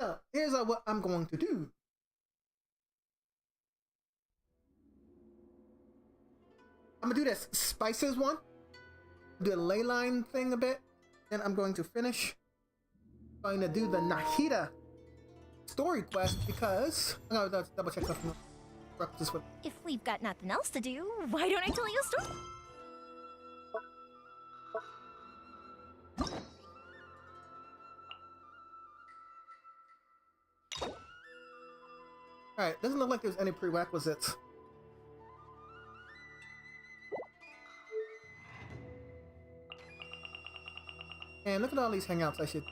So here's what I'm going to do. I'm gonna do this spices one, do a ley line thing a bit, then I'm going to finish. I'm going to do the Nahida story quest because let's double check something. This one. If we've got nothing else to do, why don't I tell you a story? Alright, doesn't look like there's any prerequisites. And look at all these hangouts I should...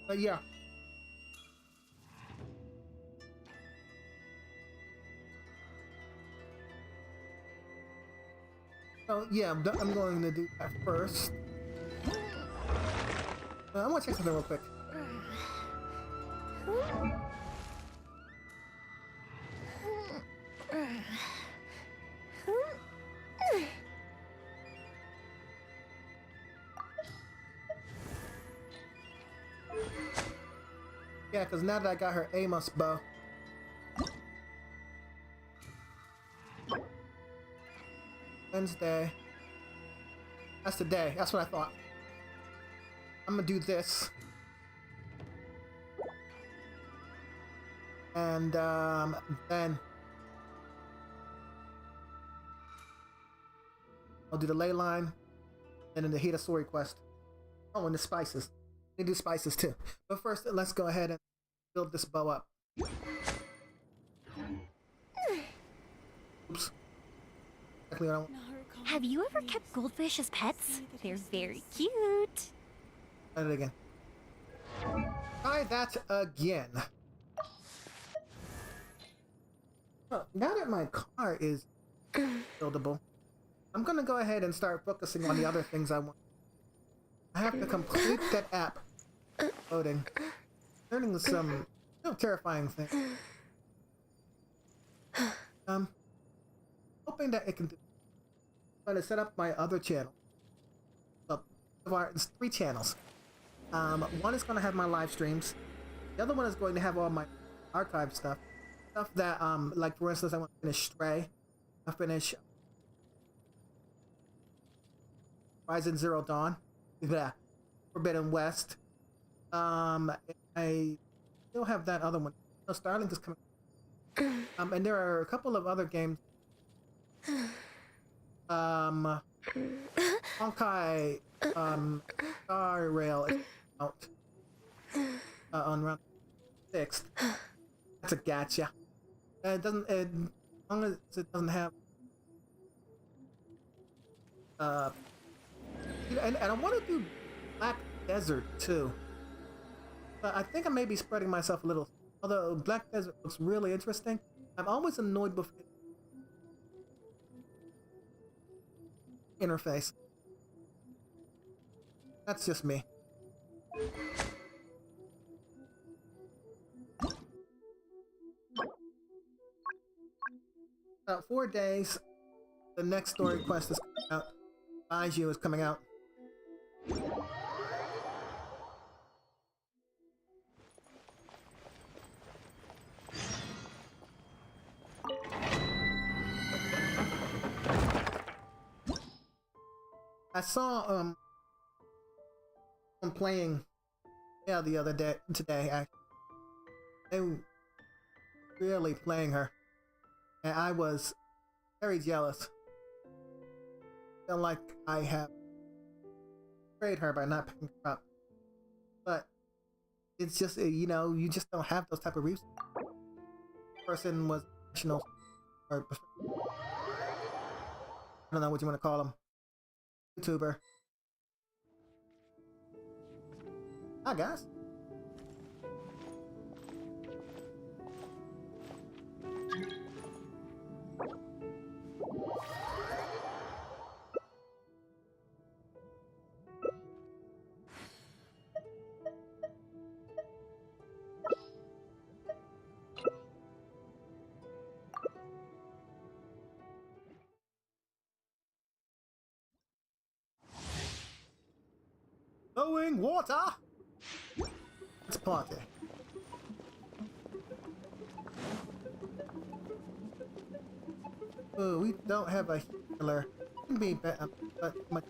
But yeah. So yeah, I'm going to do that first. I'm gonna check something real quick. Yeah, because now that I got her Amos bow. Wednesday. That's the day. That's what I thought. I'm gonna do this. And then I'll do the ley line and then the Nahida Story quest. Oh, and the spices. They do spices too. But first, let's go ahead and build this bow up. Oops. Exactly what I want. Have you ever kept goldfish as pets? They're very cute. Try it again. Try that again. Well, now that my car is buildable, I'm gonna go ahead and start focusing on the other things I want. I have to complete that app loading. Learning some terrifying things. Hoping that it can do. I'm gonna set up my other channel. It's 3 channels. One is gonna have my live streams. The other one is going to have all my archive stuff. Stuff that, like for instance, I want to finish Stray. I finish Horizon Zero Dawn. Yeah. Forbidden West. I still have that other one. No, Starlink is coming. And there are a couple of other games. Honkai, Star Rail is out on round 6th. That's a gacha. It doesn't. As long as it doesn't have. And I want to do Black Desert too. But I think I may be spreading myself a little. Although Black Desert looks really interesting, I'm always annoyed with interface. That's just me. 4 days. The next story quest is coming out. Baiju is coming out. I saw I'm playing the other day today actually. They were really playing her. And I was very jealous. Feel like I have betrayed her by not picking her up. But it's just you just don't have those type of reasons. Person was professional or I don't know what you want to call them. YouTuber. Hi guys. flowing water. Let's party. Ooh, we don't have a healer. Can be better, but much.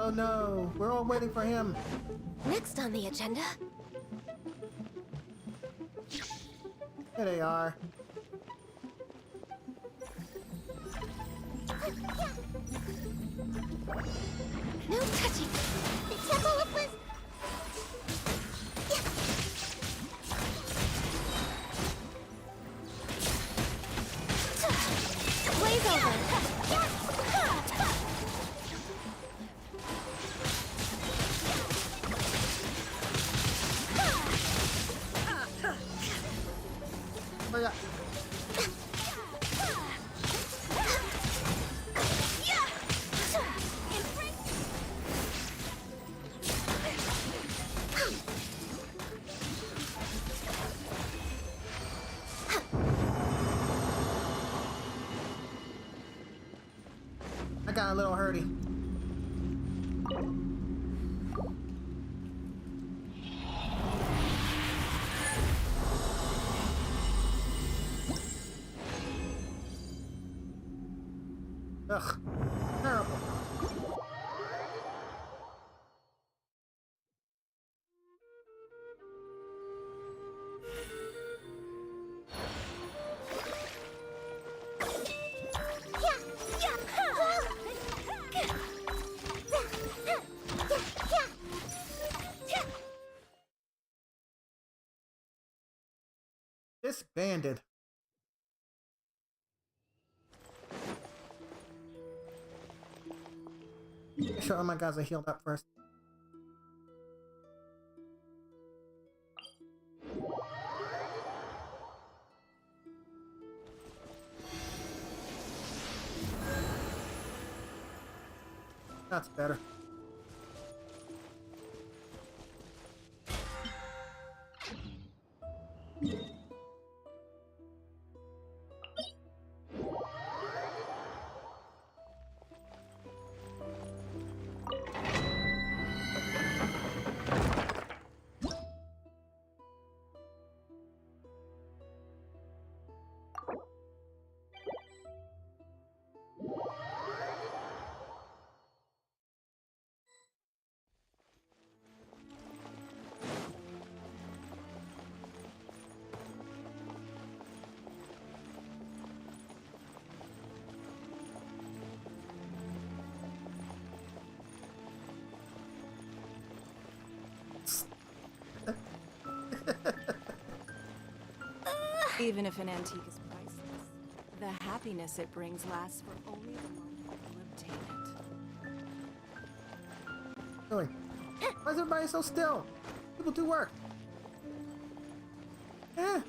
Oh no, we're all waiting for him. Next on the agenda. Here they are. No touching. The temple of wisdom. Blaze over. Oh yeah. I got a little hurty. Ugh, terrible. Disbanded. Make sure all my guys are healed up first. That's better. Even if an antique is priceless, the happiness it brings lasts for only the moment you obtain it. Doing? Why is everybody so still? People do work. Eh.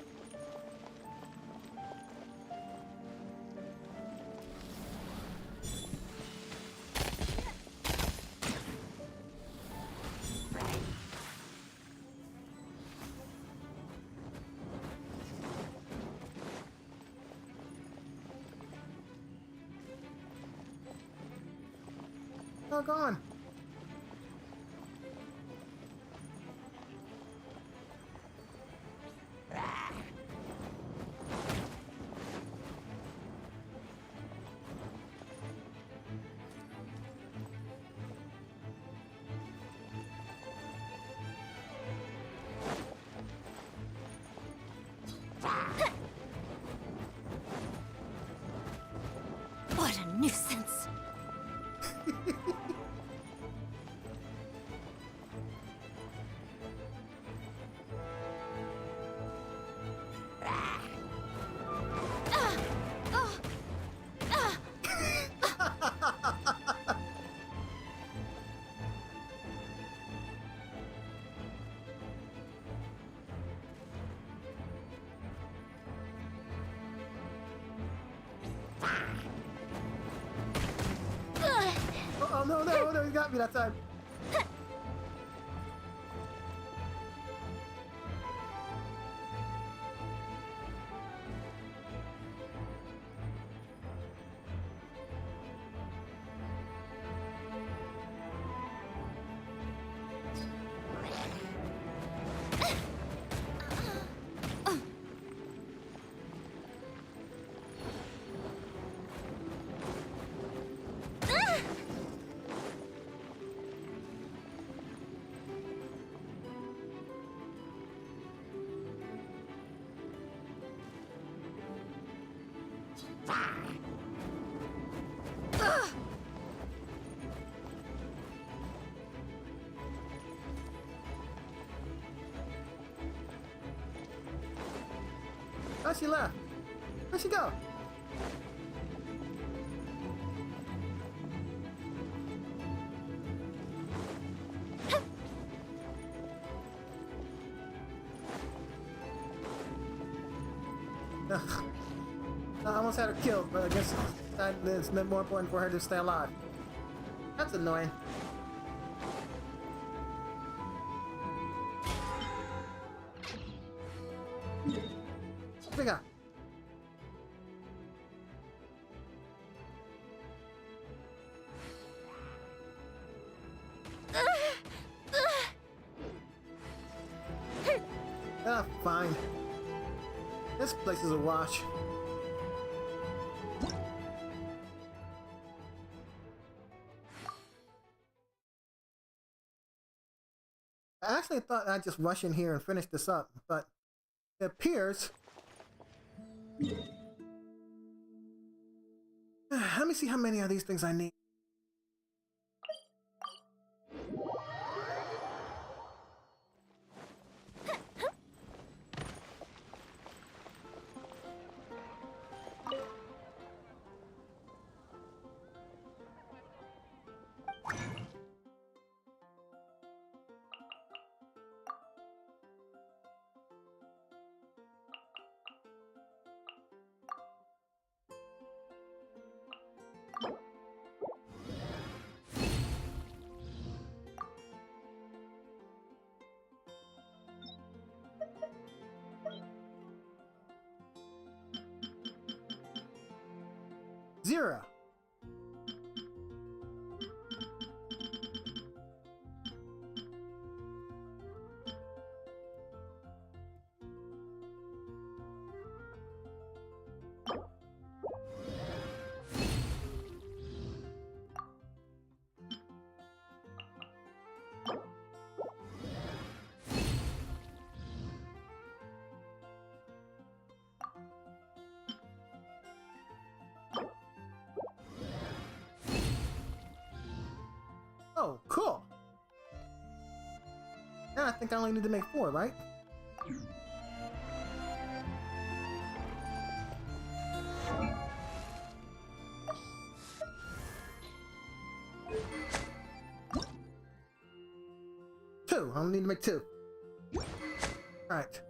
All gone. What a nuisance. You got me that time. Oh, she left. Where'd she go? Ugh. I almost had her killed, but I guess it's more important for her to stay alive. That's annoying. What we got? Ah, fine. This place is a wash. I actually thought I'd just rush in here and finish this up, but it appears... Let me see how many of these things I need. Zero. Oh, cool. Now I think I only need to make 4, right? Two. I only need to make 2. All right.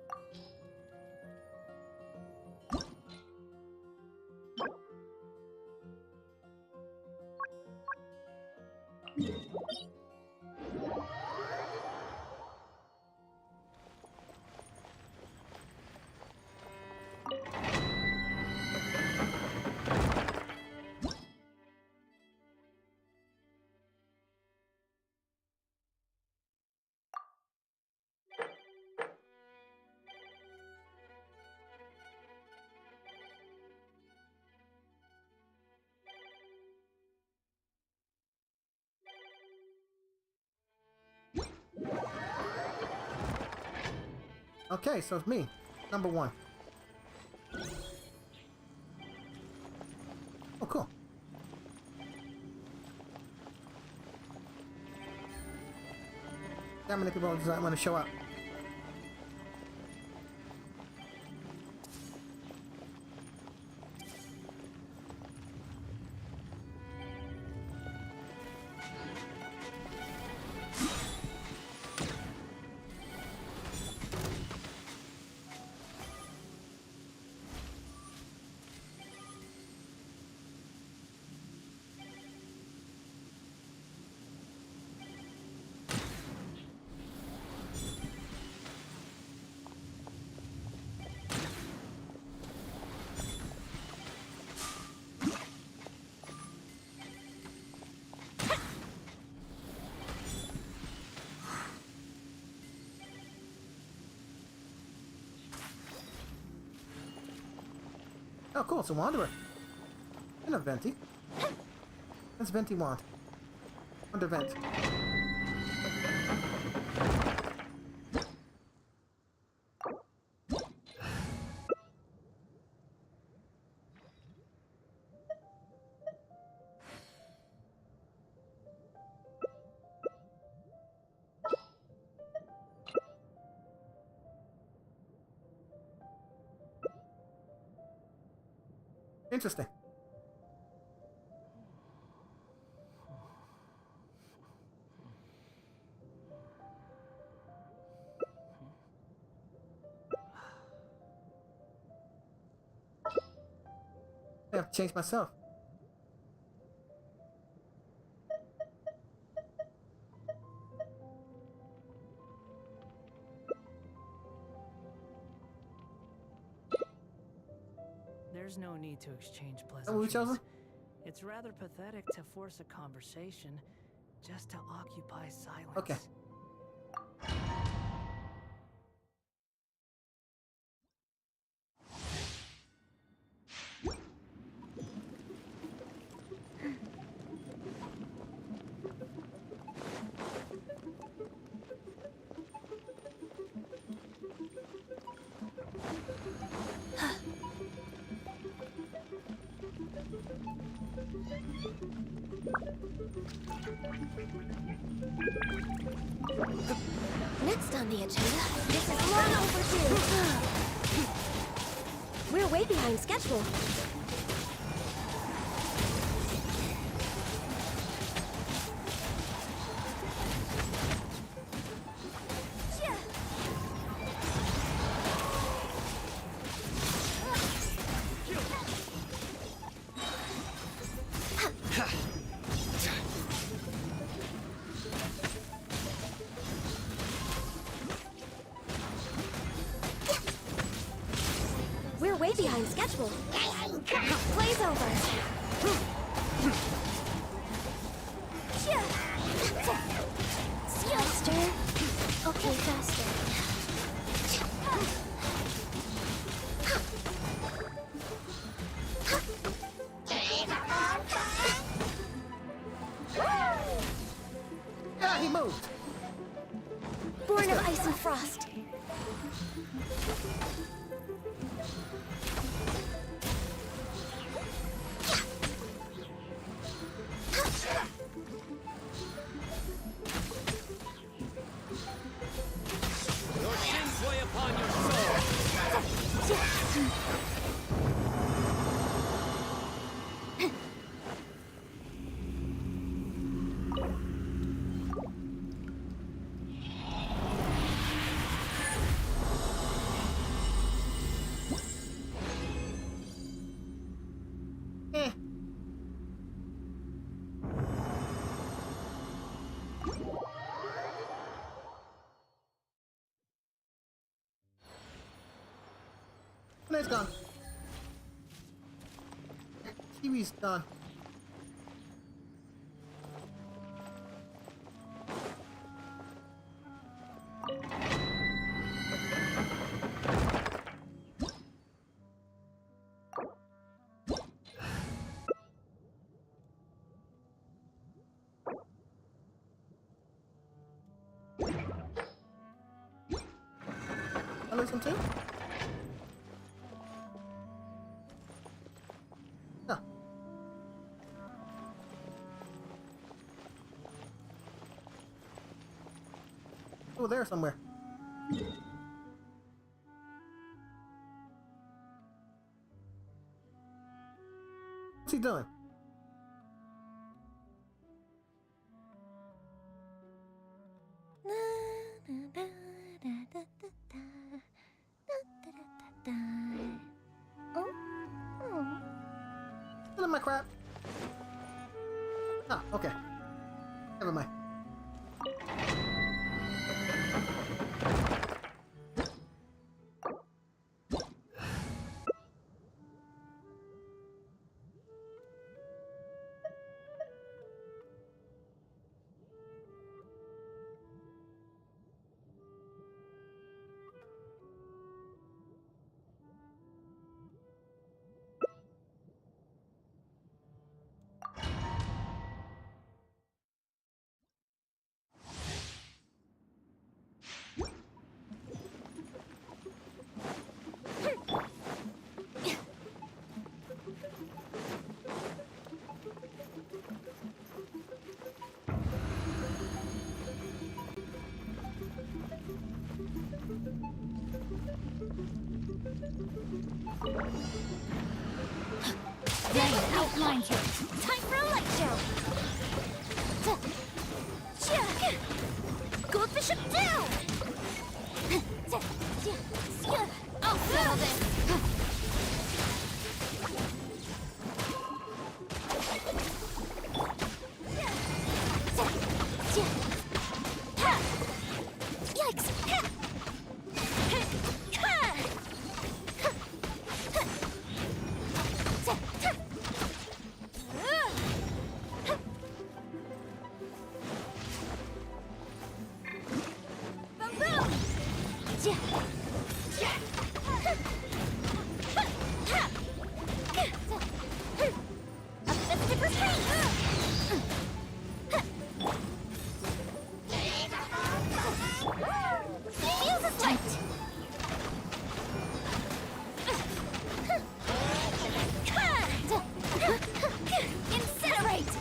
Okay, so it's me, number 1. Oh, cool. How many people does I want to show up? Oh, cool. It's a wanderer. And a venti. What's venti want? Wander vent. Interesting. I have to change myself. There's no need to exchange That what we chose? pleasantries. It's rather pathetic to force a conversation just to occupy silence. Okay. Next on the agenda, this is long overdue. We're way behind schedule. We're way behind schedule. Play's over. Faster. Okay, faster. Yeah, he moved. Born of ice and frost. Your sins weigh upon your soul. Eh. It's gone. Kiwi's gone. I lose him too? No. Oh, there somewhere. What's he doing? Still in my crap. Ah, okay. Never mind. Dang, outlines here. Time for a light show. Goldfish up down! I'll settle this. Yikes! Boom boom! A festive retreat! Feels as light! Incinerate!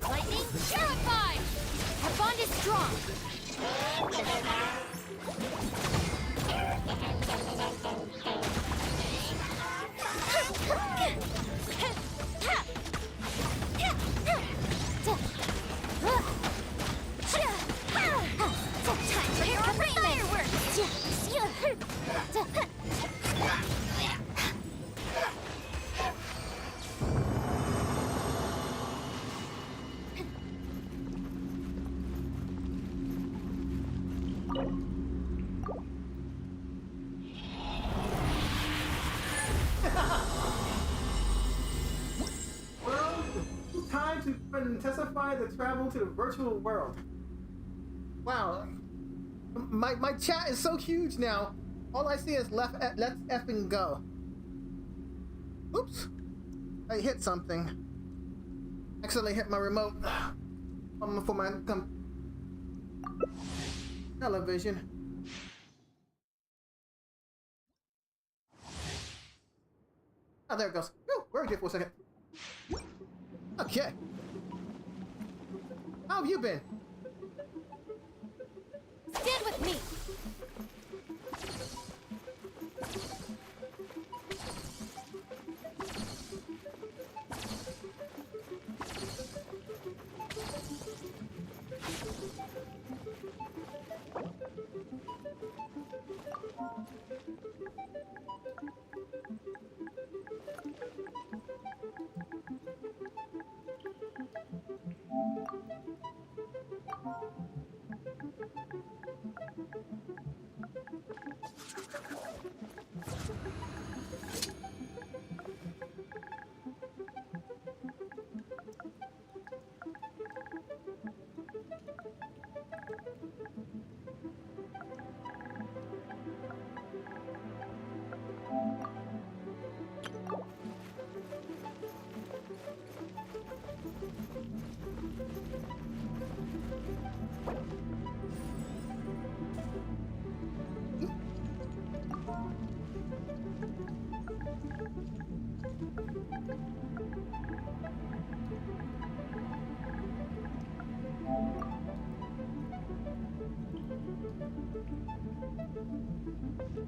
Lightning terrified! Our bond is strong! Time for Time to intensify the travel to the virtual world. Wow, my chat is so huge now. All I see is let's effing go. Oops, I hit something. Accidentally hit my remote for my television. Oh, there it goes. Whew, where did it for a second? Okay. How have you been? Stand with me!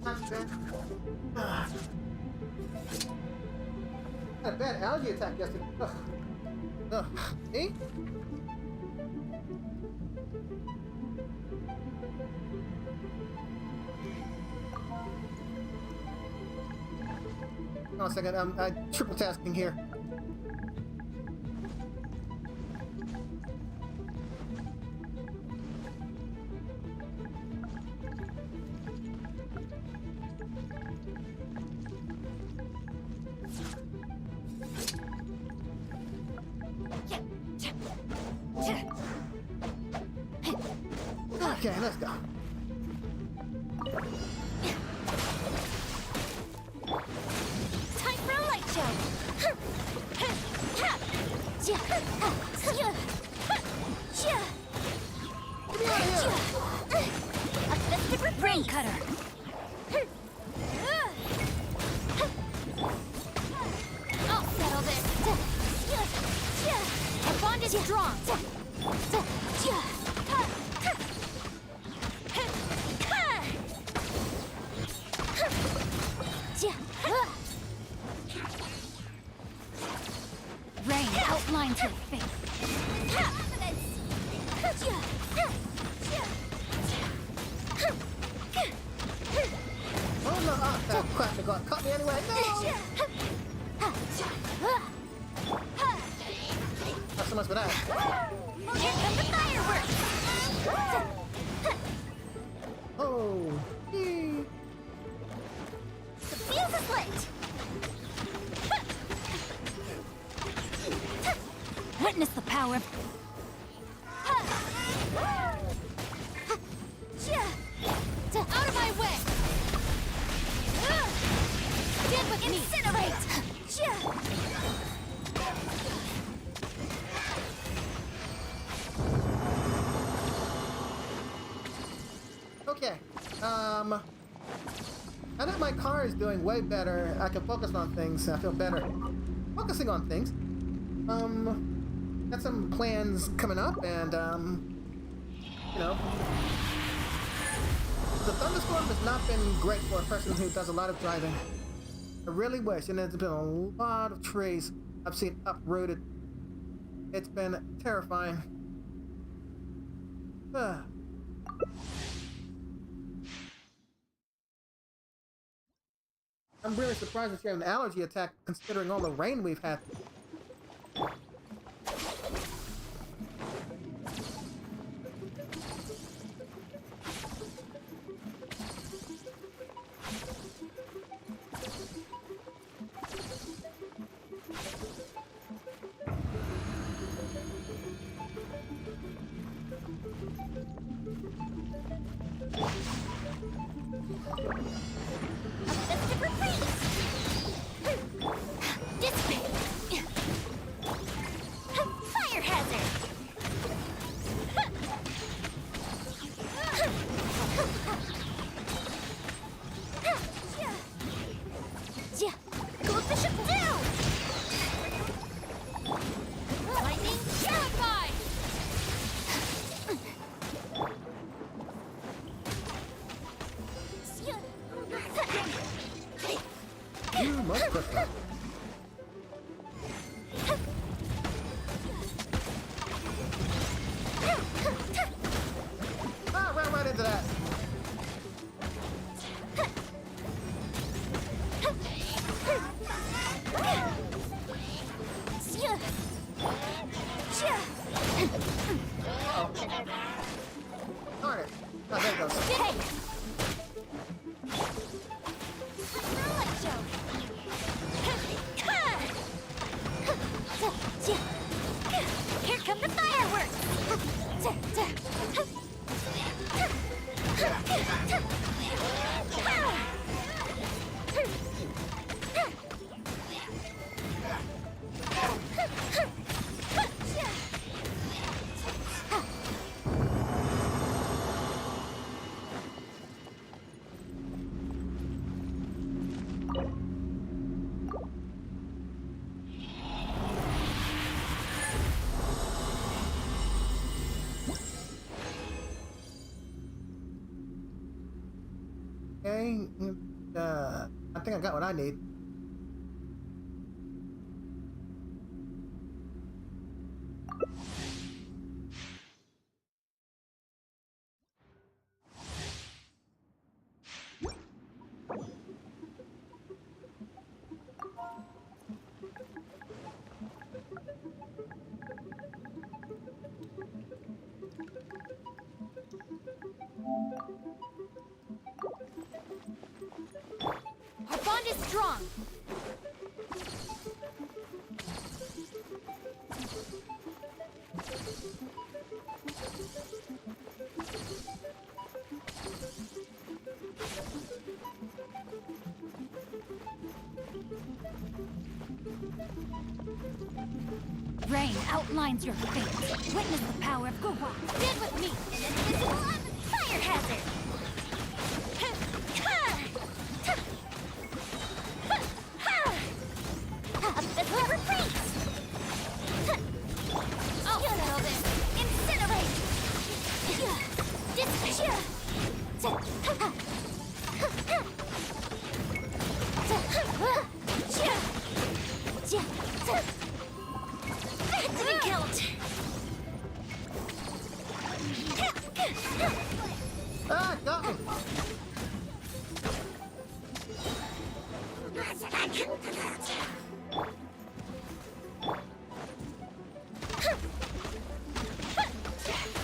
Not bad. Had a bad allergy attack yesterday. See? Hold on a second, I'm triple tasking here. Okay, let's go. Time for a light show! A festive brain cutter! I'll settle this! Our bond is strong! outlines your fate. Oh no! Oh, that crap! It got caught me anyway. No! Not so much for that. Here come the fireworks! Oh! Yee. The fuse is lit! Witness the power of... Out of my way! Stand with me! Incinerate! Okay. Now that my car is doing way better, I can focus on things. I feel better focusing on things. Got some plans coming up, and you know, the thunderstorm has not been great for a person who does a lot of driving. I really wish, and there's been a lot of trees I've seen uprooted. It's been terrifying. I'm really surprised that you have an allergy attack considering all the rain we've had. Fire hazard! Goldfish up down! Lightning terrified! You must push that. Ah, ran right into that. Darn it. Oh, there it goes. Hey! Light show! Here come the fireworks! Okay. I think I got what I need. Our bond is strong! Rain outlines your fate. Witness the power of Gowa. Stand with me! An invisible fire hazard! The clever priest! Oh, settle this! Incinerate! Dispatch!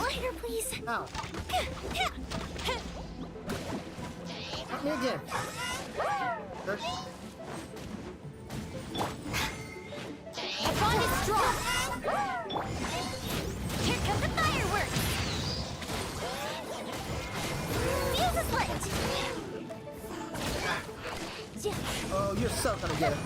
Lighter, please. Ow. Hit me again. Good. The bond is strong. Here come the fireworks. Fuse is lit. Oh, you're so gonna get it.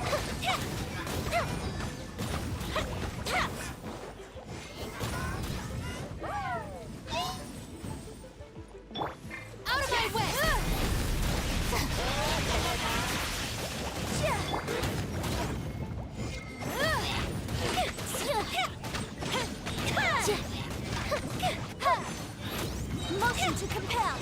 Out of my way. Motion to compel.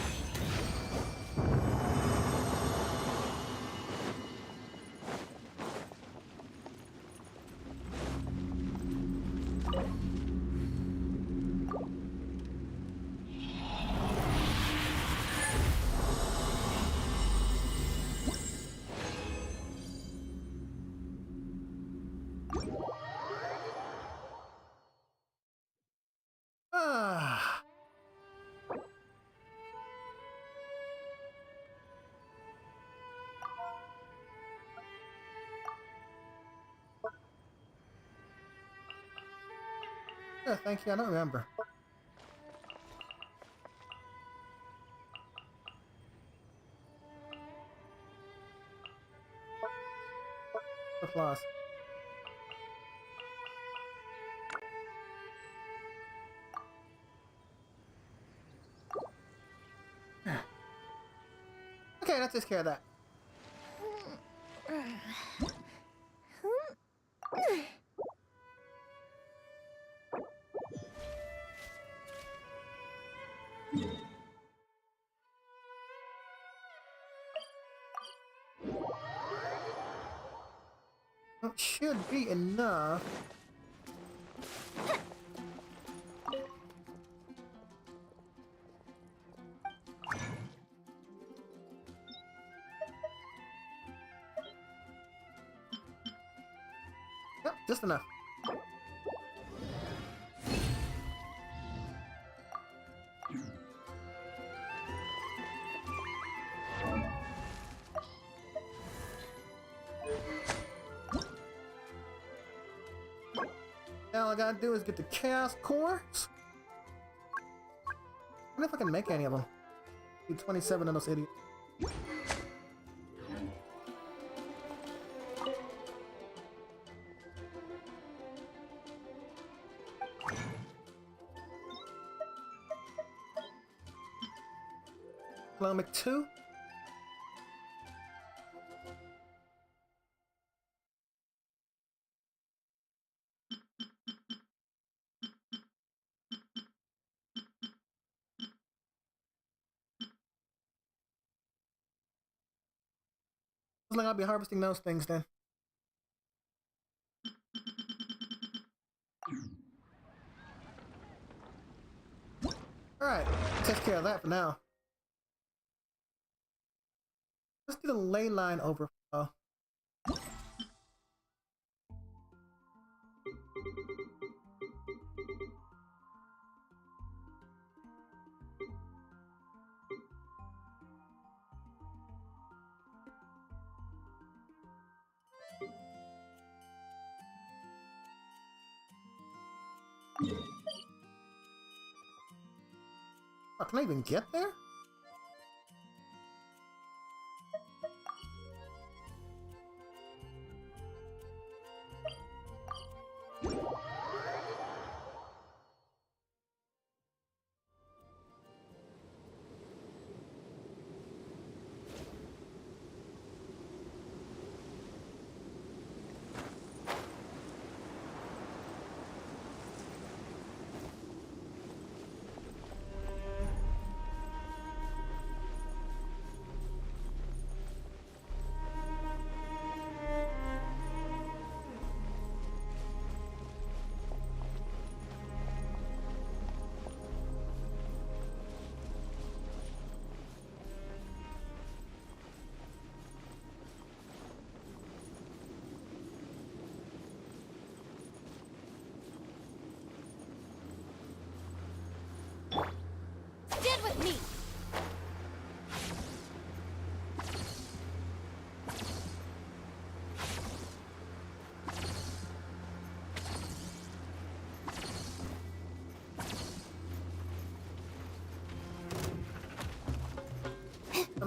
Ah. Yeah, thank you. I don't remember. Applause. Okay, that takes care of that. It should be enough. Yep, just enough. Now all I gotta do is get the chaos cores. I wonder if I can make any of them. Need 27 of those idiots. I'll make 2. Looks like I'll be harvesting those things then. Alright, takes care of that for now. Let's do the ley line overflow. Oh, can I even get there?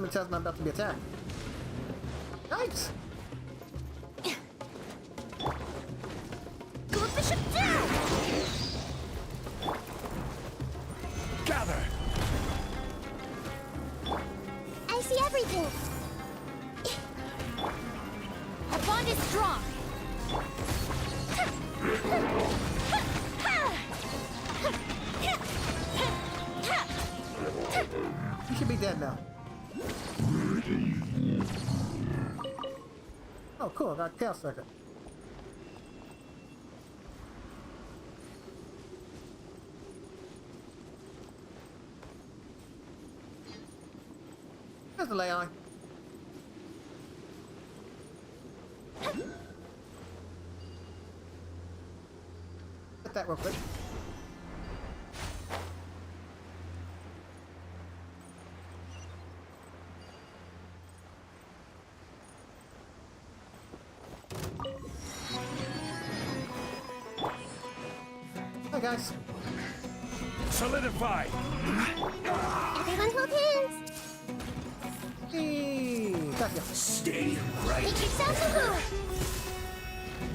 and tells me I'm about to be attacked. Yikes! Go Bishop down! Gather! I see everything. Our bond is strong. You should be dead now. Oh, cool. I got a chaos circuit. There's the ley line. Get that real quick. Hi guys. Solidify! Everyone hold hands. Hey, gotcha. Stay right. Make yourselves a lure.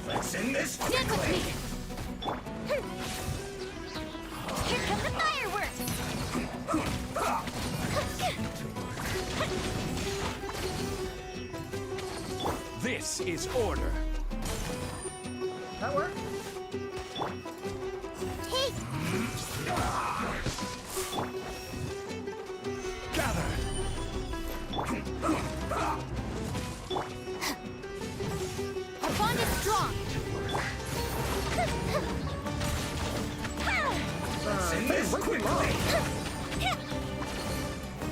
Let's end this Stand with quickly! me. Here come the fireworks. This is order. That work? Hey, Gather! our bond is strong. End this Way too long. quickly!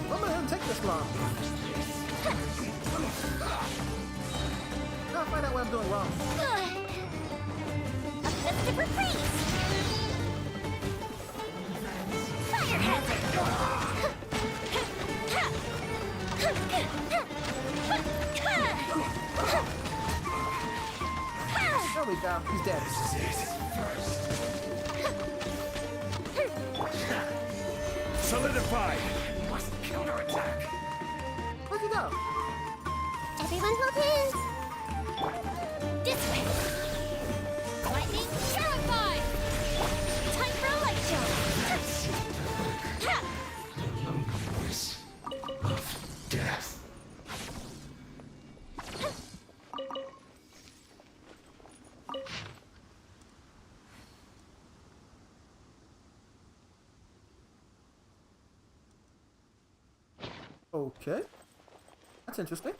Why did it take this long? Gotta find out what I'm doing wrong. A festival freeze. Fire hazard. There we go. He's dead. Solidify! Must counterattack! Where'd you go? Everyone hold hands. This way. Lightning terrified. Time for a light show. Death! Okay. That's interesting.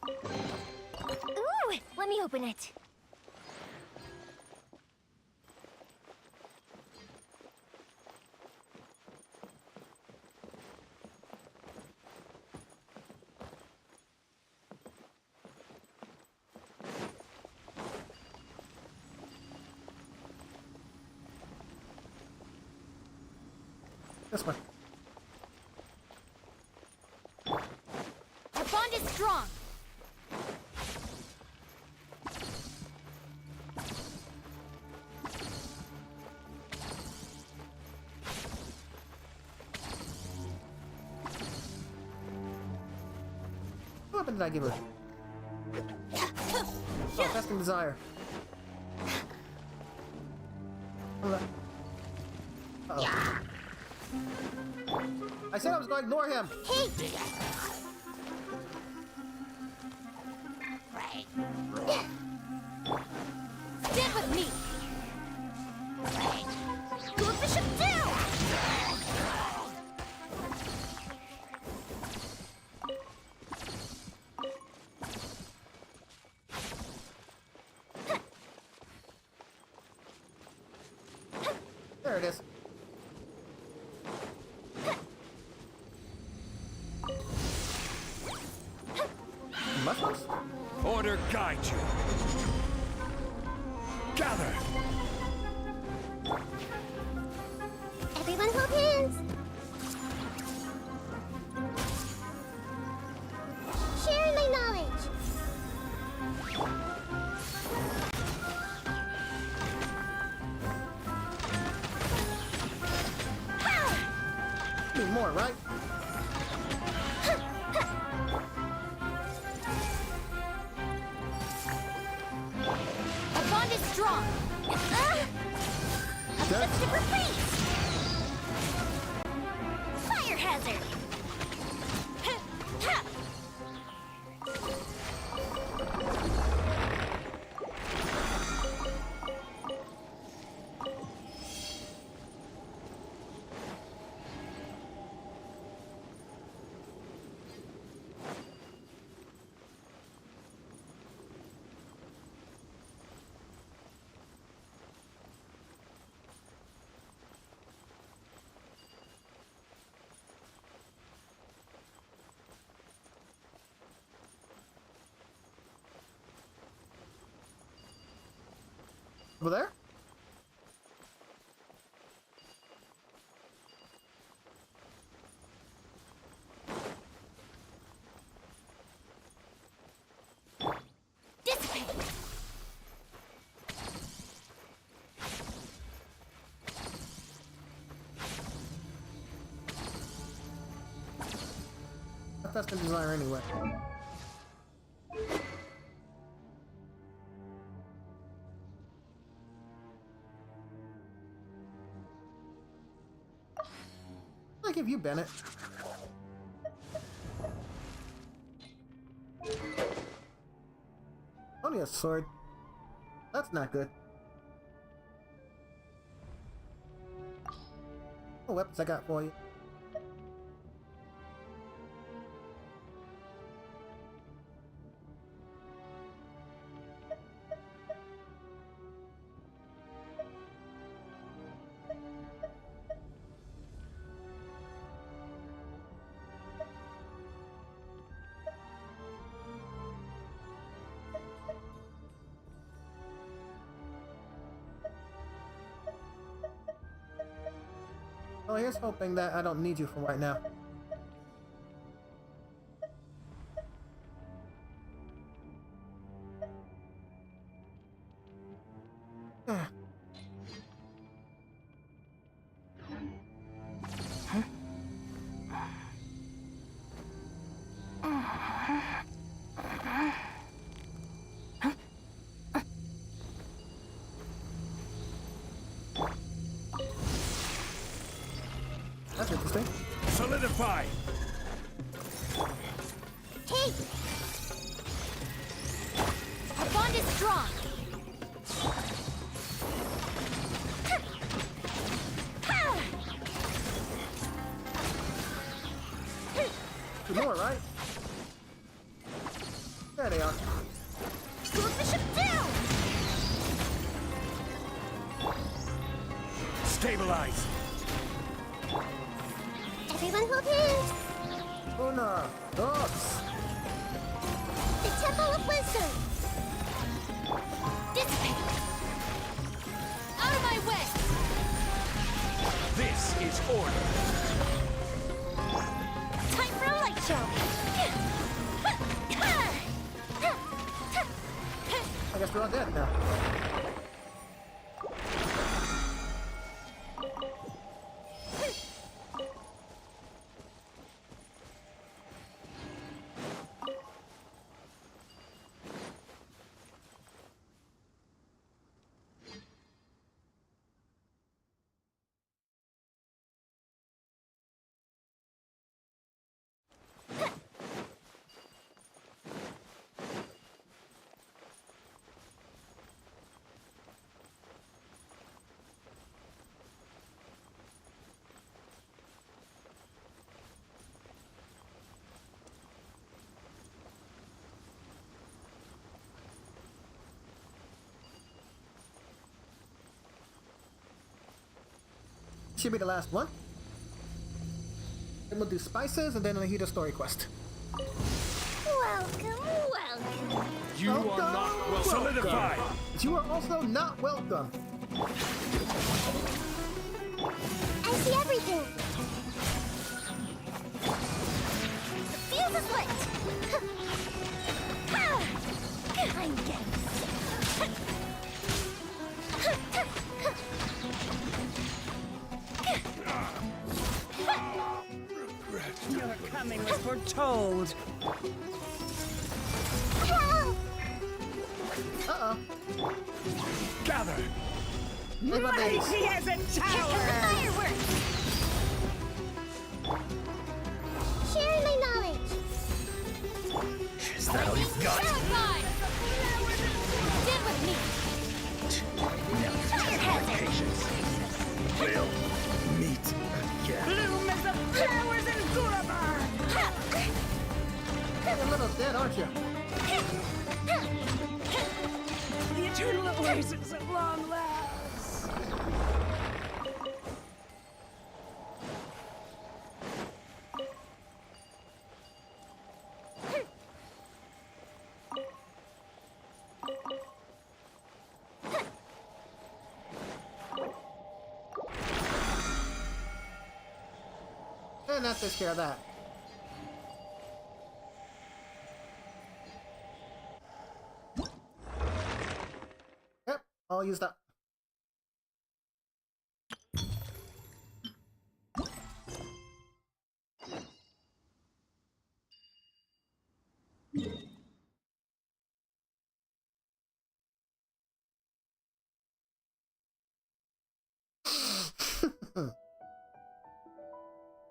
Ooh, let me open it. This way. Our bond is strong. What weapon did I give her? Oh, Casting Desire. Uh-oh. I said I was going to ignore him. Hey! Stand with me! Go Bishop down! There it is. Mushrooms? Order guide you! Gather! Everyone hold hands! Sharing my knowledge! Need more, right? strong. Uplifts to her face. Fire hazard. Ha! Over there? Dissipate. That's the desire anyway. I'll give you Bennett. Only a sword. That's not good. What weapons I got for you? Well, here's hoping that I don't need you for right now. That's interesting. Solidify! Hey! Our bond is strong. Two more, right? There they are. Slow the ship down! Stabilize! Everyone hold hands! Una, dos. The Temple of Wisdom! Dissipate! Out of my way! This is order! Time for a light show! I guess we're all dead now. Should be the last one. Then we'll do spices and then a Nahida Story quest. Welcome, welcome. You are not welcome. Solidify! But you are also not welcome. I see everything. The fuse is lit. I'm getting Your coming was foretold. Uh-oh. Gather together! Save our babies. Here comes the fireworks! Sharing my knowledge. Is that all you've got? Terrified! Stand with me! Fire hazard! Patience. We'll meet again. Bloom as the flowers in Gulabar! You're a little dead, aren't you? The eternal oasis at long last! And that takes care of that. Yep, all used up.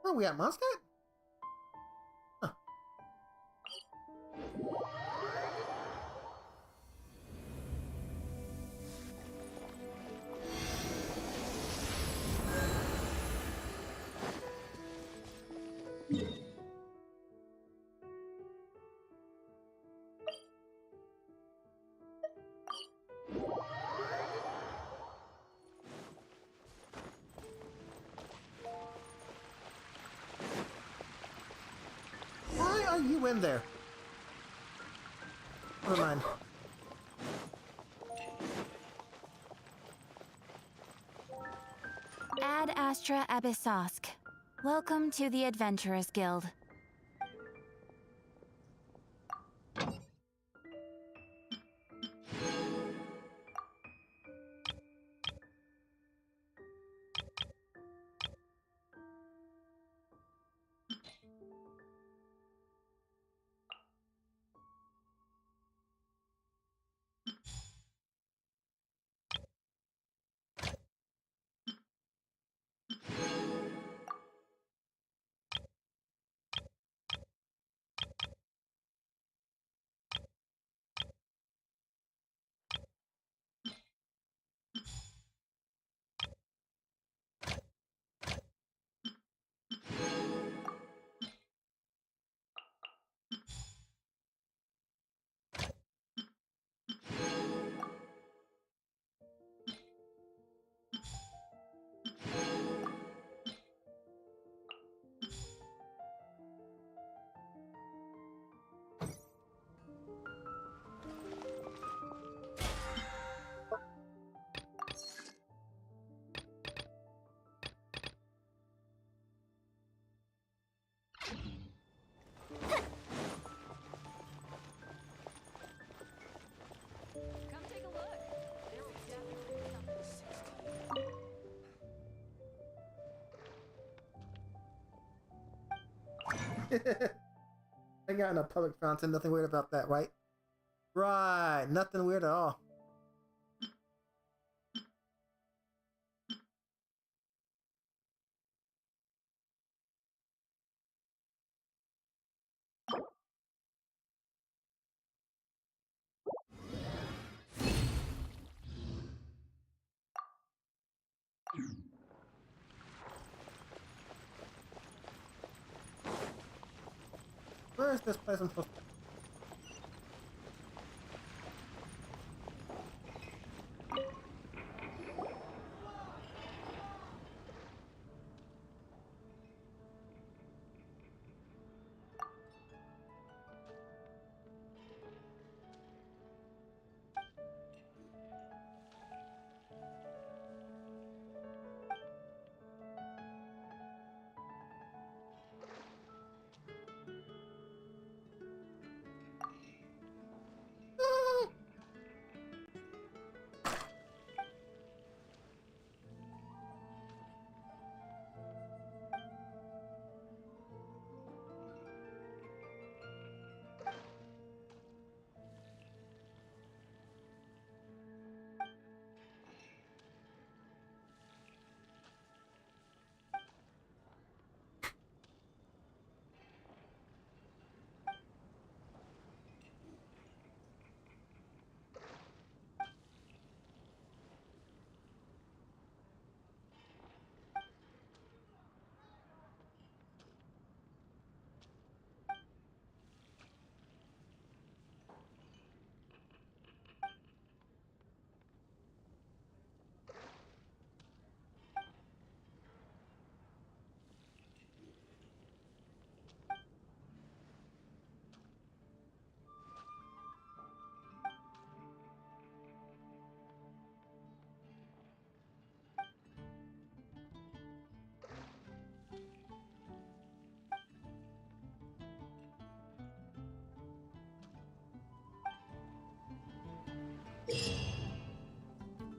Oh, we got Mondstadt? Huh. Why are you in there? Never mind. Ad Astra Abyssosk. Welcome to the Adventurers Guild. Come take a look. There was definitely something. I got in a public fountain, nothing weird about that, right? Right, nothing weird at all. Where is this place I'm supposed to...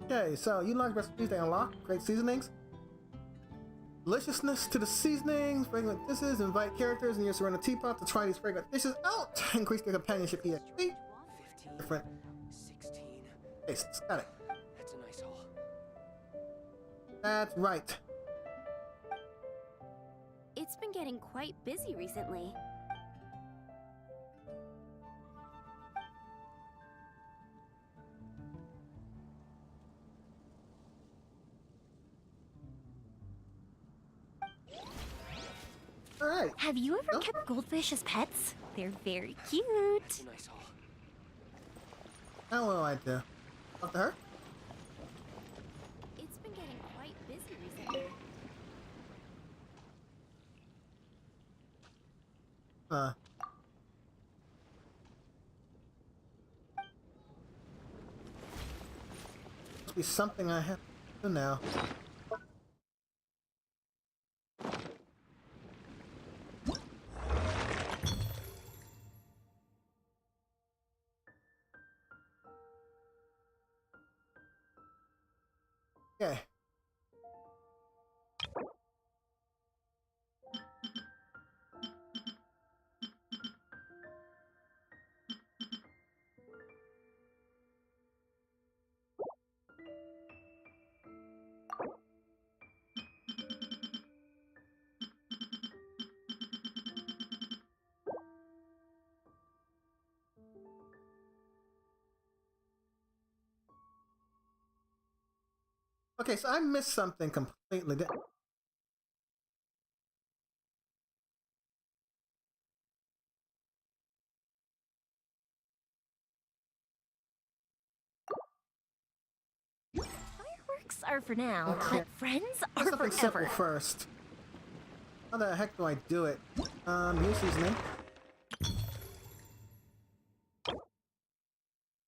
Okay, so you like recipes they unlock. Great seasonings. Deliciousness to the seasonings. Fragrant dishes. Invite characters in your surrounding teapot to try these fragrant dishes out. Increase their companionship EXP. 15, Different 16. tastes. Got it. That's a nice haul. That's right. It's been getting quite busy recently. Alright. Have you ever No. kept goldfish as pets? They're very cute. That's a nice haul. Now what do I do? Talk to her? It's been getting quite busy recently. Must be something I have to do now. Okay. Okay, so I missed something completely. Fireworks are for now, Okay. but friends Do are something simple forever. first. How the heck do I do it? New seasoning.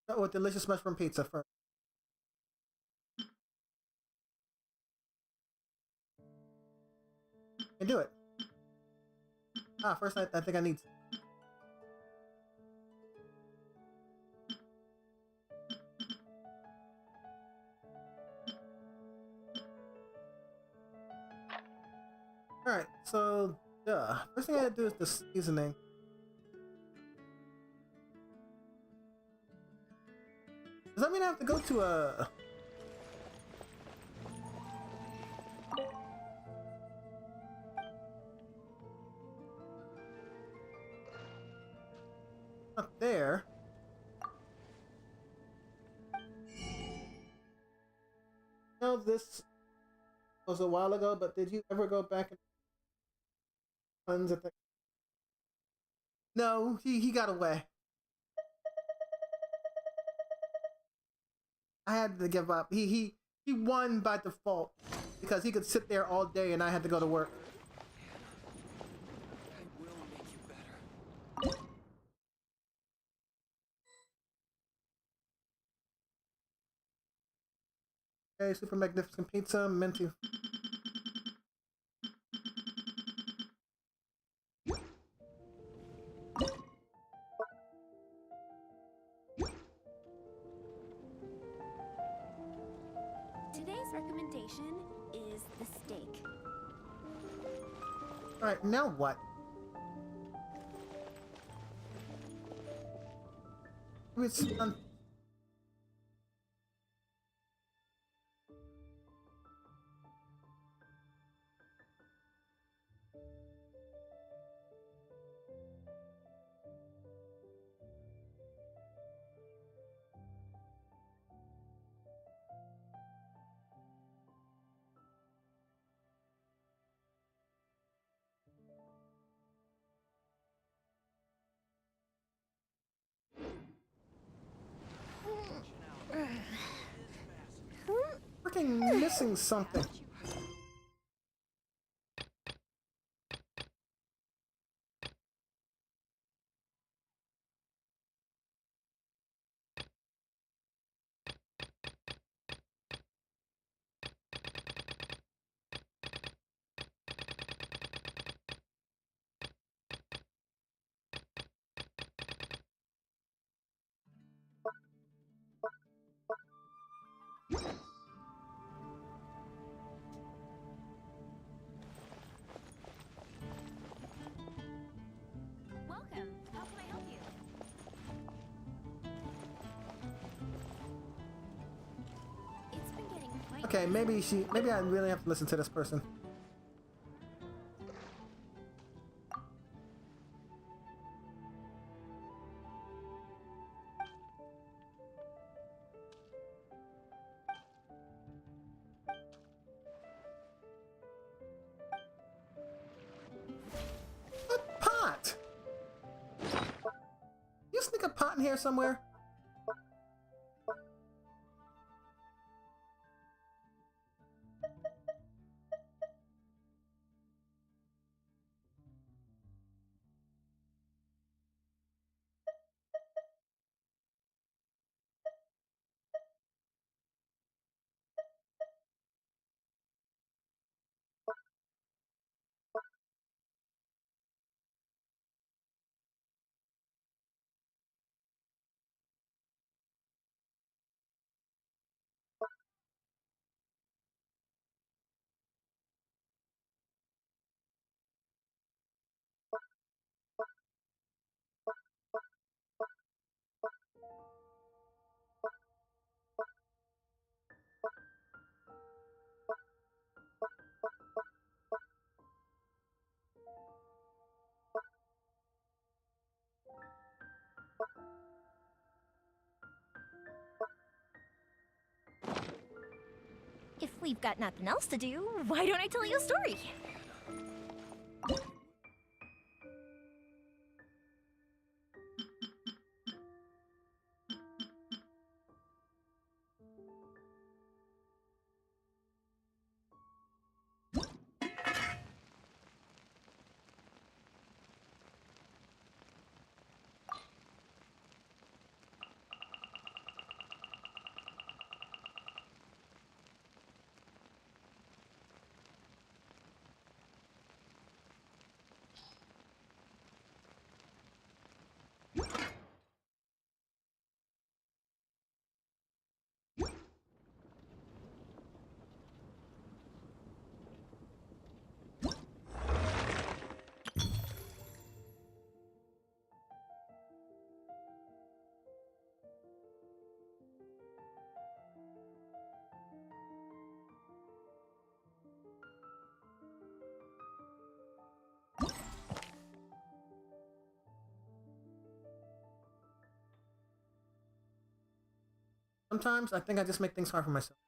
Start with delicious mushroom pizza first. And do it. First I think I need. Alright, so, first thing I gotta do is the seasoning. Does that mean I have to go to a... Up there. No, this was a while ago, but did you ever go back and cleanse it? No, he got away. I had to give up. He won by default because he could sit there all day and I had to go to work. I will make you better. Okay, super magnificent pizza, minty. Today's recommendation is the steak. Alright, now what? It's freaking missing something. Okay, maybe I really have to listen to this person. A pot! You sneak a pot in here somewhere? If we've got nothing else to do, why don't I tell you a story? Sometimes I think I just make things hard for myself.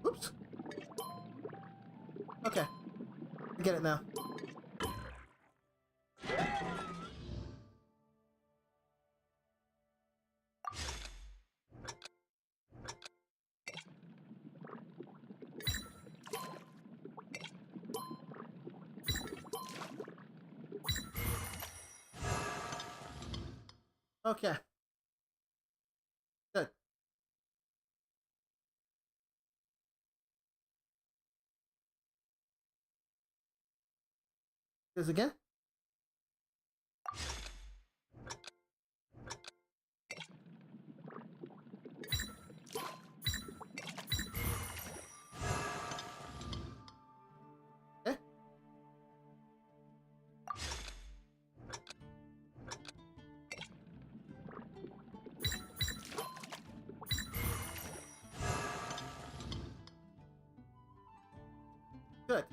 Oops. Okay. I get it now. Okay. Good. This again? Okay. Good.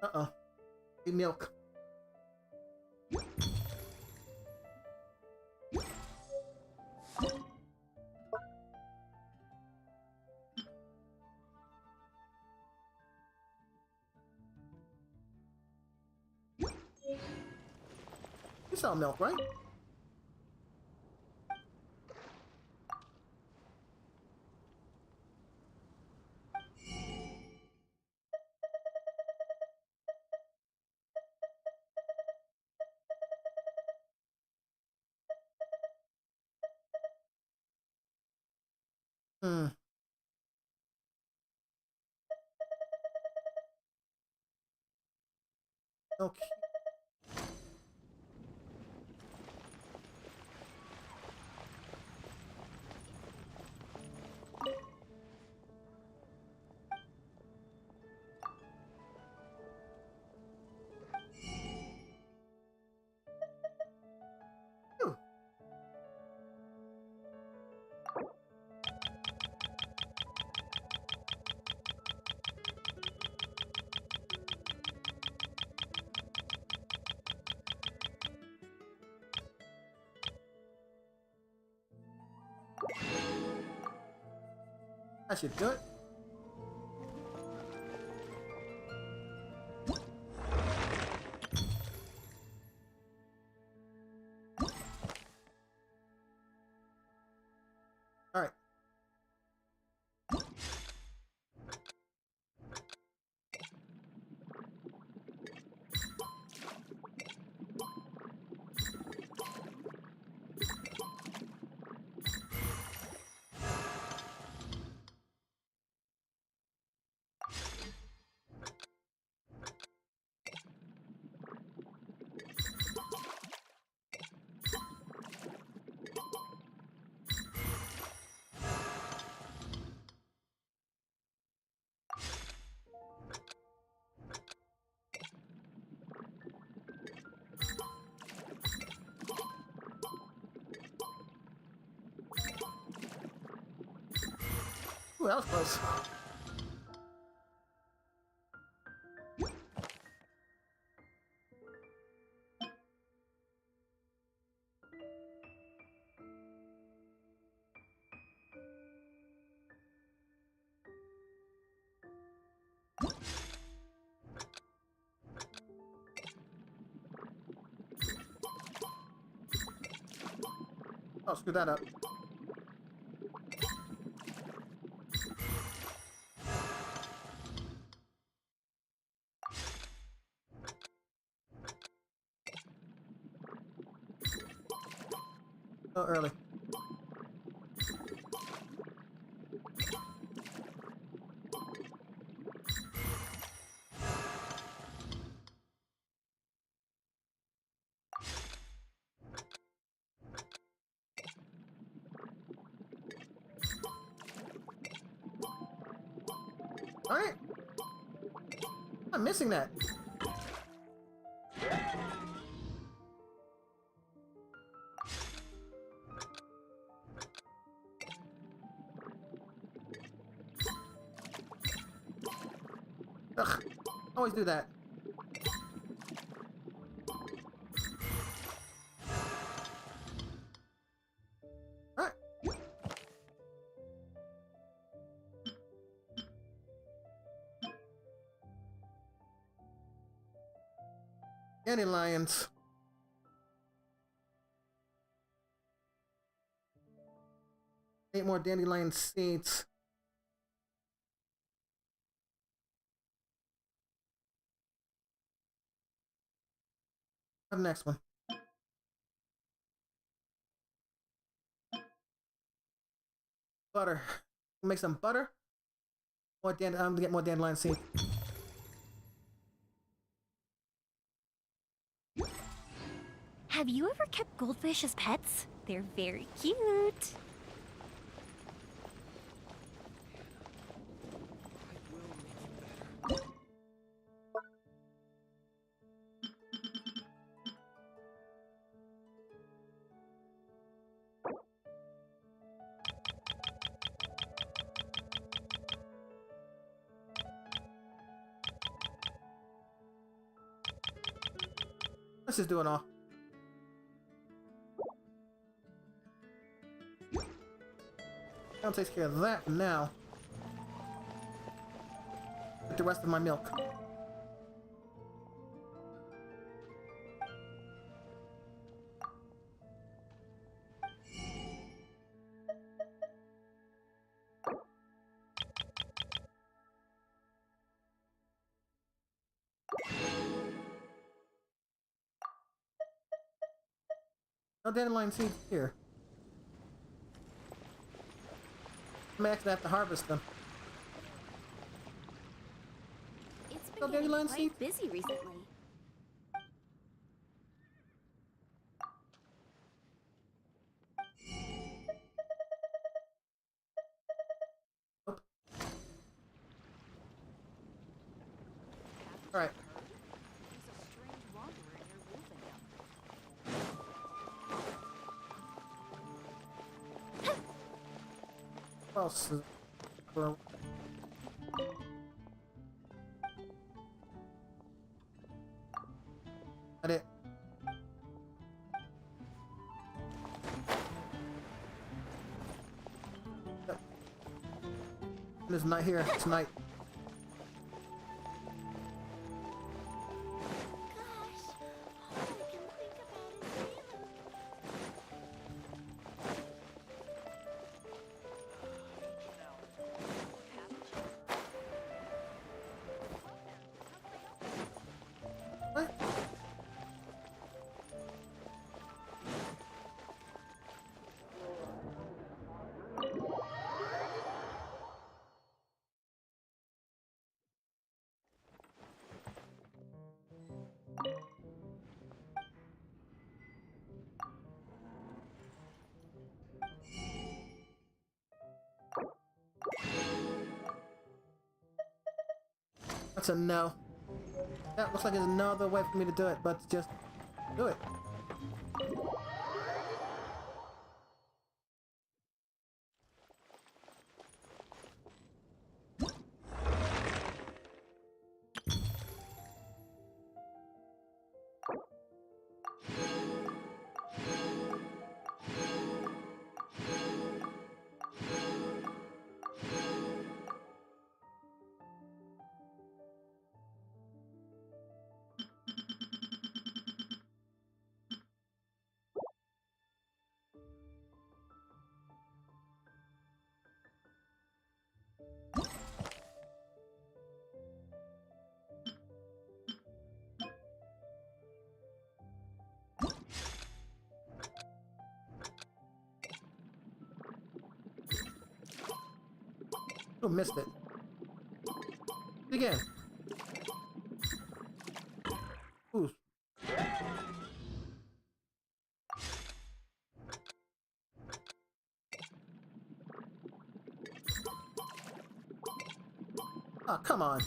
Uh-oh. Need milk. You sell milk, right? Hmm. Okay. Ooh. I should do it. All right. Ooh, that was close. Oh, screw that up. Oh, early. All right. I'm missing that. Ugh. Always do that. All right. Dandelions. Eight more dandelion seeds. The next one. Butter. We'll make some butter. More I'm gonna get more dandelion seeds. Have you ever kept goldfish as pets? They're very cute. Let's just do it all. That takes care of that for now. Get the rest of my milk. No dandelion seeds here. I'm actually have to harvest them. It's No been getting dandelion quite seeds? busy recently. Alright. He's a strange wanderer near Wolfenham. What else is... Well... That it. Yep. It's not here tonight. Gosh, all I can think about is Caleb. What? That's a no. That looks like there's another way for me to do it, but just do it. Oh, missed it. Again. Ooh. Oh, come on.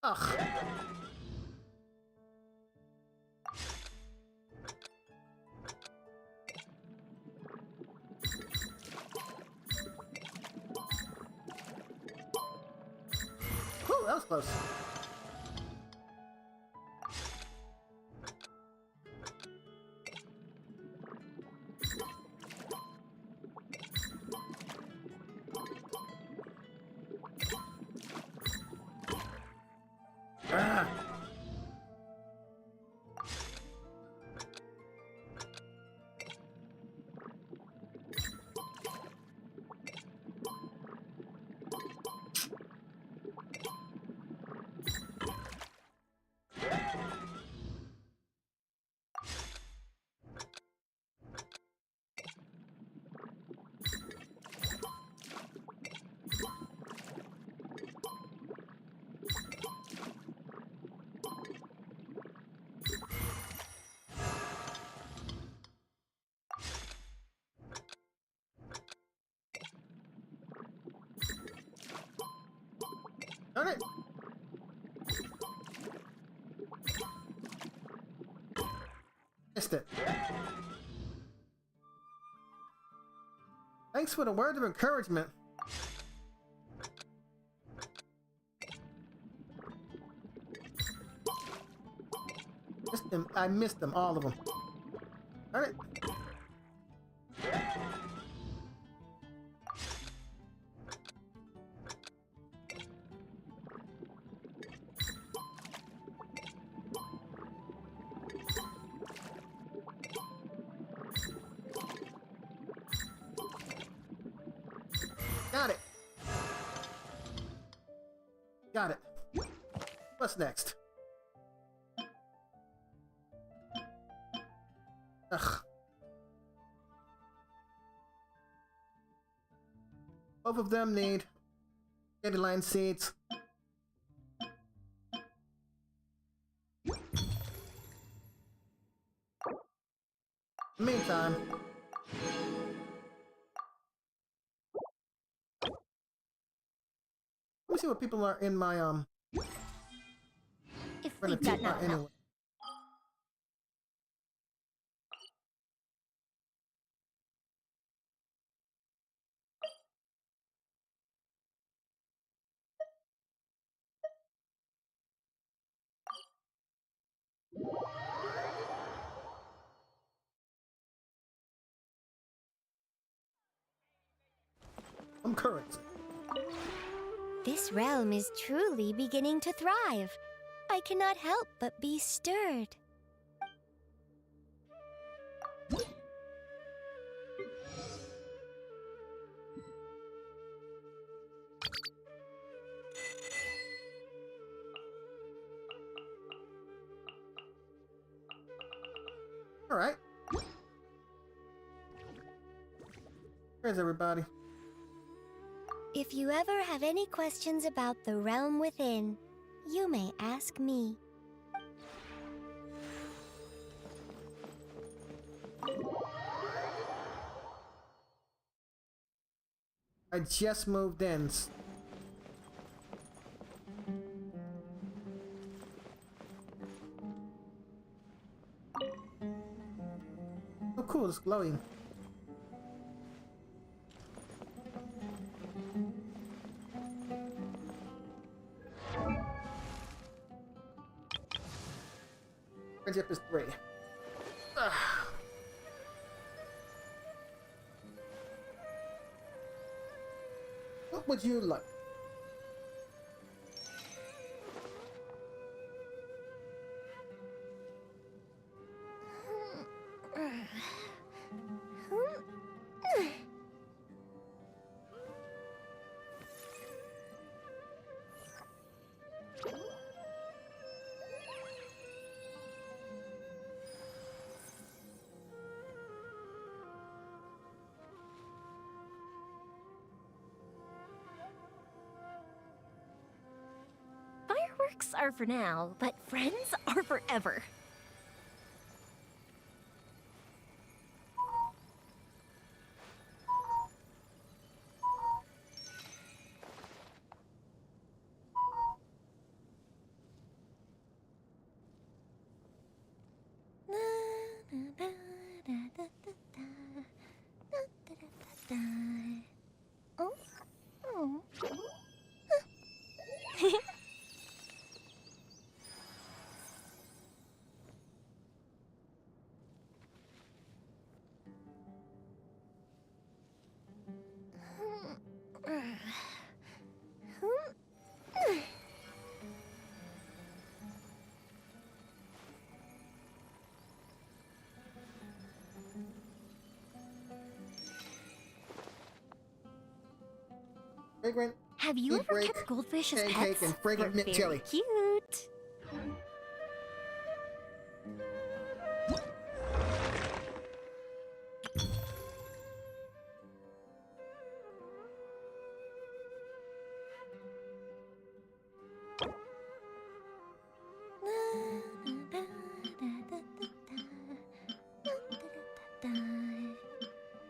Ugh. Whew, that was close. Ah. Darn it! Missed it. Thanks for the word of encouragement. I missed them, all of them. Darn it. Got it. Got it. What's next? Ugh. Both of them need dandelion seeds. time. Let me see what people are in my If we've got nothing else. anyway. I'm current. This realm is truly beginning to thrive. I cannot help but be stirred. All right. Where's everybody? If you ever have any questions about the realm within, you may ask me. I just moved in. Oh, cool! It's glowing. Friendship is 3. Ugh. What would you like? Fireworks are for now, but friends are forever. Oh, oh. Fragrant. Have you Food ever break, kept goldfish as pancake, pets? and fragrant They're mint very jelly. cute.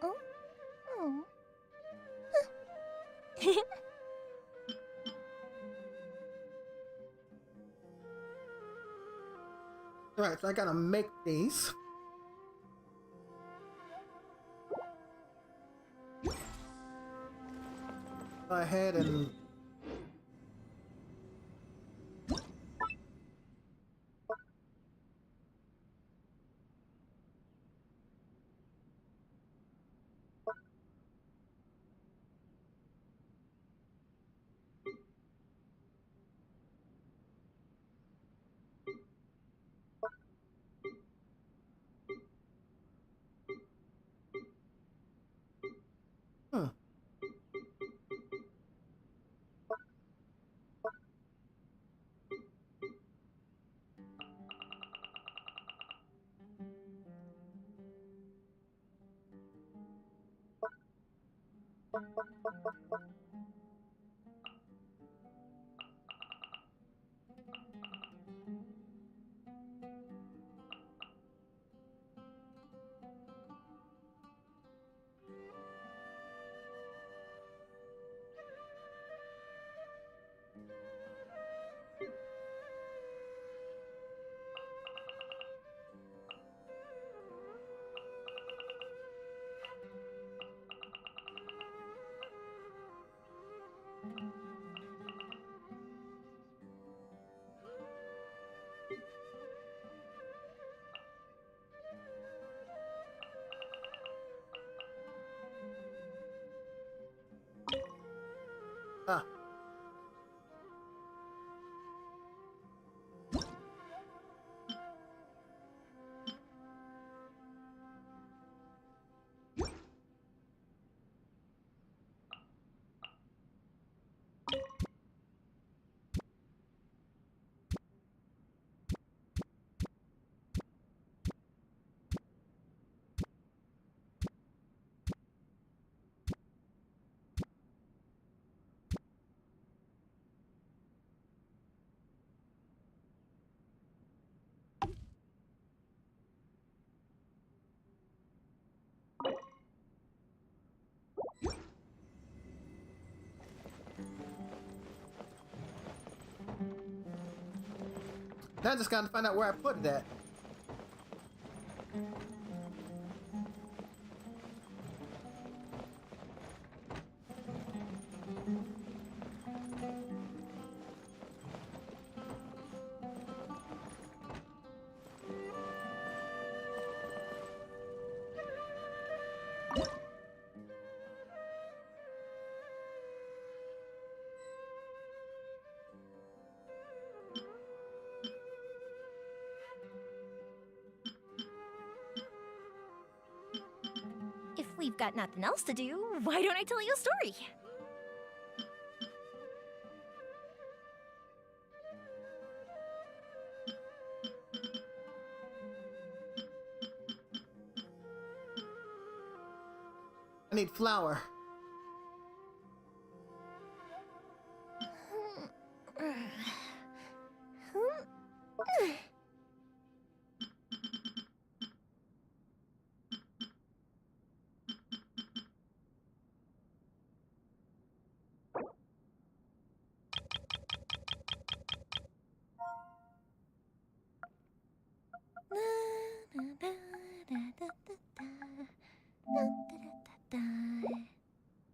Oh, oh. Alright, so I gotta make these. Go ahead and Ah. Now I just gotta find out where I put it at. If we've got nothing else to do, why don't I tell you a story? I need flour.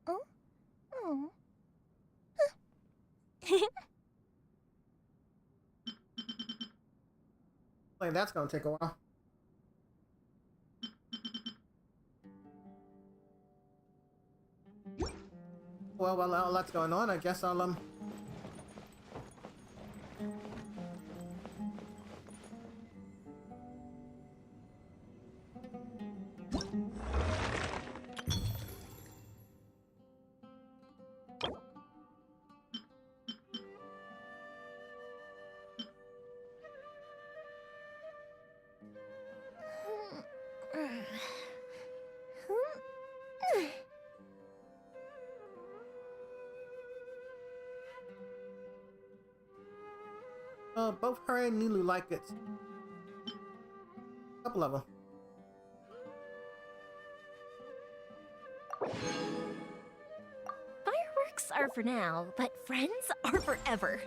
Oh? Oh. Like that's gonna take a while. Well, while all that's going on, I guess I'll both her and Nilu like it. A couple of them. Fireworks are for now, but friends are forever.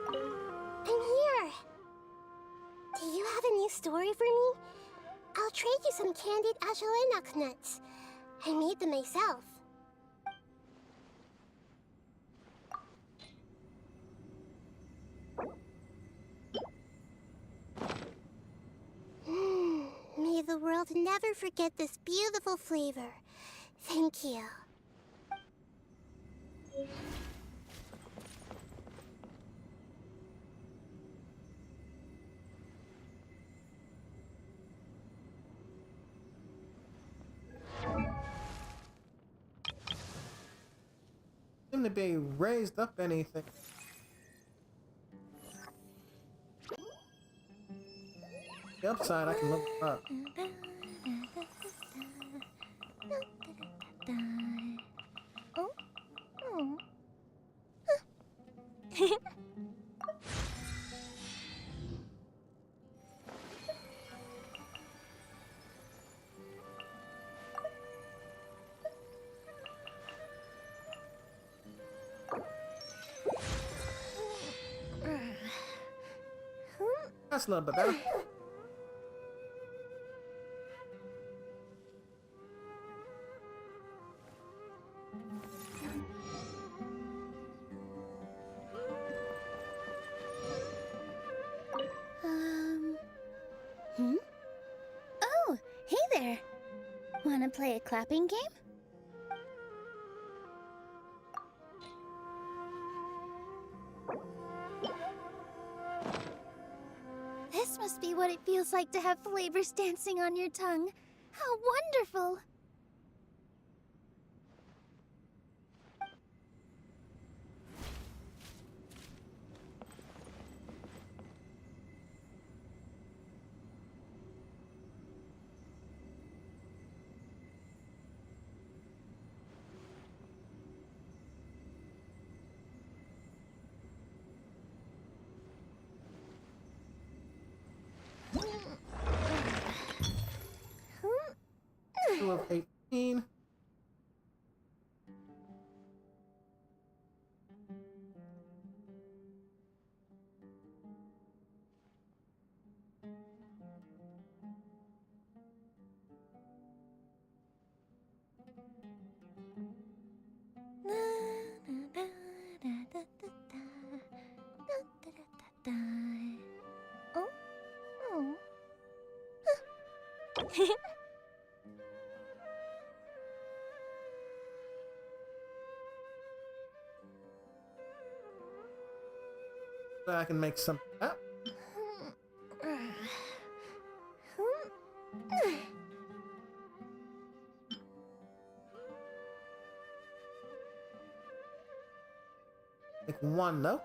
I'm here. Do you have a new story for me? I'll trade you some candied ashwagandha nuts. I made them myself. May the world never forget this beautiful flavor. Thank you. Seem to be raised up anything. The upside I can look up. Oh? Oh. That's a little bit better. Wanna play a clapping game? This must be what it feels like to have flavors dancing on your tongue. How wonderful! Two of 18. Oh? Oh. So I can make something up. Make one though.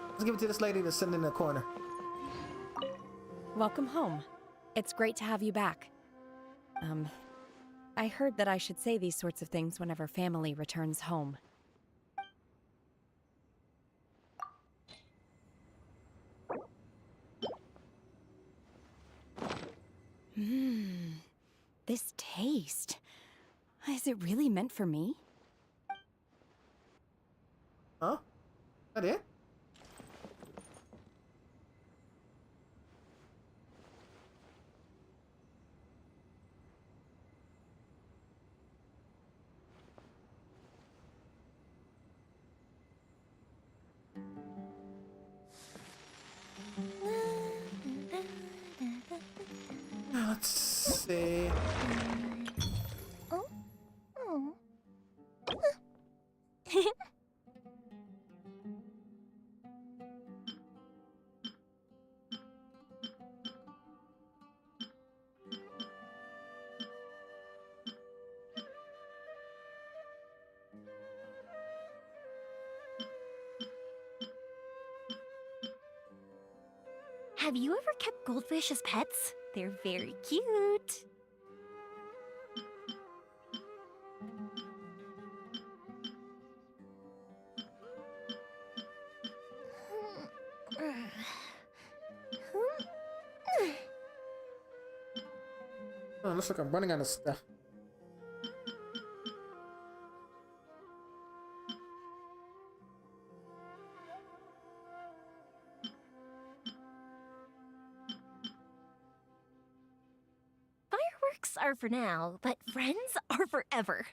Let's give it to this lady that's sitting in the corner. Welcome home. It's great to have you back. I heard that I should say these sorts of things whenever family returns home. This taste. Is it really meant for me? Huh? That it? Let's see. Oh? Oh. Have you ever kept goldfish as pets? They're very cute. Oh, looks like I'm running out of stuff. Fireworks are for now, but friends are forever.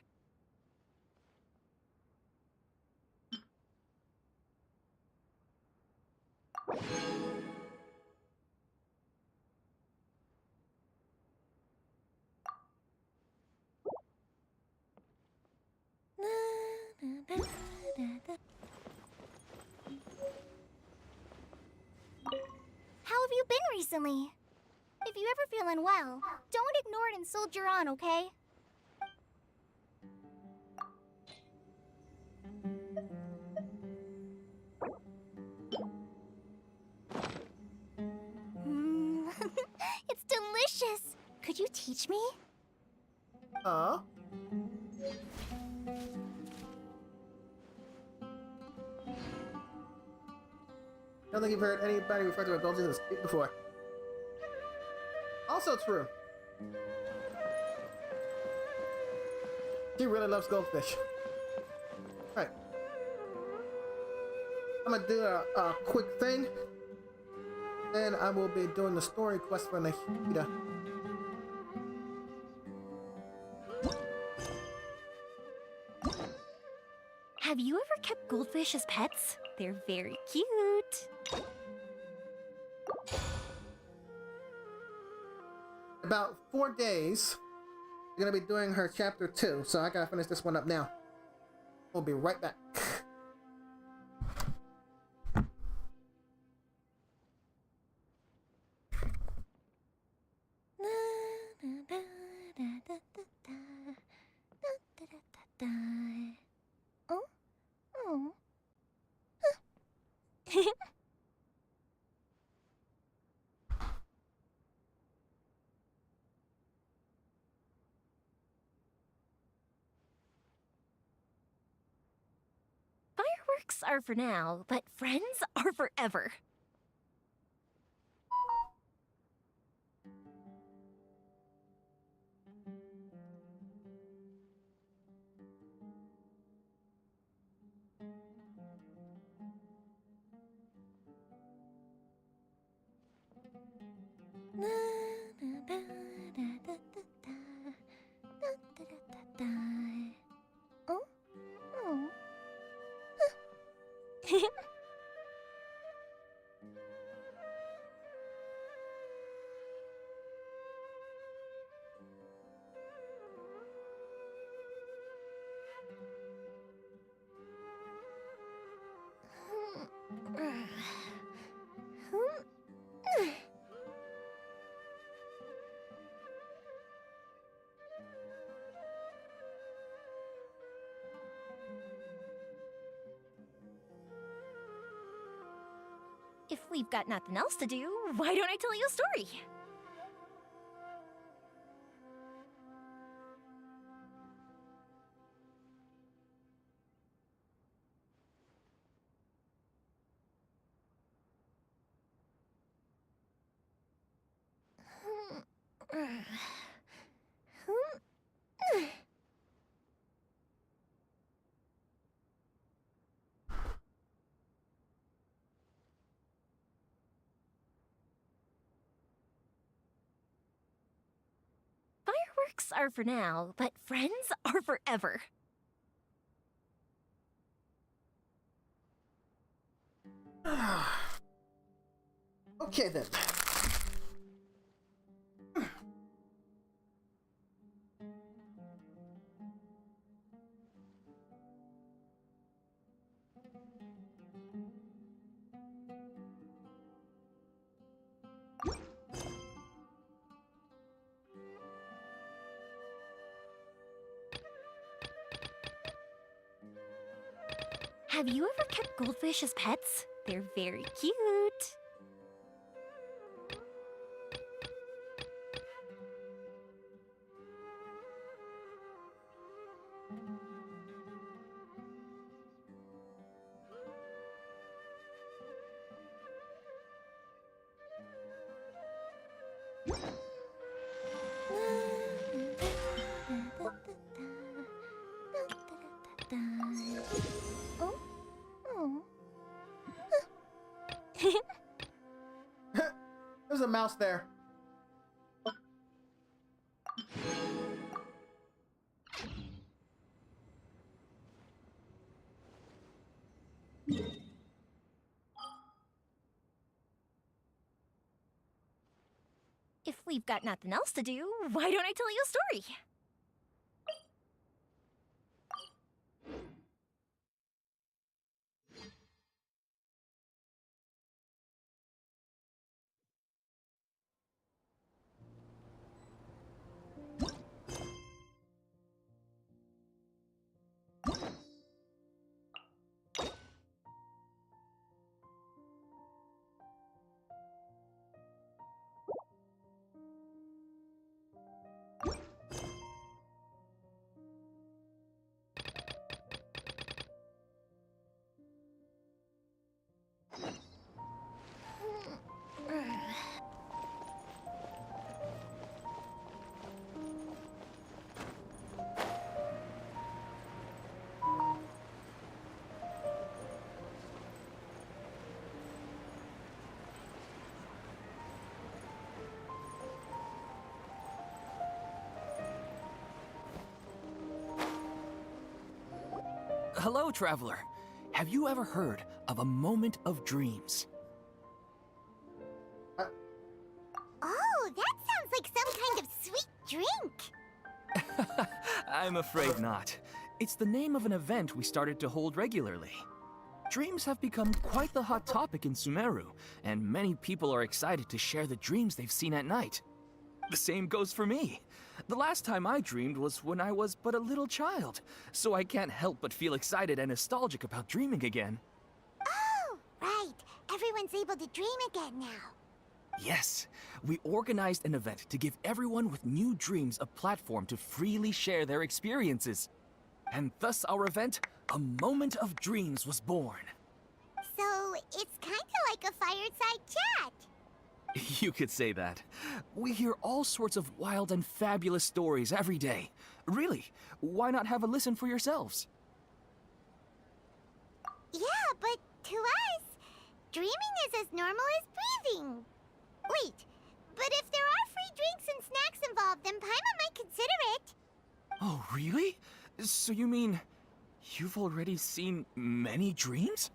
How have you been recently? If you ever feel unwell, don't ignore it and soldier on, okay? It's delicious! Could you teach me? Huh? I don't think you've heard anybody refer to a goldfish as cute before. Also true. She really loves goldfish. Alright. I'm gonna do a quick thing. Then I will be doing the story quest for Nahida. Have you ever kept goldfish as pets? They're very cute. about 4 days, we're gonna be doing her chapter 2, so I gotta finish this one up now. We'll be right back. Oh? Oh. Fireworks are for now, but friends are forever. Oh? Oh. If we've got nothing else to do, why don't I tell you a story? Fireworks are for now, but friends are forever. Okay then. Have you ever kept goldfish as pets? They're very cute. Oh? Oh. There's a mouse there. If we've got nothing else to do, why don't I tell you a story? Hello, traveler. Have you ever heard of a moment of dreams? Oh, that sounds like some kind of sweet drink. I'm afraid not. It's the name of an event we started to hold regularly. Dreams have become quite the hot topic in Sumeru, and many people are excited to share the dreams they've seen at night. The same goes for me. The last time I dreamed was when I was but a little child, so I can't help but feel excited and nostalgic about dreaming again. Oh, right. Everyone's able to dream again now. Yes, we organized an event to give everyone with new dreams a platform to freely share their experiences. And thus our event, A Moment of Dreams, was born. So, it's kind of like a fireside chat. You could say that. We hear all sorts of wild and fabulous stories every day. Really, why not have a listen for yourselves? Yeah, but to us, dreaming is as normal as breathing. Wait, but if there are free drinks and snacks involved, then Paimon might consider it. Oh, really? So you mean you've already seen many dreams?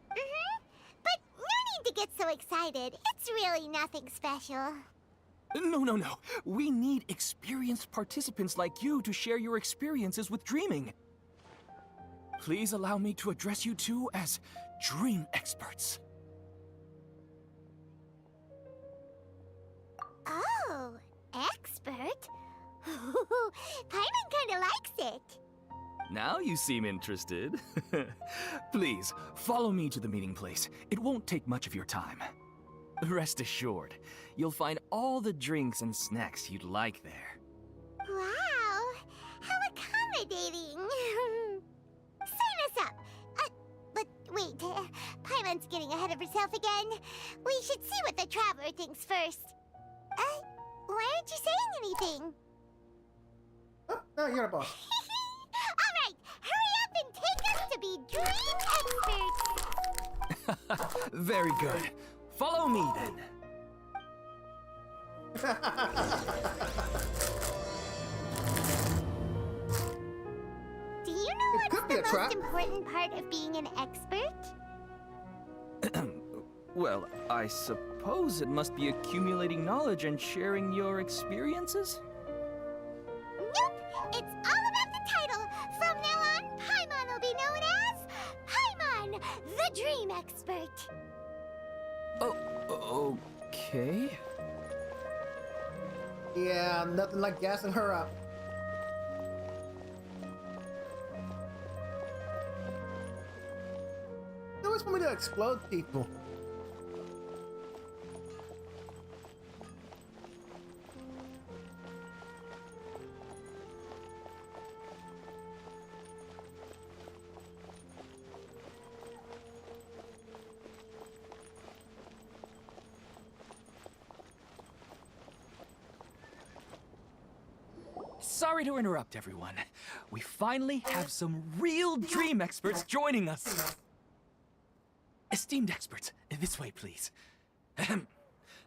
But no need to get so excited. It's really nothing special. No. We need experienced participants like you to share your experiences with dreaming. Please allow me to address you two as dream experts. Oh, expert? Paimon kinda likes it. Now you seem interested. Please, follow me to the meeting place. It won't take much of your time. Rest assured, you'll find all the drinks and snacks you'd like there. Wow, how accommodating. Sign us up. But wait, Paimon's getting ahead of herself again. We should see what the Traveler thinks first. Why aren't you saying anything? Oh, no, you're the boss. Alright, hurry up and take us to be dream experts. Very good. Follow me then. Do you know It what's could be the a trap. most important part of being an expert? Well, I suppose it must be accumulating knowledge and sharing your experiences? Nope, it's all about the title. From now on, Paimon will be known as Paimon, the Dream Expert. Oh, okay. Yeah, nothing like gassing her up. They always want me to explode people. Sorry to interrupt, everyone. We finally have some real dream experts joining us. Esteemed experts, this way, please. Ahem.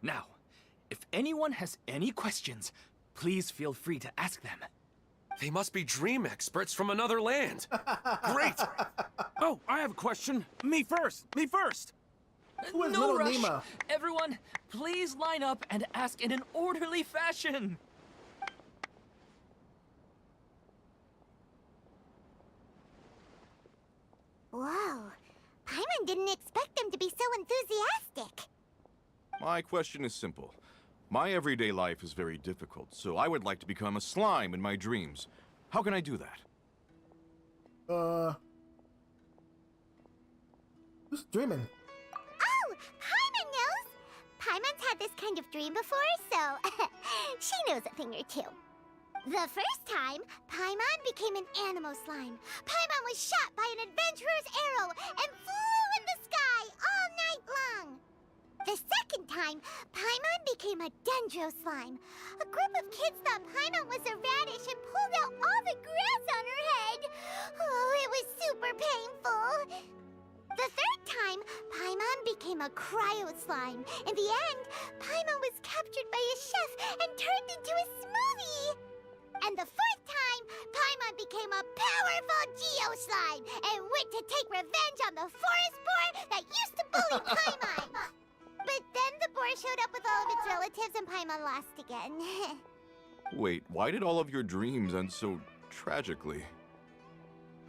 Now, if anyone has any questions, please feel free to ask them. They must be dream experts from another land. Great! Oh, I have a question. Me first! Me first! Who is No little rush. Nemo? Everyone, please line up and ask in an orderly fashion. Whoa, Paimon didn't expect them to be so enthusiastic. My question is simple. My everyday life is very difficult, so I would like to become a slime in my dreams. How can I do that? Who's dreaming? Oh, Paimon knows. Paimon's had this kind of dream before, so she knows a thing or two. The first time, Paimon became an animal slime. Paimon was shot by an adventurer's arrow and flew in the sky all night long. The second time, Paimon became a dendro slime. A group of kids thought Paimon was a radish and pulled out all the grass on her head. Oh, it was super painful. The third time, Paimon became a cryo slime. In the end, Paimon was captured by a chef and turned into a smoothie. And the fourth time, Paimon became a powerful Geo slime and went to take revenge on the forest boar that used to bully Paimon. But then the boar showed up with all of its relatives and Paimon lost again. Wait, why did all of your dreams end so tragically?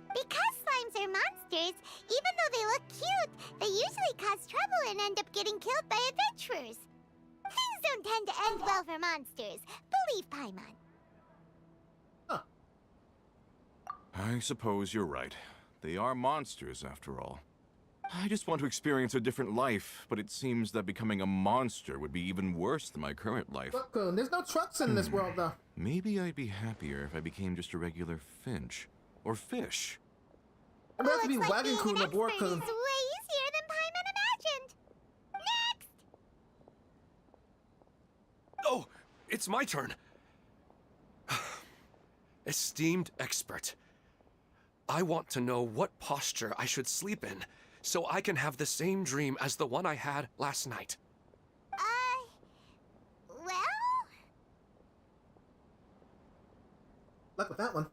Because slimes are monsters, even though they look cute, they usually cause trouble and end up getting killed by adventurers. Things don't tend to end well for monsters. Believe Paimon. I suppose you're right. They are monsters, after all. I just want to experience a different life, but it seems that becoming a monster would be even worse than my current life. Raccoon. There's no trucks in this world, though. Maybe I'd be happier if I became just a regular finch. Or fish. I'd rather be Looks like Wagon being Coon an or expert Boar is Coon. way easier than Paimon imagined. Next! Oh, it's my turn. Esteemed expert, I want to know what posture I should sleep in so I can have the same dream as the one I had last night. Well? Luck with that one.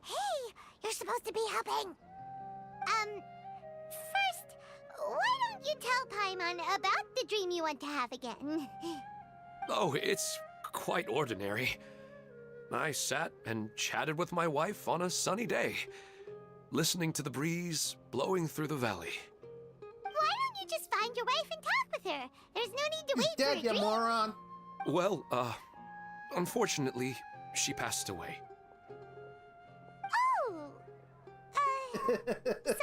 Hey, you're supposed to be helping. First, why don't you tell Paimon about the dream you want to have again? Oh, it's quite ordinary. I sat and chatted with my wife on a sunny day, listening to the breeze blowing through the valley. Why don't you just find your wife and talk with her? There's no need to He's wait dead, for you a dream. moron. Well, unfortunately, she passed away. Oh,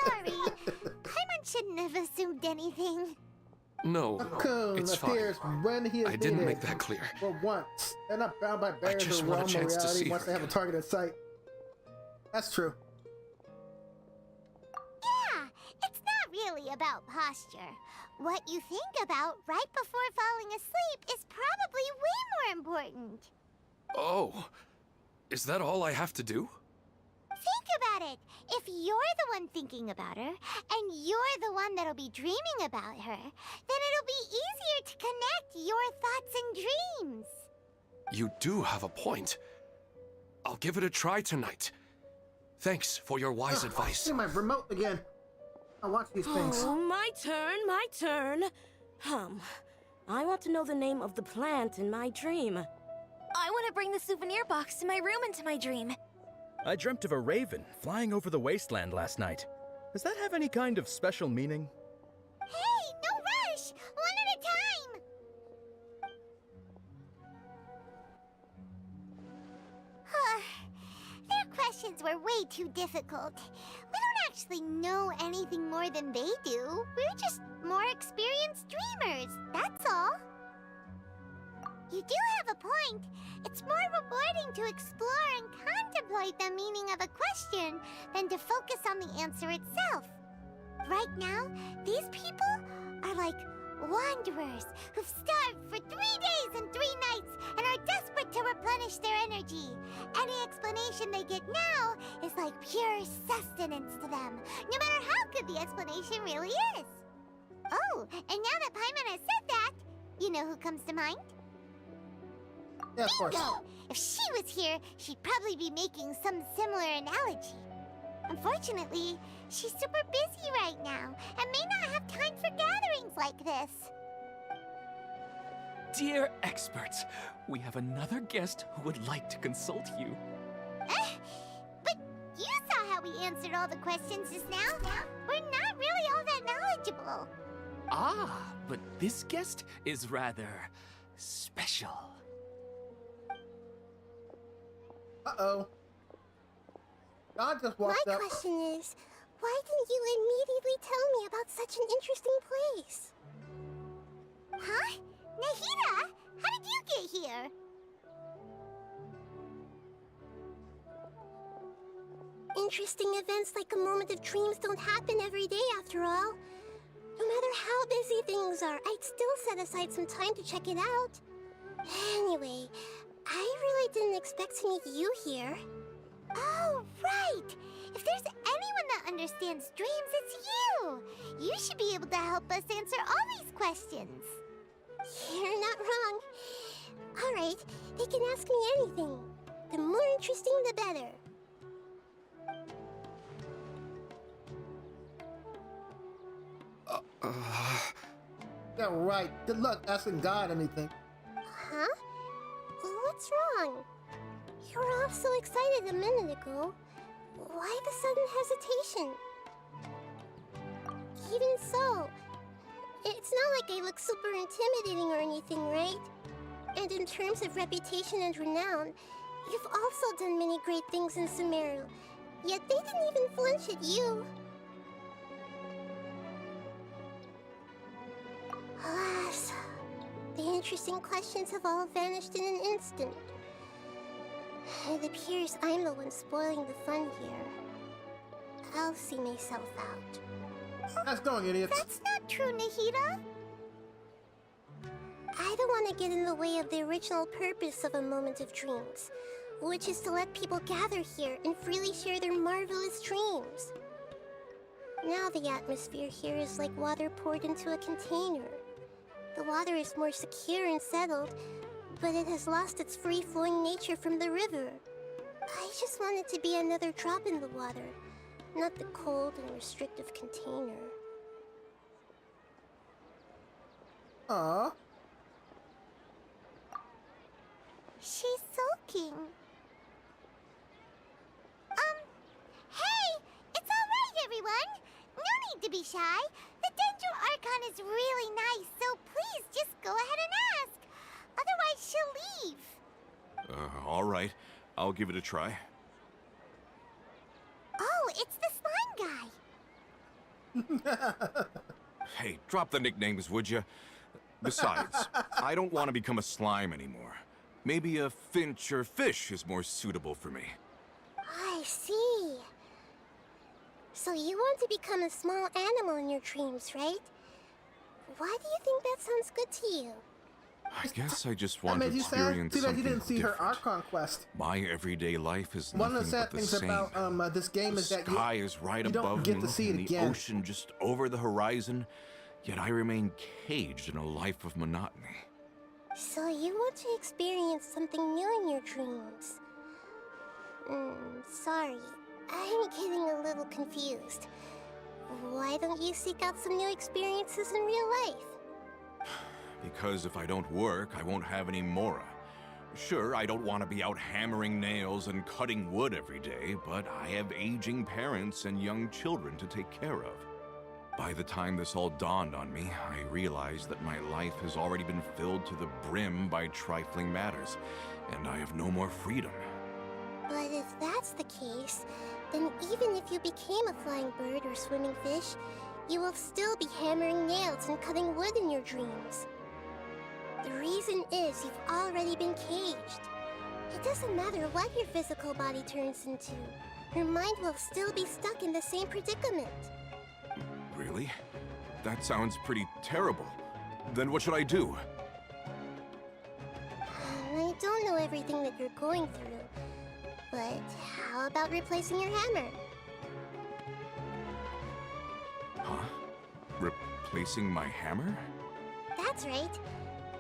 sorry. Paimon shouldn't have assumed anything. No, Raccoon it's fine. appears when he is I didn't needed. make that clear. For once. They're not bound by barriers just or want a realm of chance to reality see once her they have a target in sight. That's true. Yeah, it's not really about posture. What you think about right before falling asleep is probably way more important. Oh, is that all I have to do? Think about it. If you're the one thinking about her, and you're the one that'll be dreaming about her, then it'll be easier to connect your thoughts and dreams. You do have a point. I'll give it a try tonight. Thanks for your wise I advice. see my remote again. I watch these things. Oh, my turn. I want to know the name of the plant in my dream. I want to bring the souvenir box to my room into my dream. I dreamt of a raven flying over the wasteland last night. Does that have any kind of special meaning? Hey, no rush! One at a time! Their questions were way too difficult. We don't actually know anything more than they do. We're just more experienced dreamers, that's all. You do have a point. It's more rewarding to explore and contemplate the meaning of a question than to focus on the answer itself. Right now, these people are like wanderers who've starved for 3 days and 3 nights and are desperate to replenish their energy. Any explanation they get now is like pure sustenance to them, no matter how good the explanation really is. Oh, and now that Paimon has said that, you know who comes to mind? Yeah, of course. Bingo! If she was here, she'd probably be making some similar analogy. Unfortunately, she's super busy right now and may not have time for gatherings like this. Dear experts, we have another guest who would like to consult you. But you saw how we answered all the questions just now. We're not really all that knowledgeable. Ah, but this guest is rather special. Uh-oh. God just walked My up. question is, why didn't you immediately tell me about such an interesting place? Huh? Nahida, how did you get here? Interesting events like a moment of dreams don't happen every day after all. No matter how busy things are, I'd still set aside some time to check it out. Anyway, I really didn't expect to meet you here. Oh, right! If there's anyone that understands dreams, it's you! You should be able to help us answer all these questions. You're not wrong. All right, they can ask me anything. The more interesting, the better. Yeah, right. Good luck asking God anything. Huh? What What's wrong? You were all so excited a minute ago. Why the sudden hesitation? Even so, it's not like I look super intimidating or anything, right? And in terms of reputation and renown, you've also done many great things in Sumeru, yet they didn't even flinch at you. Alas, the interesting questions have all vanished in an instant. It appears I'm the one spoiling the fun here. I'll see myself out. That's going, idiots. That's not true, Nahida. I don't want to get in the way of the original purpose of A Moment of Dreams, which is to let people gather here and freely share their marvelous dreams. Now the atmosphere here is like water poured into a container. The water is more secure and settled, but it has lost its free-flowing nature from the river. I just want it to be another drop in the water, not the cold and restrictive container. Aww. She's sulking. Hey! It's alright, everyone! No need to be shy. The Dendro Archon is really nice, so please just go ahead and ask. Otherwise, she'll leave. All right. I'll give it a try. Oh, it's the slime guy. Hey, drop the nicknames, would you? Besides, I don't want to become a slime anymore. Maybe a finch or fish is more suitable for me. I see. So you want to become a small animal in your dreams, right? Why do you think that sounds good to you? I guess I just That want to made you sad? experience Too bad something you didn't see different. her Archon quest. My everyday life is One nothing of the sad but the things same. about this game The is that sky is right you don't above get me, to see it and the again. ocean just over the horizon, yet I remain caged in a life of monotony. So you want to experience something new in your dreams? Sorry. I'm getting a little confused. Why don't you seek out some new experiences in real life? Because if I don't work, I won't have any Mora. Sure, I don't want to be out hammering nails and cutting wood every day, but I have aging parents and young children to take care of. By the time this all dawned on me, I realized that my life has already been filled to the brim by trifling matters, and I have no more freedom. But if that's the case, then even if you became a flying bird or swimming fish, you will still be hammering nails and cutting wood in your dreams. The reason is you've already been caged. It doesn't matter what your physical body turns into. Your mind will still be stuck in the same predicament. Really? That sounds pretty terrible. Then what should I do? I don't know everything that you're going through, but how about replacing your hammer? Huh? Replacing my hammer? That's right.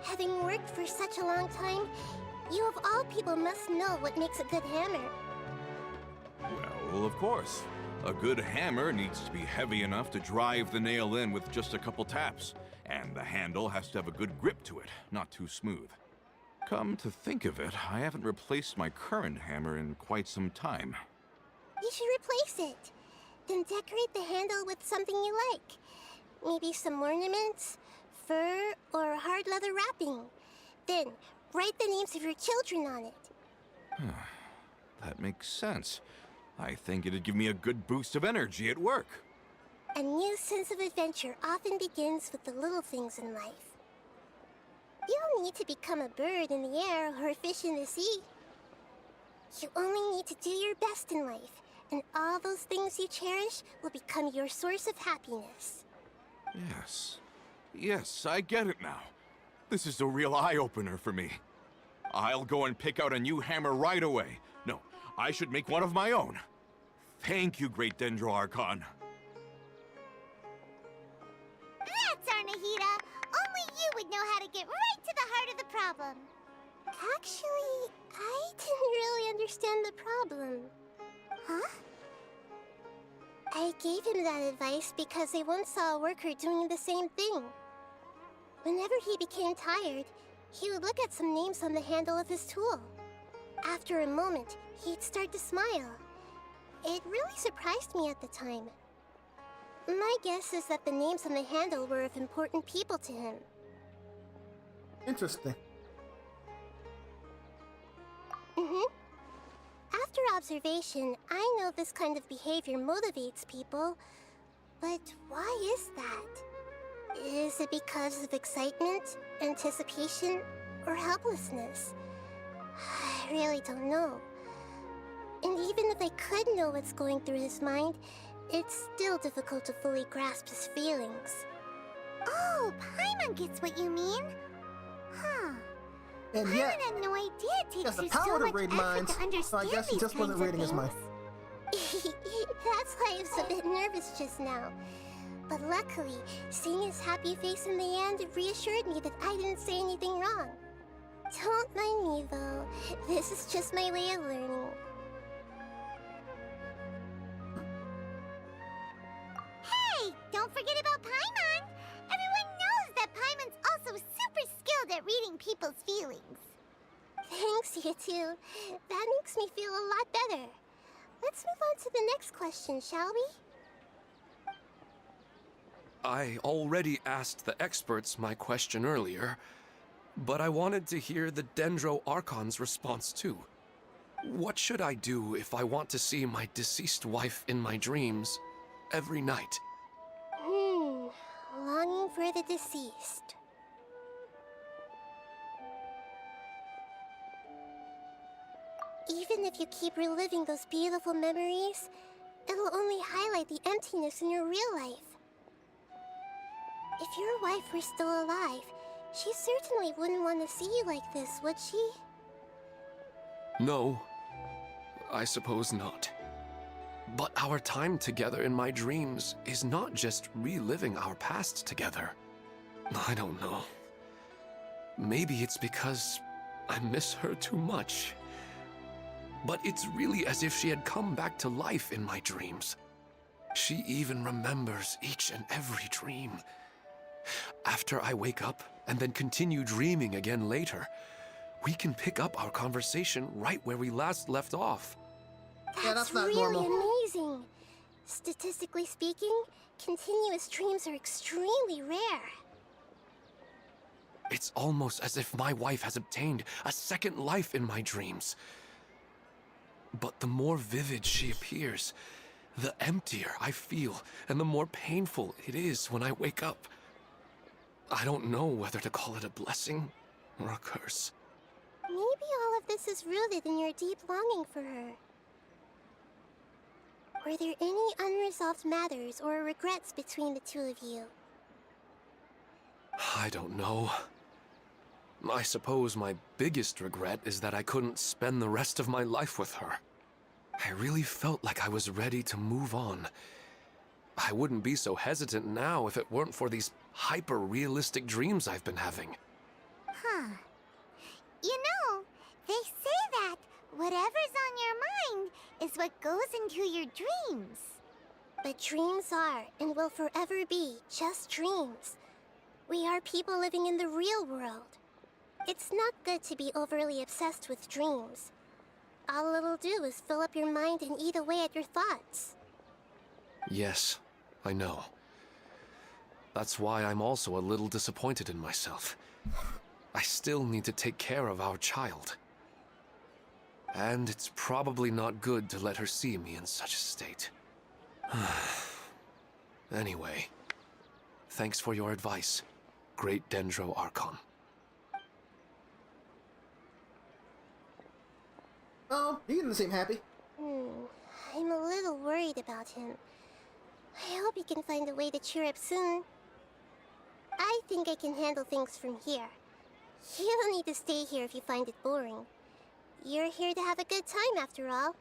Having worked for such a long time, you of all people must know what makes a good hammer. Well, of course. A good hammer needs to be heavy enough to drive the nail in with just a couple taps, and the handle has to have a good grip to it, not too smooth. Come to think of it, I haven't replaced my current hammer in quite some time. You should replace it. Then decorate the handle with something you like. Maybe some ornaments, fur, or hard leather wrapping. Then, write the names of your children on it. That makes sense. I think it'd give me a good boost of energy at work. A new sense of adventure often begins with the little things in life. You don't need to become a bird in the air or a fish in the sea. You only need to do your best in life, and all those things you cherish will become your source of happiness. Yes. Yes, I get it now. This is a real eye-opener for me. I'll go and pick out a new hammer right away. No, I should make one of my own. Thank you, Great Dendro Archon. That's our Nahida. Only you would know how to get right to the heart of the problem. Actually, I didn't really understand the problem. Huh? I gave him that advice because I once saw a worker doing the same thing. Whenever he became tired, he would look at some names on the handle of his tool. After a moment, he'd start to smile. It really surprised me at the time. My guess is that the names on the handle were of important people to him. Interesting. After observation, I know this kind of behavior motivates people, but why is that? Is it because of excitement, anticipation, or helplessness? I really don't know. And even if I could know what's going through his mind, it's still difficult to fully grasp his feelings. Oh, Paimon gets what you mean. Huh. And Paimon yet, had no idea it he has takes the you power so to much read effort minds, to understand so I guess he these just wasn't kinds of reading his mind. things. That's why I was a bit nervous just now. But luckily, seeing his happy face in the end reassured me that I didn't say anything wrong. Don't mind me, though. This is just my way of learning. Hey, don't forget about Paimon! Everyone knows that Paimon's also super skilled at reading people's feelings. Thanks, you two. That makes me feel a lot better. Let's move on to the next question, shall we? I already asked the experts my question earlier, but I wanted to hear the Dendro Archon's response too. What should I do if I want to see my deceased wife in my dreams every night? Longing for the deceased. Even if you keep reliving those beautiful memories, it'll only highlight the emptiness in your real life. If your wife were still alive, she certainly wouldn't want to see you like this, would she? No, I suppose not. But our time together in my dreams is not just reliving our past together. I don't know. Maybe it's because I miss her too much. But it's really as if she had come back to life in my dreams. She even remembers each and every dream. After I wake up and then continue dreaming again later, we can pick up our conversation right where we last left off. That's not really normal. amazing. Statistically speaking, continuous dreams are extremely rare. It's almost as if my wife has obtained a second life in my dreams. But the more vivid she appears, the emptier I feel, and the more painful it is when I wake up. I don't know whether to call it a blessing or a curse. Maybe all of this is rooted in your deep longing for her. Were there any unresolved matters or regrets between the two of you? I don't know. I suppose my biggest regret is that I couldn't spend the rest of my life with her. I really felt like I was ready to move on. I wouldn't be so hesitant now if it weren't for these hyper-realistic dreams I've been having. Huh. You know, they say that whatever's on your mind is what goes into your dreams. But dreams are, and will forever be, just dreams. We are people living in the real world. It's not good to be overly obsessed with dreams. All it'll do is fill up your mind and eat away at your thoughts. Yes, I know. That's why I'm also a little disappointed in myself. I still need to take care of our child. And it's probably not good to let her see me in such a state. Anyway, thanks for your advice, Great Dendro Archon. Oh, he didn't seem happy. I'm a little worried about him. I hope he can find a way to cheer up soon. I think I can handle things from here. You don't need to stay here if you find it boring. You're here to have a good time, after all.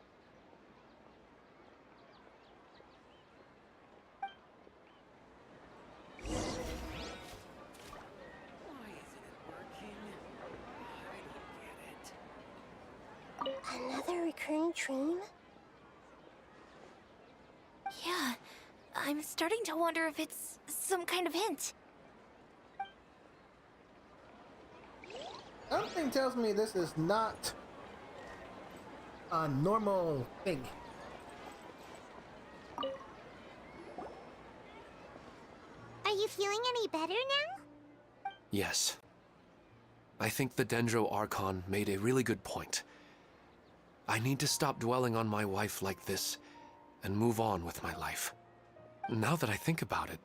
Another recurring dream? Yeah, I'm starting to wonder if it's some kind of hint. Something tells me this is not a normal thing. Are you feeling any better now? Yes. I think the Dendro Archon made a really good point. I need to stop dwelling on my wife like this and move on with my life. Now that I think about it,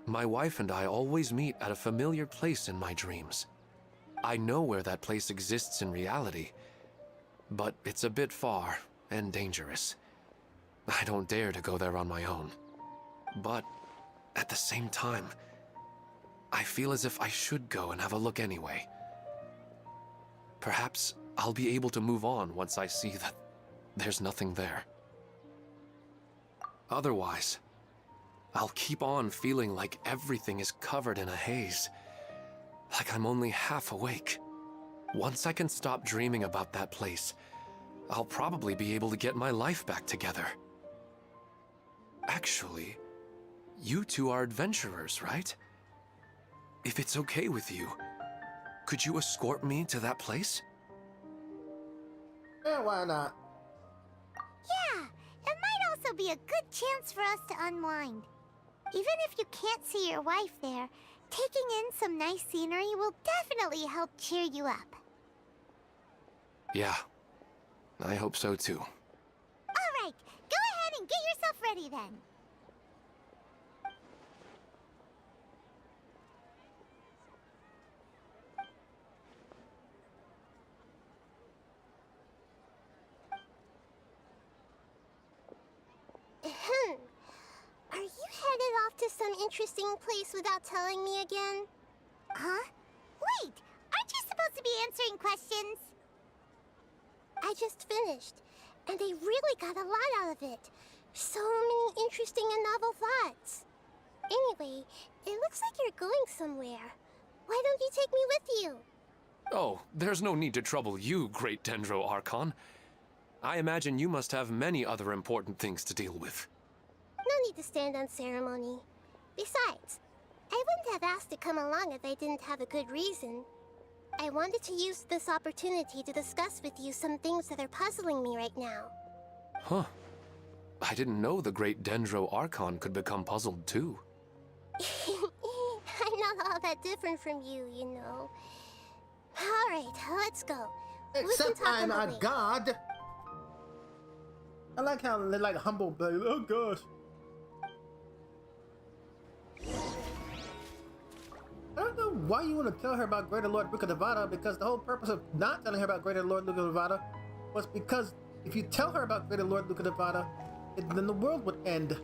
my wife and I always meet at a familiar place in my dreams. I know where that place exists in reality, but it's a bit far and dangerous. I don't dare to go there on my own. But at the same time, I feel as if I should go and have a look anyway. Perhaps I'll be able to move on once I see that there's nothing there. Otherwise, I'll keep on feeling like everything is covered in a haze. Like I'm only half awake. Once I can stop dreaming about that place, I'll probably be able to get my life back together. Actually, you two are adventurers, right? If it's okay with you, could you escort me to that place? Yeah, why not? Yeah, it might also be a good chance for us to unwind. Even if you can't see your wife there, taking in some nice scenery will definitely help cheer you up. Yeah, I hope so too. All right, go ahead and get yourself ready then. Are you headed off to some interesting place without telling me again? Huh? Wait, aren't you supposed to be answering questions? I just finished, and they really got a lot out of it. So many interesting and novel thoughts. Anyway, it looks like you're going somewhere. Why don't you take me with you? Oh, there's no need to trouble you, great Dendro Archon. I imagine you must have many other important things to deal with. No need to stand on ceremony. Besides, I wouldn't have asked to come along if I didn't have a good reason. I wanted to use this opportunity to discuss with you some things that are puzzling me right now. Huh. I didn't know the great Dendro Archon could become puzzled too. I'm not all that different from you, you know. Alright, let's go. Except I'm a god. I like how they're like humble, but oh gosh. I don't know why you want to tell her about Greater Lord Rukadevada, because the whole purpose of not telling her about Greater Lord Rukadevada was because if you tell her about Greater Lord Rukadevada, then the world would end.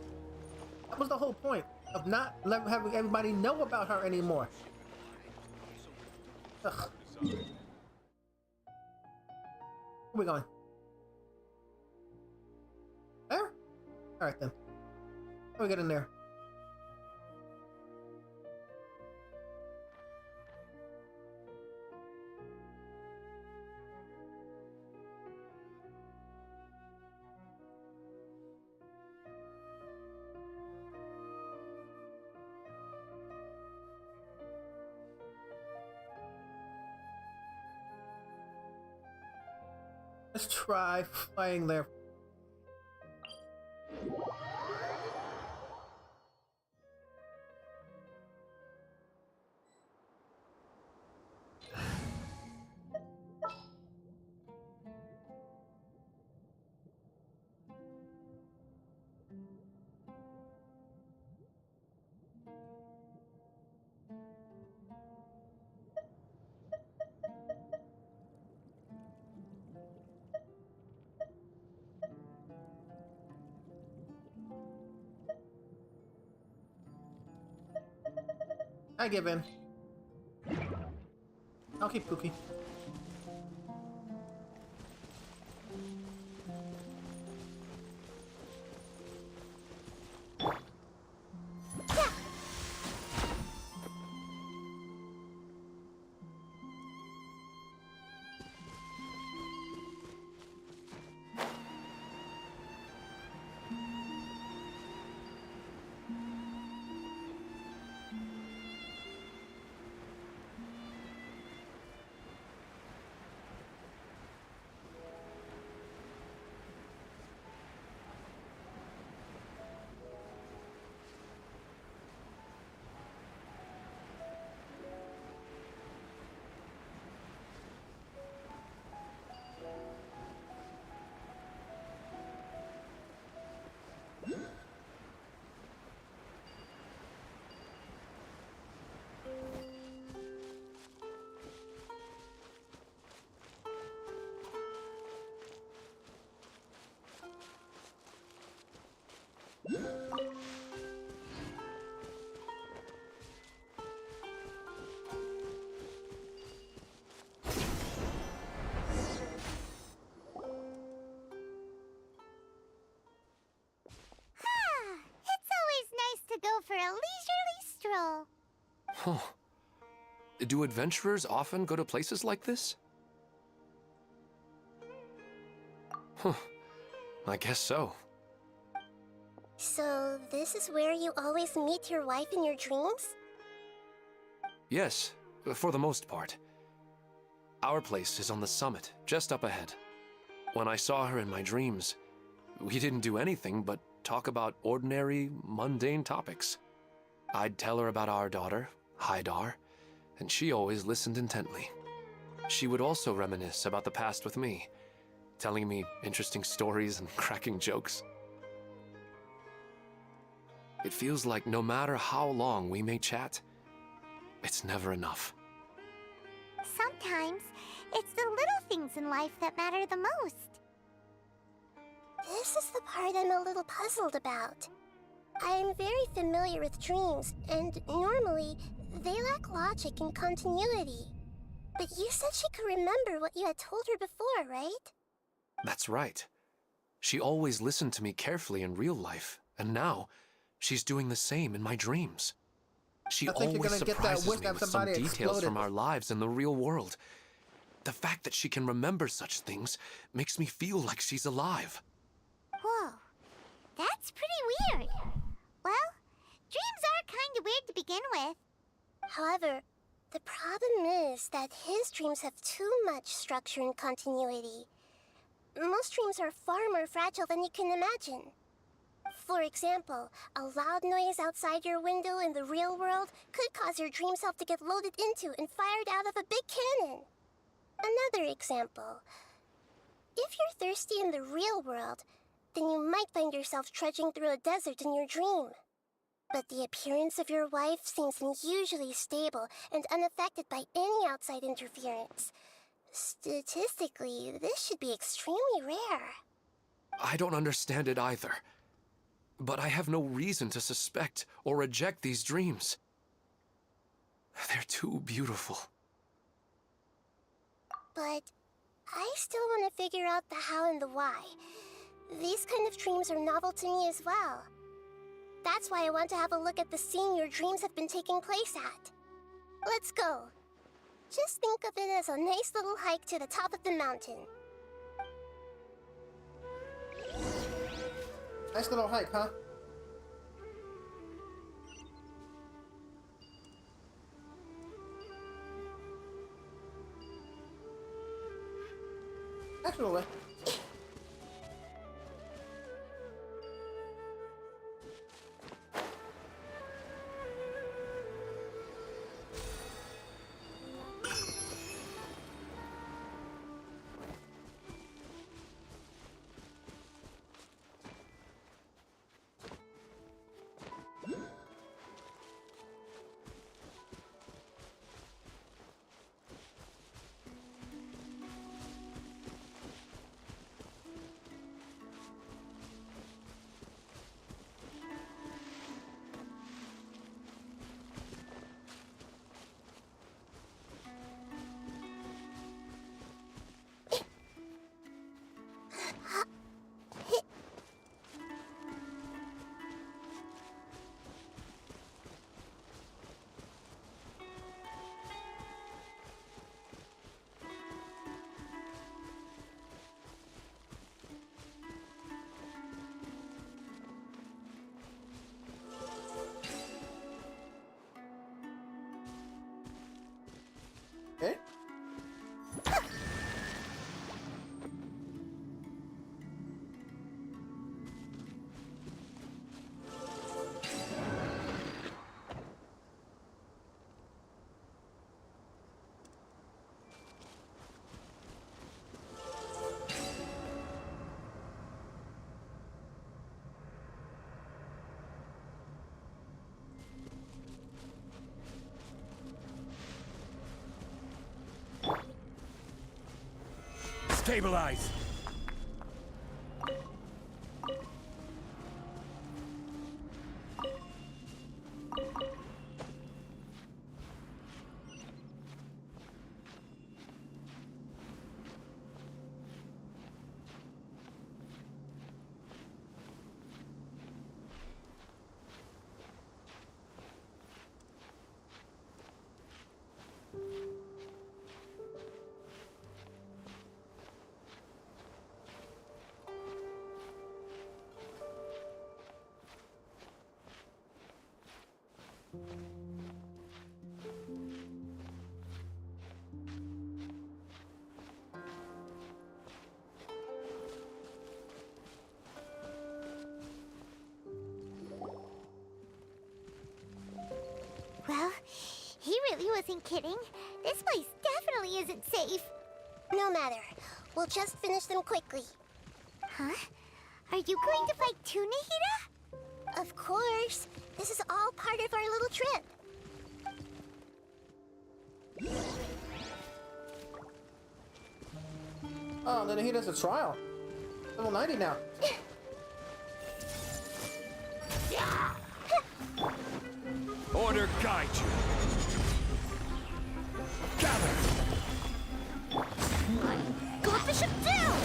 That was the whole point of not having everybody know about her anymore. Ugh. Where are we going? There? Alright then. How do we get in there? Let's try flying there. I give in. I'll keep Cookie. It's always nice to go for a leisurely stroll. Huh. Do adventurers often go to places like this? Huh. I guess so. So, this is where you always meet your wife in your dreams? Yes, for the most part. Our place is on the summit, just up ahead. When I saw her in my dreams, we didn't do anything but talk about ordinary, mundane topics. I'd tell her about our daughter, Haidar, and she always listened intently. She would also reminisce about the past with me, telling me interesting stories and cracking jokes. It feels like no matter how long we may chat, it's never enough. Sometimes, it's the little things in life that matter the most. This is the part I'm a little puzzled about. I'm very familiar with dreams, and normally, they lack logic and continuity. But you said she could remember what you had told her before, right? That's right. She always listened to me carefully in real life, and now, she's doing the same in my dreams. She I think you're always gonna get that surprises wish me that with some somebody details exploded. from our lives in the real world. The fact that she can remember such things makes me feel like she's alive. Whoa, that's pretty weird. Well, dreams are kind of weird to begin with. However, the problem is that his dreams have too much structure and continuity. Most dreams are far more fragile than you can imagine. For example, a loud noise outside your window in the real world could cause your dream self to get loaded into and fired out of a big cannon. Another example. If you're thirsty in the real world, then you might find yourself trudging through a desert in your dream. But the appearance of your wife seems unusually stable and unaffected by any outside interference. Statistically, this should be extremely rare. I don't understand it either. But I have no reason to suspect or reject these dreams. They're too beautiful. But I still want to figure out the how and the why. These kind of dreams are novel to me as well. That's why I want to have a look at the scene your dreams have been taking place at. Let's go. Just think of it as a nice little hike to the top of the mountain. Nice little hike, huh? Actually. Okay. Stabilize! wasn't kidding. This place definitely isn't safe. No matter. We'll just finish them quickly. Huh? Are you going to fight too, Nahida? Of course. This is all part of our little trip. Oh, then he does a trial. Level 90 now. Order guide you. Gather. Go Bishop down!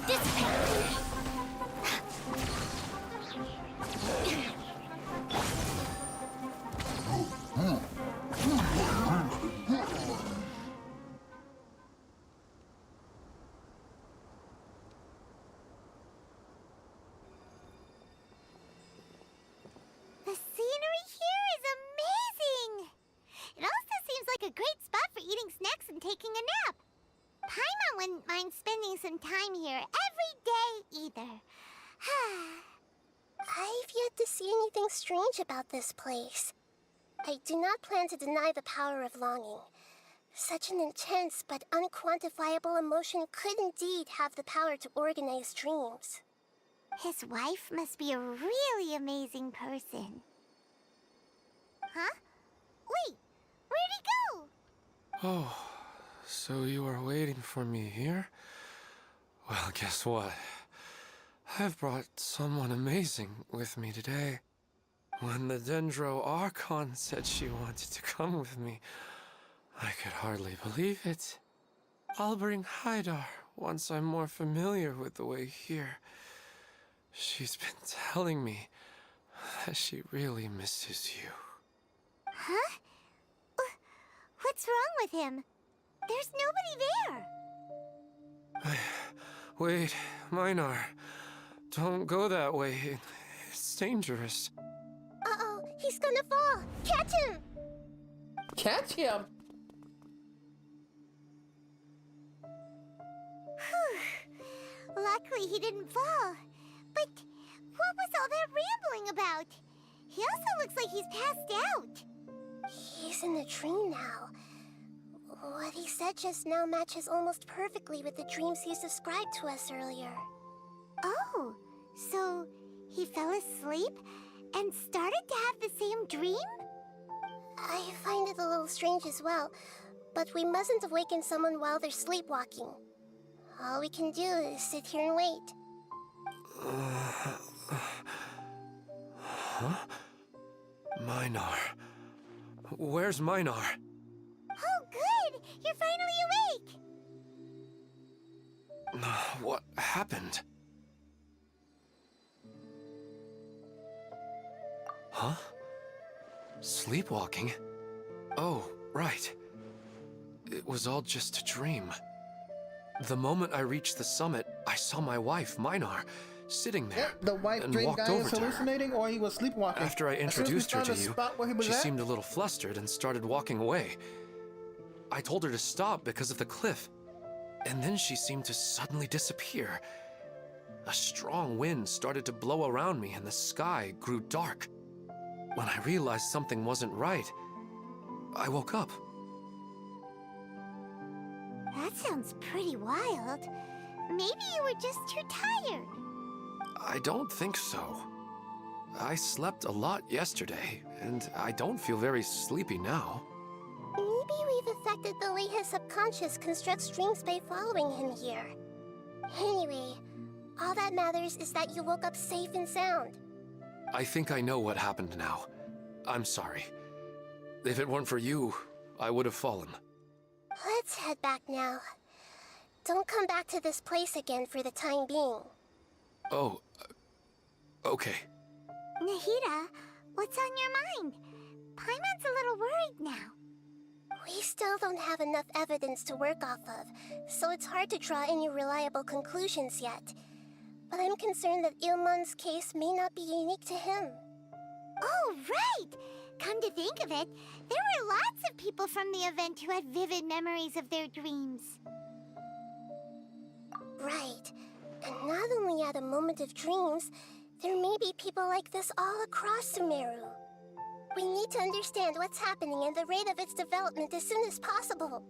Dissipate! The scenery here is amazing! It also seems like a great spot for eating snacks and taking a nap. Paimon wouldn't mind spending some time here every day either. I've yet to see anything strange about this place. I do not plan to deny the power of longing. Such an intense but unquantifiable emotion could indeed have the power to organize dreams. His wife must be a really amazing person. Huh? Wait, where'd he go? Oh, so you are waiting for me here? Well, guess what? I've brought someone amazing with me today. When the Dendro Archon said she wanted to come with me, I could hardly believe it. I'll bring Haidar once I'm more familiar with the way here. She's been telling me that she really misses you. Huh? What's wrong with him? There's nobody there. Wait, Minar. Don't go that way. It's dangerous. Uh-oh, he's gonna fall! Catch him! Catch him! Luckily he didn't fall. But what was all that rambling about? He also looks like he's passed out. He's in a dream now. What he said just now matches almost perfectly with the dreams he's described to us earlier. Oh, so he fell asleep and started to have the same dream? I find it a little strange as well, but we mustn't awaken someone while they're sleepwalking. All we can do is sit here and wait. Huh? Minar. Where's Minar? Oh, good! You're finally awake! What happened? Huh? Sleepwalking? Oh, right. It was all just a dream. The moment I reached the summit, I saw my wife, Minar, sitting there. Yep, the white and dream walked guy over is to her. hallucinating or he was sleepwalking. After I As soon as we introduced her found to the you, spot where he was she at, seemed a little flustered and started walking away. I told her to stop because of the cliff, and then she seemed to suddenly disappear. A strong wind started to blow around me and the sky grew dark. When I realized something wasn't right, I woke up. That sounds pretty wild. Maybe you were just too tired. I don't think so. I slept a lot yesterday, and I don't feel very sleepy now. Maybe we've affected the way his subconscious constructs dreams by following him here. Anyway, all that matters is that you woke up safe and sound. I think I know what happened now. I'm sorry. If it weren't for you, I would have fallen. Let's head back now. Don't come back to this place again for the time being. Oh, okay. Nahida, what's on your mind? Paimon's a little worried now. We still don't have enough evidence to work off of, so it's hard to draw any reliable conclusions yet. But I'm concerned that Ilmon's case may not be unique to him. Oh, right! Come to think of it, there were lots of people from the event who had vivid memories of their dreams. Right. And not only at a moment of dreams, there may be people like this all across Sumeru. We need to understand what's happening and the rate of its development as soon as possible.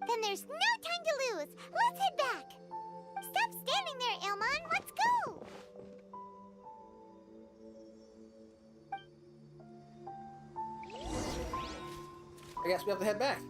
Then there's no time to lose. Let's head back. Stop standing there, Ilmon. Let's go. I guess we have to head back.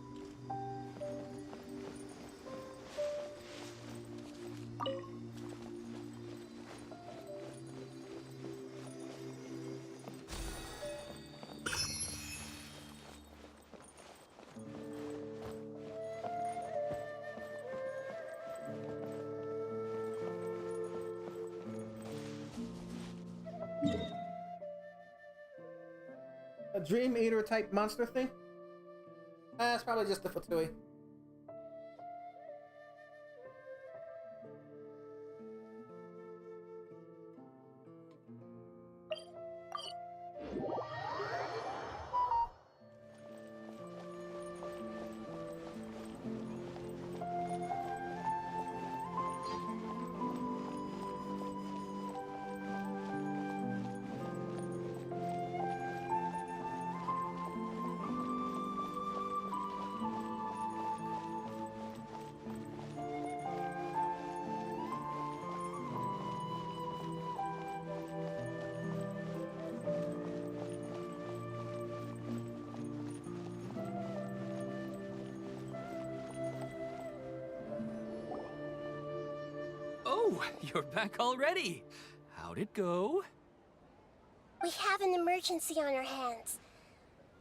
A Dream Eater type monster thing? It's probably just a Fatui. Oh, you're back already. How'd it go? We have an emergency on our hands.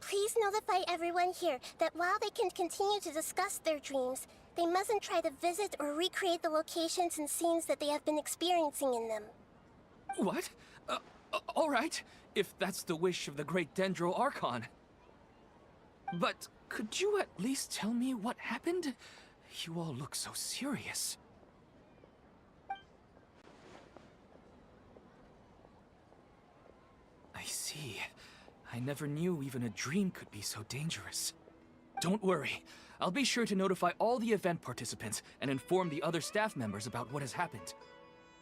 Please notify everyone here that while they can continue to discuss their dreams, they mustn't try to visit or recreate the locations and scenes that they have been experiencing in them. What? All right, if that's the wish of the great Dendro Archon. But could you at least tell me what happened? You all look so serious. I see. I never knew even a dream could be so dangerous. Don't worry. I'll be sure to notify all the event participants and inform the other staff members about what has happened.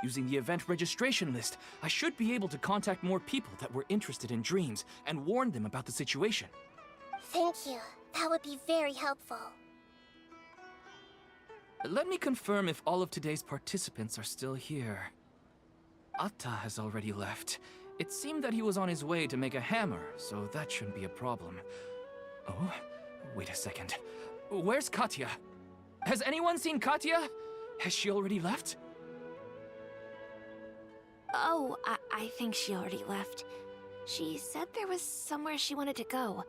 Using the event registration list, I should be able to contact more people that were interested in dreams and warn them about the situation. Thank you. That would be very helpful. Let me confirm if all of today's participants are still here. Atta has already left. It seemed that he was on his way to make a hammer, so that shouldn't be a problem. Oh, wait a second. Where's Katya? Has anyone seen Katya? Has she already left? Oh, I think she already left. She said there was somewhere she wanted to go.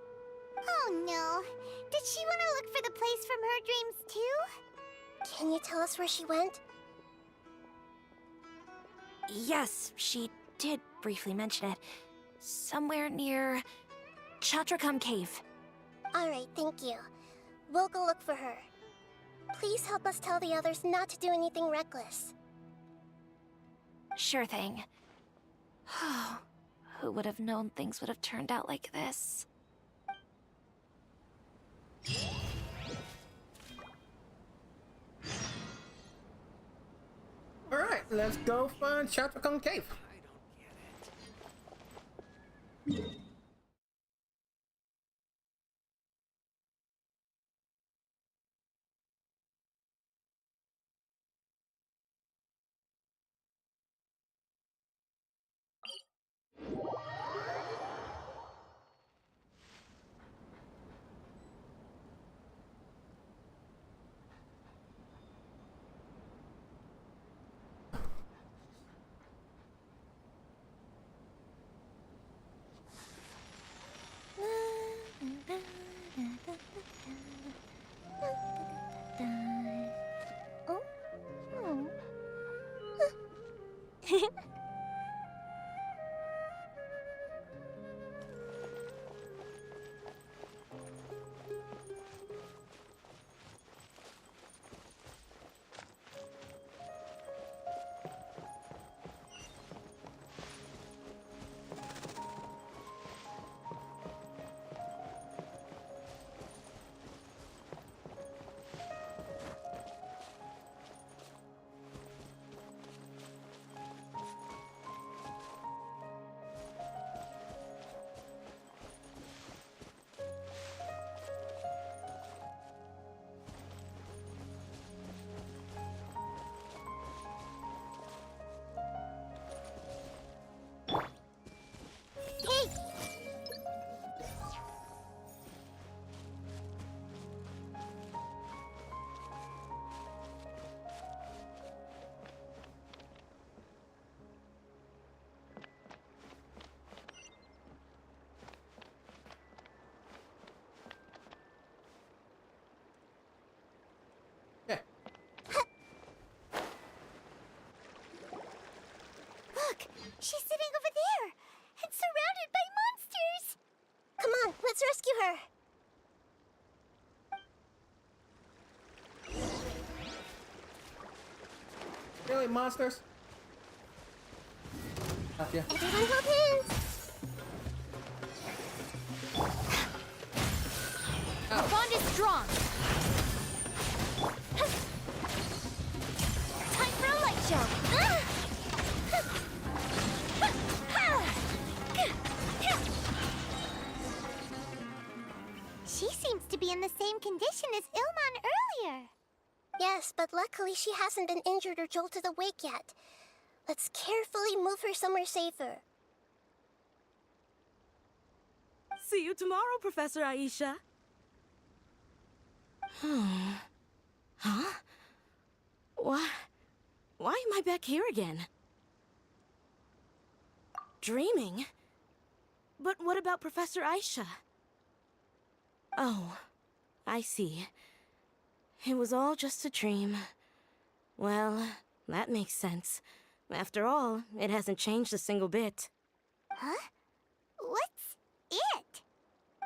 Oh no. Did she want to look for the place from her dreams too? Can you tell us where she went? Yes, she did briefly mention it. Somewhere near Chatrakam Cave. Alright, thank you. We'll go look for her. Please help us tell the others not to do anything reckless. Sure thing. Who would have known things would have turned out like this? Alright, let's go find Chatrakam Cave. She's sitting over there and surrounded by monsters. Come on, let's rescue her. Really, monsters? Gotcha. Everyone hold hands. The bond is strong. Time for a light show. She seems to be in the same condition as Ilman earlier. Yes, but luckily she hasn't been injured or jolted awake yet. Let's carefully move her somewhere safer. See you tomorrow, Professor Aisha. Huh? Why am I back here again? Dreaming? But what about Professor Aisha? Oh, I see. It was all just a dream. Well, that makes sense. After all, it hasn't changed a single bit. Huh? What's it?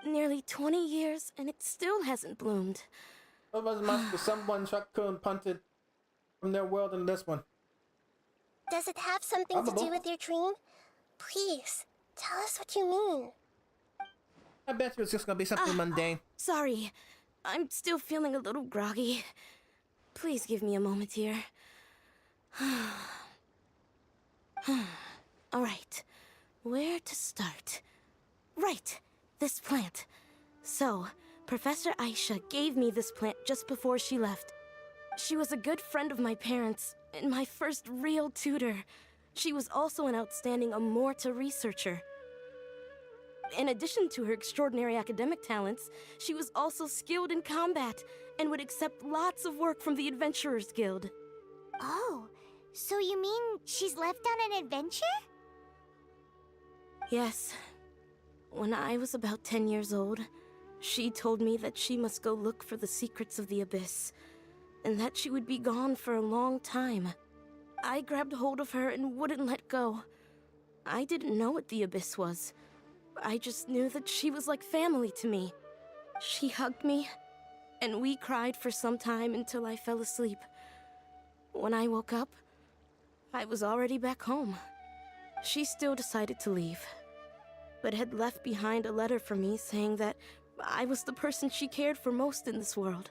Nearly 20 years, and it still hasn't bloomed. What must be someone Shakun punted from their world in this one? Does it have something to do with your dream? Please, tell us what you mean. I bet you it's just gonna be something mundane. Sorry, I'm still feeling a little groggy. Please give me a moment here. All right, where to start? Right, this plant. So, Professor Aisha gave me this plant just before she left. She was a good friend of my parents and my first real tutor. She was also an outstanding Amorta researcher. In addition to her extraordinary academic talents, she was also skilled in combat and would accept lots of work from the Adventurers Guild. Oh, so you mean she's left on an adventure? Yes. When I was about 10 years old, she told me that she must go look for the secrets of the Abyss, and that she would be gone for a long time. I grabbed hold of her and wouldn't let go. I didn't know what the Abyss was. I just knew that she was like family to me. She hugged me, and we cried for some time until I fell asleep. When I woke up, I was already back home. She still decided to leave, but had left behind a letter for me saying that I was the person she cared for most in this world.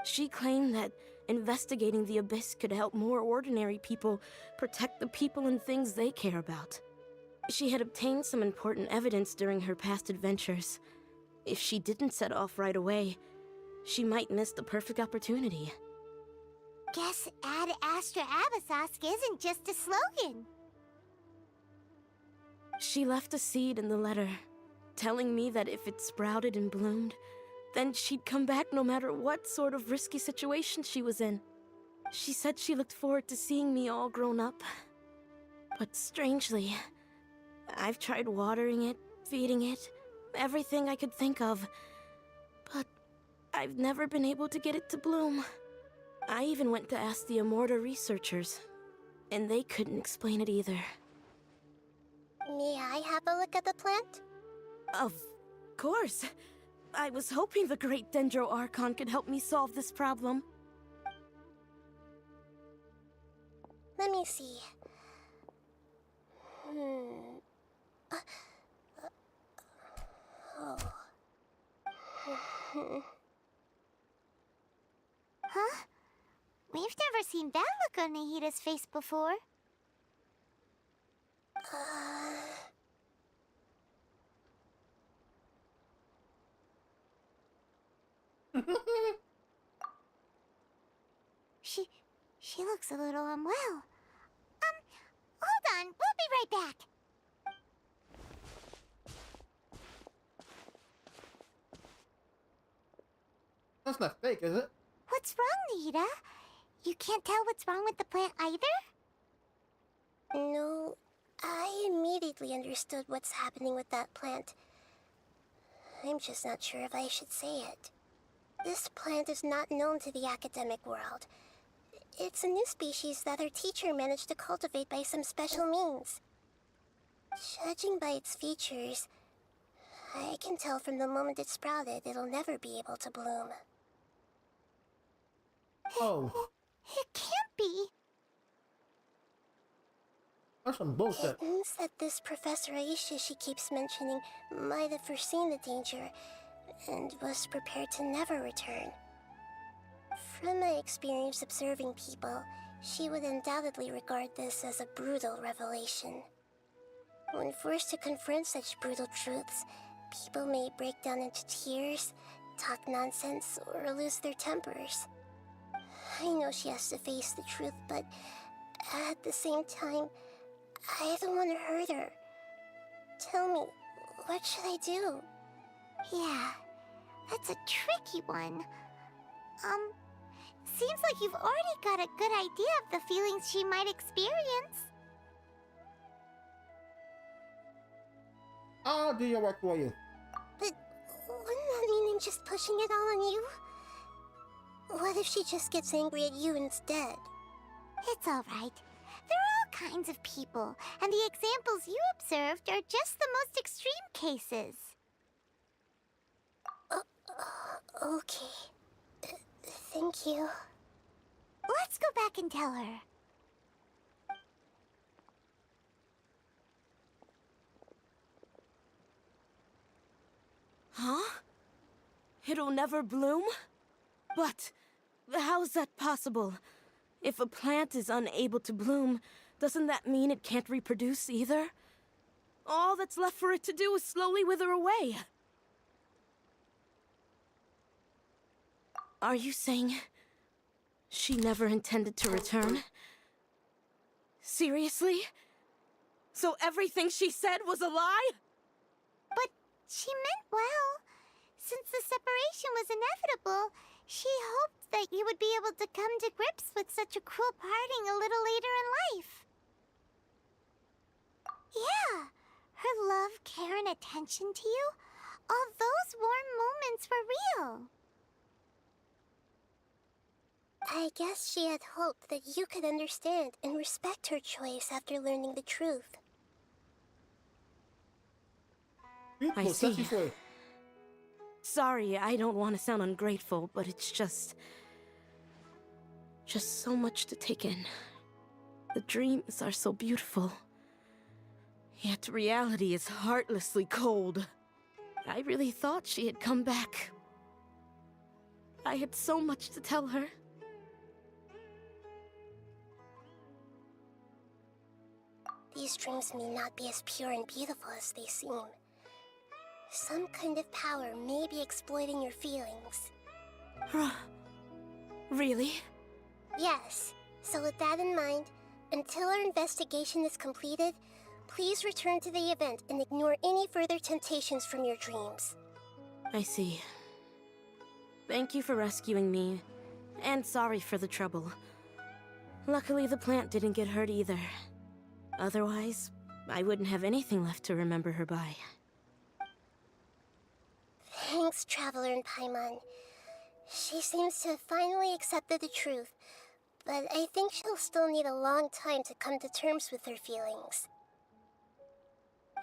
She claimed that investigating the Abyss could help more ordinary people protect the people and things they care about. She had obtained some important evidence during her past adventures. If she didn't set off right away, she might miss the perfect opportunity. Guess Ad Astra Abyssosque isn't just a slogan. She left a seed in the letter, telling me that if it sprouted and bloomed, then she'd come back no matter what sort of risky situation she was in. She said she looked forward to seeing me all grown up. But strangely, I've tried watering it, feeding it, everything I could think of. But I've never been able to get it to bloom. I even went to ask the Amorta researchers, and they couldn't explain it either. May I have a look at the plant? Of course. I was hoping the great Dendro Archon could help me solve this problem. Let me see. Huh? We've never seen that look on Nahida's face before. She looks a little unwell. Hold on, we'll be right back. That's not fake, is it? What's wrong, Nahida? You can't tell what's wrong with the plant either? No, I immediately understood what's happening with that plant. I'm just not sure if I should say it. This plant is not known to the academic world. It's a new species that our teacher managed to cultivate by some special means. Judging by its features, I can tell from the moment it sprouted it'll never be able to bloom. Oh, It can't be. that's some bullshit. It means that this Professor Aisha she keeps mentioning might have foreseen the danger and was prepared to never return. From my experience observing people, she would undoubtedly regard this as a brutal revelation. When forced to confront such brutal truths, people may break down into tears, talk nonsense, or lose their tempers. I know she has to face the truth, but at the same time, I don't want to hurt her. Tell me, what should I do? Yeah, that's a tricky one. Seems like you've already got a good idea of the feelings she might experience. I'll do your work for you. But wouldn't that mean I'm just pushing it all on you? What if she just gets angry at you instead? It's all right. There are all kinds of people, and the examples you observed are just the most extreme cases. Okay. Thank you. Let's go back and tell her. Huh? It'll never bloom? But how's that possible? If a plant is unable to bloom, doesn't that mean it can't reproduce either? All that's left for it to do is slowly wither away. Are you saying she never intended to return? Seriously? So everything she said was a lie? But she meant well. Since the separation was inevitable, she hoped that you would be able to come to grips with such a cruel parting a little later in life. Yeah, her love, care, and attention to you, all those warm moments were real. I guess she had hoped that you could understand and respect her choice after learning the truth. I see. Sorry, I don't want to sound ungrateful, but it's just so much to take in. The dreams are so beautiful. Yet reality is heartlessly cold. I really thought she had come back. I had so much to tell her. These dreams may not be as pure and beautiful as they seem. Some kind of power may be exploiting your feelings. Really? Yes. So with that in mind, until our investigation is completed, please return to the event and ignore any further temptations from your dreams. I see. Thank you for rescuing me, and sorry for the trouble. Luckily, the plant didn't get hurt either. Otherwise, I wouldn't have anything left to remember her by. Thanks, Traveler and Paimon. She seems to have finally accepted the truth, but I think she'll still need a long time to come to terms with her feelings.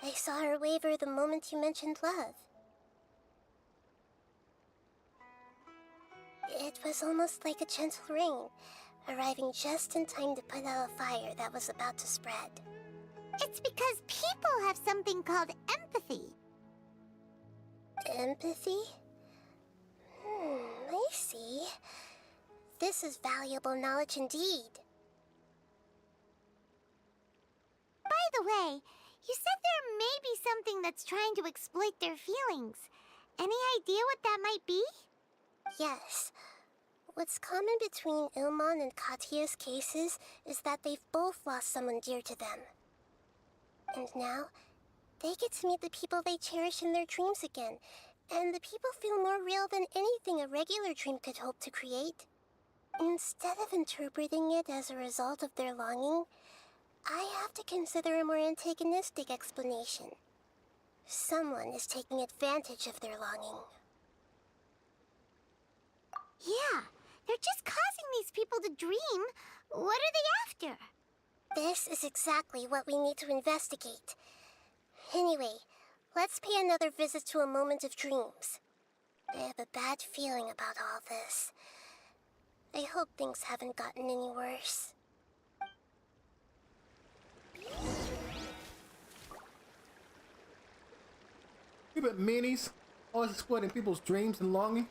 I saw her waver the moment you mentioned love. It was almost like a gentle rain, arriving just in time to put out a fire that was about to spread. It's because people have something called empathy. Empathy? I see. This is valuable knowledge indeed. By the way, you said there may be something that's trying to exploit their feelings. Any idea what that might be? Yes. What's common between Ilmon and Katia's cases is that they've both lost someone dear to them. And now, they get to meet the people they cherish in their dreams again, and the people feel more real than anything a regular dream could hope to create. Instead of interpreting it as a result of their longing, I have to consider a more antagonistic explanation. Someone is taking advantage of their longing. Yeah, they're just causing these people to dream. What are they after? This is exactly what we need to investigate. Anyway, let's pay another visit to a moment of dreams. I have a bad feeling about all this. I hope things haven't gotten any worse. You but meanies, always exploiting people's dreams and longing.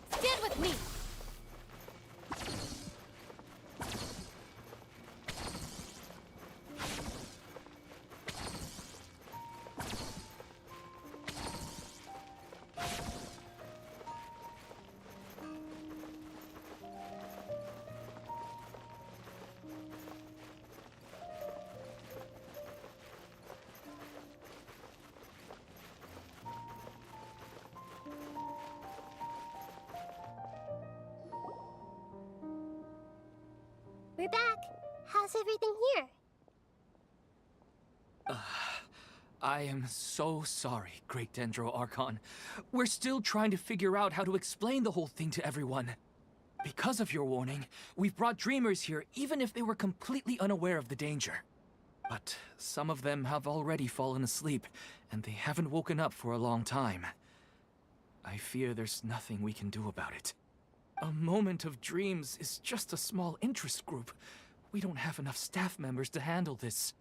Stand with me! We're back. How's everything here? I am so sorry, Great Dendro Archon. We're still trying to figure out how to explain the whole thing to everyone. Because of your warning, we've brought dreamers here even if they were completely unaware of the danger. But some of them have already fallen asleep, and they haven't woken up for a long time. I fear there's nothing we can do about it. A moment of dreams is just a small interest group. We don't have enough staff members to handle this.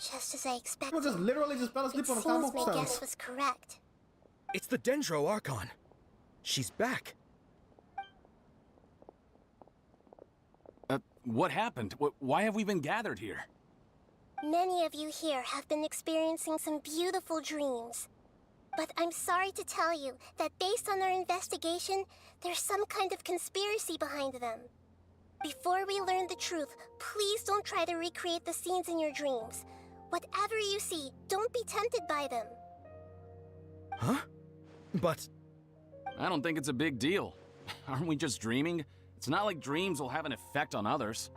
Just as I expected. People just literally just fell asleep It on the seems my cobblestones. guess was correct. It's the Dendro Archon. She's back. What happened? Why have we been gathered here? Many of you here have been experiencing some beautiful dreams. But I'm sorry to tell you that based on our investigation, there's some kind of conspiracy behind them. Before we learn the truth, please don't try to recreate the scenes in your dreams. Whatever you see, don't be tempted by them. Huh? But... I don't think it's a big deal. Aren't we just dreaming? It's not like dreams will have an effect on others.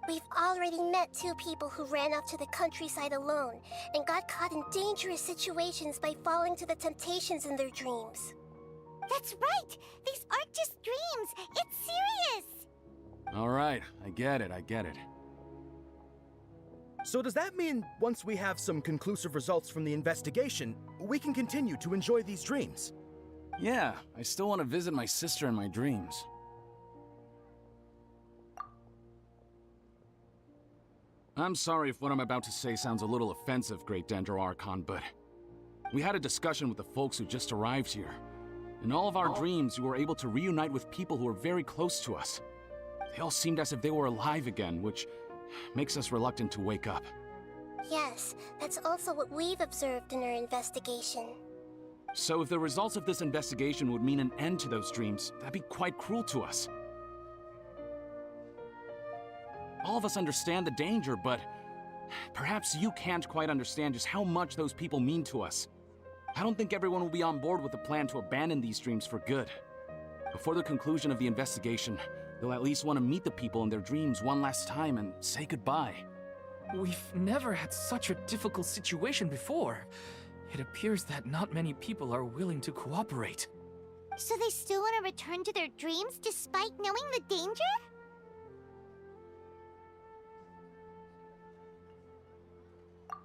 We've already met 2 people who ran off to the countryside alone and got caught in dangerous situations by falling to the temptations in their dreams. That's right! These aren't just dreams! It's serious! All right, I get it. so does that mean once we have some conclusive results from the investigation, we can continue to enjoy these dreams? Yeah, I still want to visit my sister in my dreams. I'm sorry if what I'm about to say sounds a little offensive, Great Dendro Archon, but we had a discussion with the folks who just arrived here. In all of our dreams, we were able to reunite with people who were very close to us. They all seemed as if they were alive again, which makes us reluctant to wake up. Yes, that's also what we've observed in our investigation. So if the results of this investigation would mean an end to those dreams, that'd be quite cruel to us. All of us understand the danger, but perhaps you can't quite understand just how much those people mean to us. I don't think everyone will be on board with the plan to abandon these dreams for good. Before the conclusion of the investigation, they'll at least want to meet the people in their dreams one last time and say goodbye. We've never had such a difficult situation before. It appears that not many people are willing to cooperate. So they still want to return to their dreams despite knowing the danger?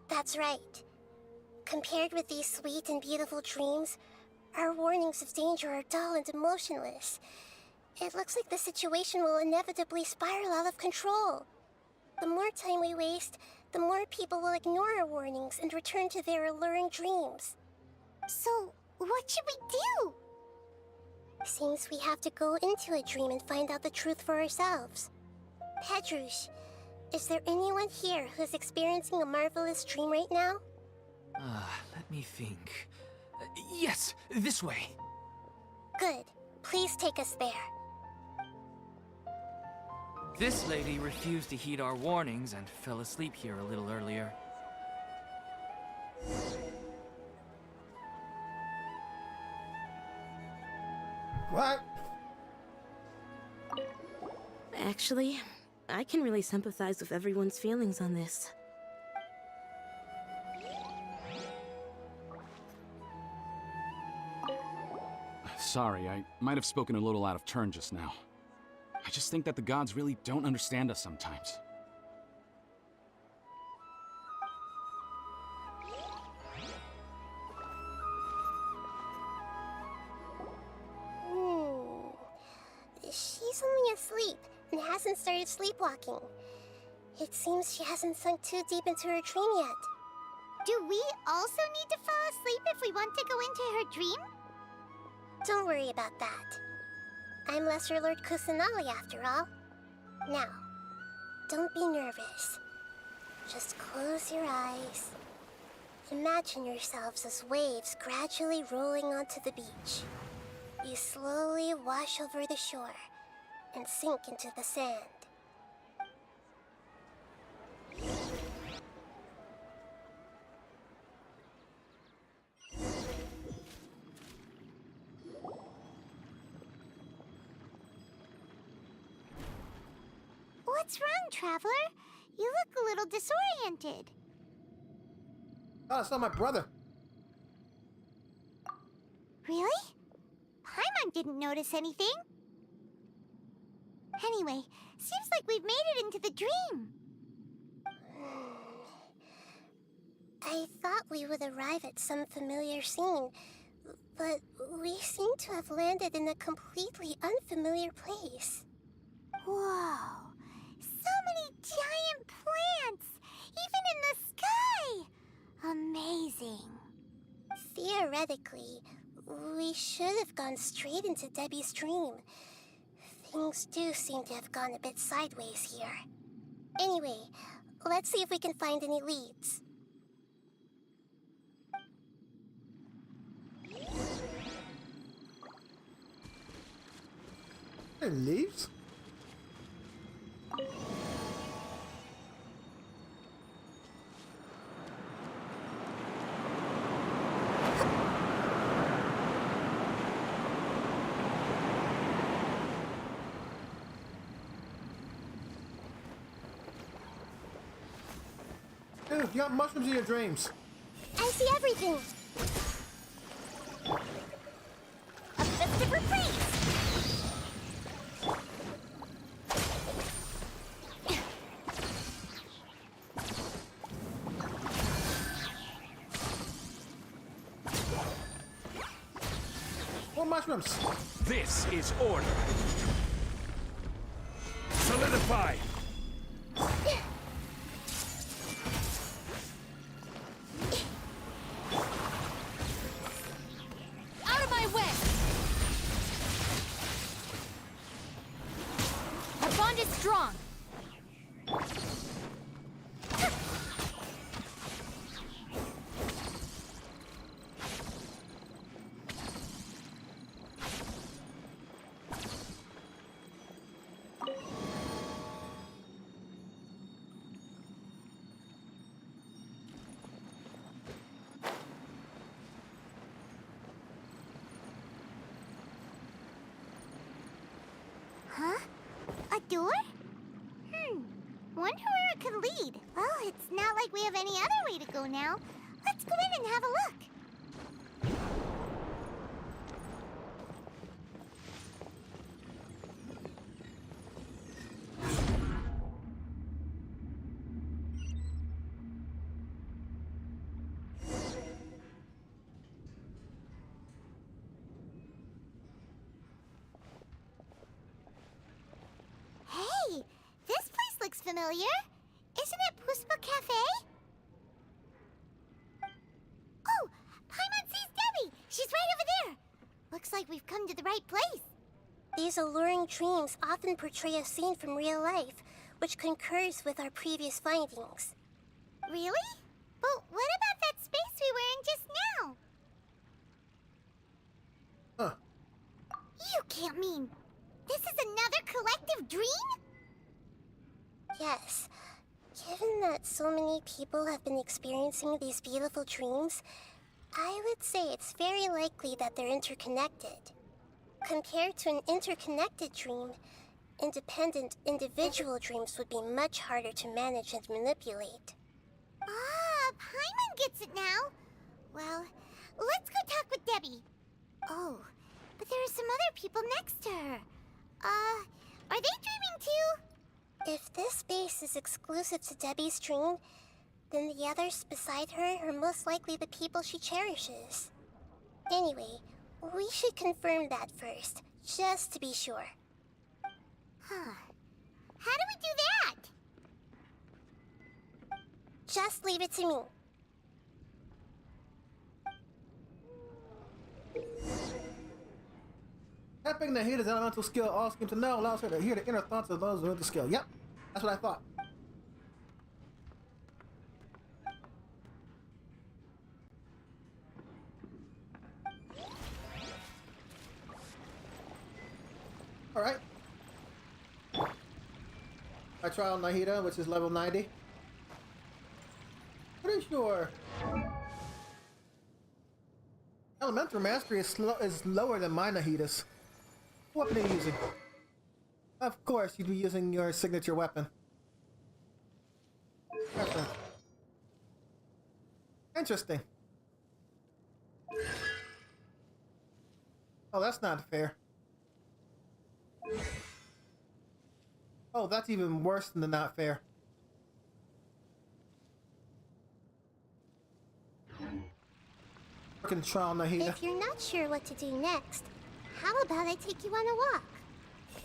That's right. Compared with these sweet and beautiful dreams, our warnings of danger are dull and emotionless. It looks like the situation will inevitably spiral out of control. The more time we waste, the more people will ignore our warnings and return to their alluring dreams. So, what should we do? Seems we have to go into a dream and find out the truth for ourselves. Pedrush, is there anyone here who's experiencing a marvelous dream right now? Let me think. Yes, this way. Good. Please take us there. This lady refused to heed our warnings and fell asleep here a little earlier. What? Actually, I can really sympathize with everyone's feelings on this. Sorry, I might have spoken a little out of turn just now. I just think that the gods really don't understand us sometimes. She's only asleep and hasn't started sleepwalking. It seems she hasn't sunk too deep into her dream yet. Do we also need to fall asleep if we want to go into her dream? Don't worry about that. I'm Lesser Lord Kusanali after all. Now, don't be nervous. Just close your eyes. Imagine yourselves as waves gradually rolling onto the beach. You slowly wash over the shore and sink into the sand. What's wrong, Traveler? You look a little disoriented. Oh, it's not my brother. Really? Paimon didn't notice anything. Anyway, seems like we've made it into the dream. I thought we would arrive at some familiar scene, but we seem to have landed in a completely unfamiliar place. Whoa! So many giant plants! Even in the sky! Amazing. Theoretically, we should have gone straight into Debbie's dream. Things do seem to have gone a bit sideways here. Anyway, let's see if we can find any leads. Any leaves? Dude, you got mushrooms in your dreams. I see everything. A festive reprise! More mushrooms. This is order. Solidify. Out of my way! Our bond is strong. Huh? A door? Wonder where it could lead. Well, it's not like we have any other way to go now. Let's go in and have a look. Hey, this place looks familiar. Isn't it Puspa Cafe? Oh, Paimon sees Debbie. She's right over there. Looks like we've come to the right place. These alluring dreams often portray a scene from real life, which concurs with our previous findings. Really? But what about that space we were in just now? Huh. You can't mean this is another collective dream? Yes. Given that so many people have been experiencing these beautiful dreams, I would say it's very likely that they're interconnected. Compared to an interconnected dream, independent, individual dreams would be much harder to manage and manipulate. Ah, Paimon gets it now. Well, let's go talk with Debbie. Oh, but there are some other people next to her. Are they dreaming too? If this space is exclusive to Debbie's dream, then the others beside her are most likely the people she cherishes. Anyway, we should confirm that first, just to be sure. Huh. How do we do that? Just leave it to me. Tapping Nahida's elemental skill, all seem to know, allows her to hear the inner thoughts of those with the skill. Yep, that's what I thought. Alright. I trial Nahida, which is level 90. Pretty sure elemental mastery is lower than my Nahida's. What weapon are you using? Of course, you'd be using your signature weapon. Interesting. Oh, that's not fair. Oh, that's even worse than the not fair. Control Nahida. If you're not sure what to do next, how about I take you on a walk?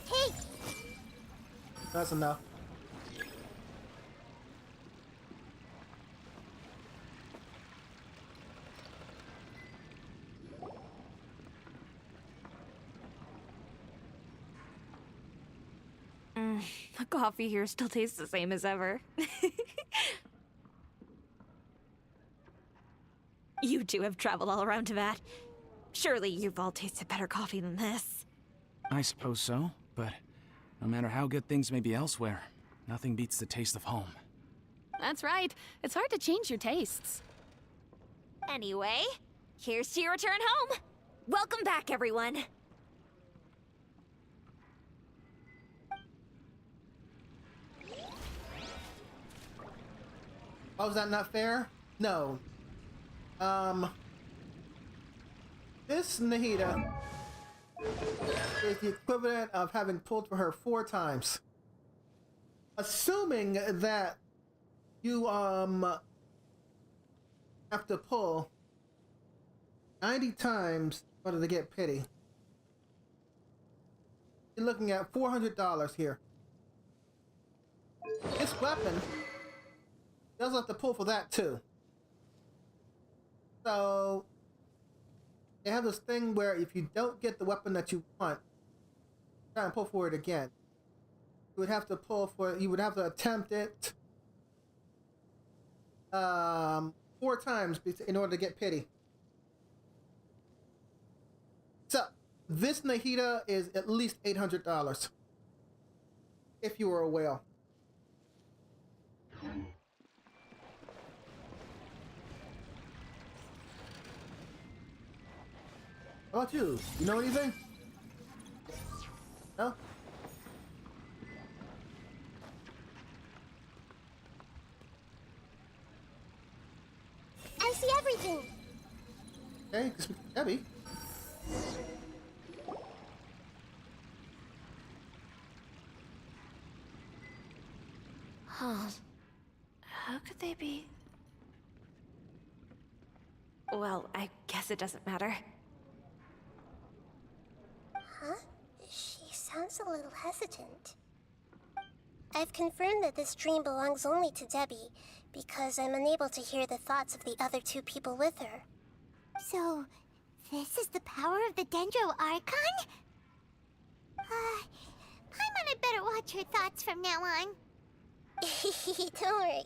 Hey! That's enough. The coffee here still tastes the same as ever. You two have traveled all around Tibet. Surely you've all tasted better coffee than this. I suppose so, but no matter how good things may be elsewhere, nothing beats the taste of home. That's right. It's hard to change your tastes. Anyway, here's to your return home. Welcome back, everyone. Oh, is that not fair? No. This Nahida is the equivalent of having pulled for her 4 times. Assuming that you, have to pull 90 times in order to get pity. You're looking at $400 here. This weapon does have to pull for that too. So they have this thing where if you don't get the weapon that you want, try and pull for it again. You would have to pull for. You would have to attempt it 4 times in order to get pity. So this Nahida is at least $800 if you were a whale. How about you? You know anything? No? I see everything. Okay, because Debbie. Huh. How could they be? Well, I guess it doesn't matter. Huh? She sounds a little hesitant. I've confirmed that this dream belongs only to Debbie, because I'm unable to hear the thoughts of the other 2 people with her. So, this is the power of the Dendro Archon? Paimon had better watch her thoughts from now on. Don't worry.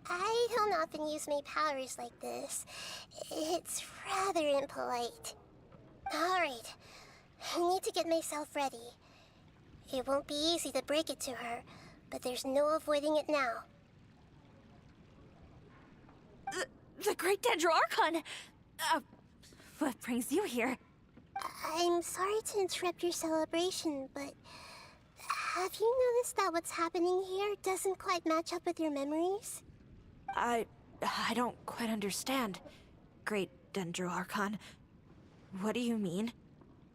I don't often use my powers like this. It's rather impolite. Alright. I need to get myself ready. It won't be easy to break it to her, but there's no avoiding it now. The Great Dendro Archon! What brings you here? I'm sorry to interrupt your celebration, but Have you noticed that what's happening here doesn't quite match up with your memories? I don't quite understand. Great Dendro Archon. What do you mean?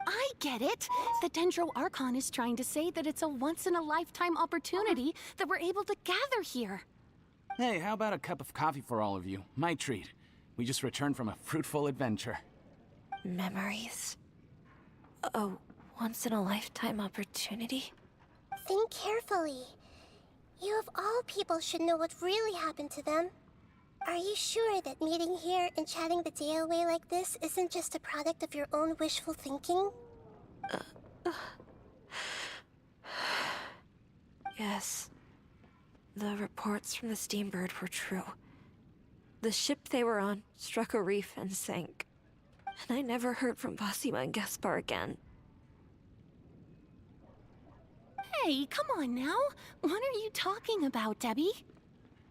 I get it! The Dendro Archon is trying to say that it's a once-in-a-lifetime opportunity that we're able to gather here. Hey, how about a cup of coffee for all of you? My treat. We just returned from a fruitful adventure. Memories. A once-in-a-lifetime opportunity? Think carefully. You of all people should know what really happened to them. Are you sure that meeting here and chatting the day away like this isn't just a product of your own wishful thinking? Yes. The reports from the Steambird were true. The ship they were on struck a reef and sank. And I never heard from Basima and Gaspar again. Hey, come on now! What are you talking about, Debbie?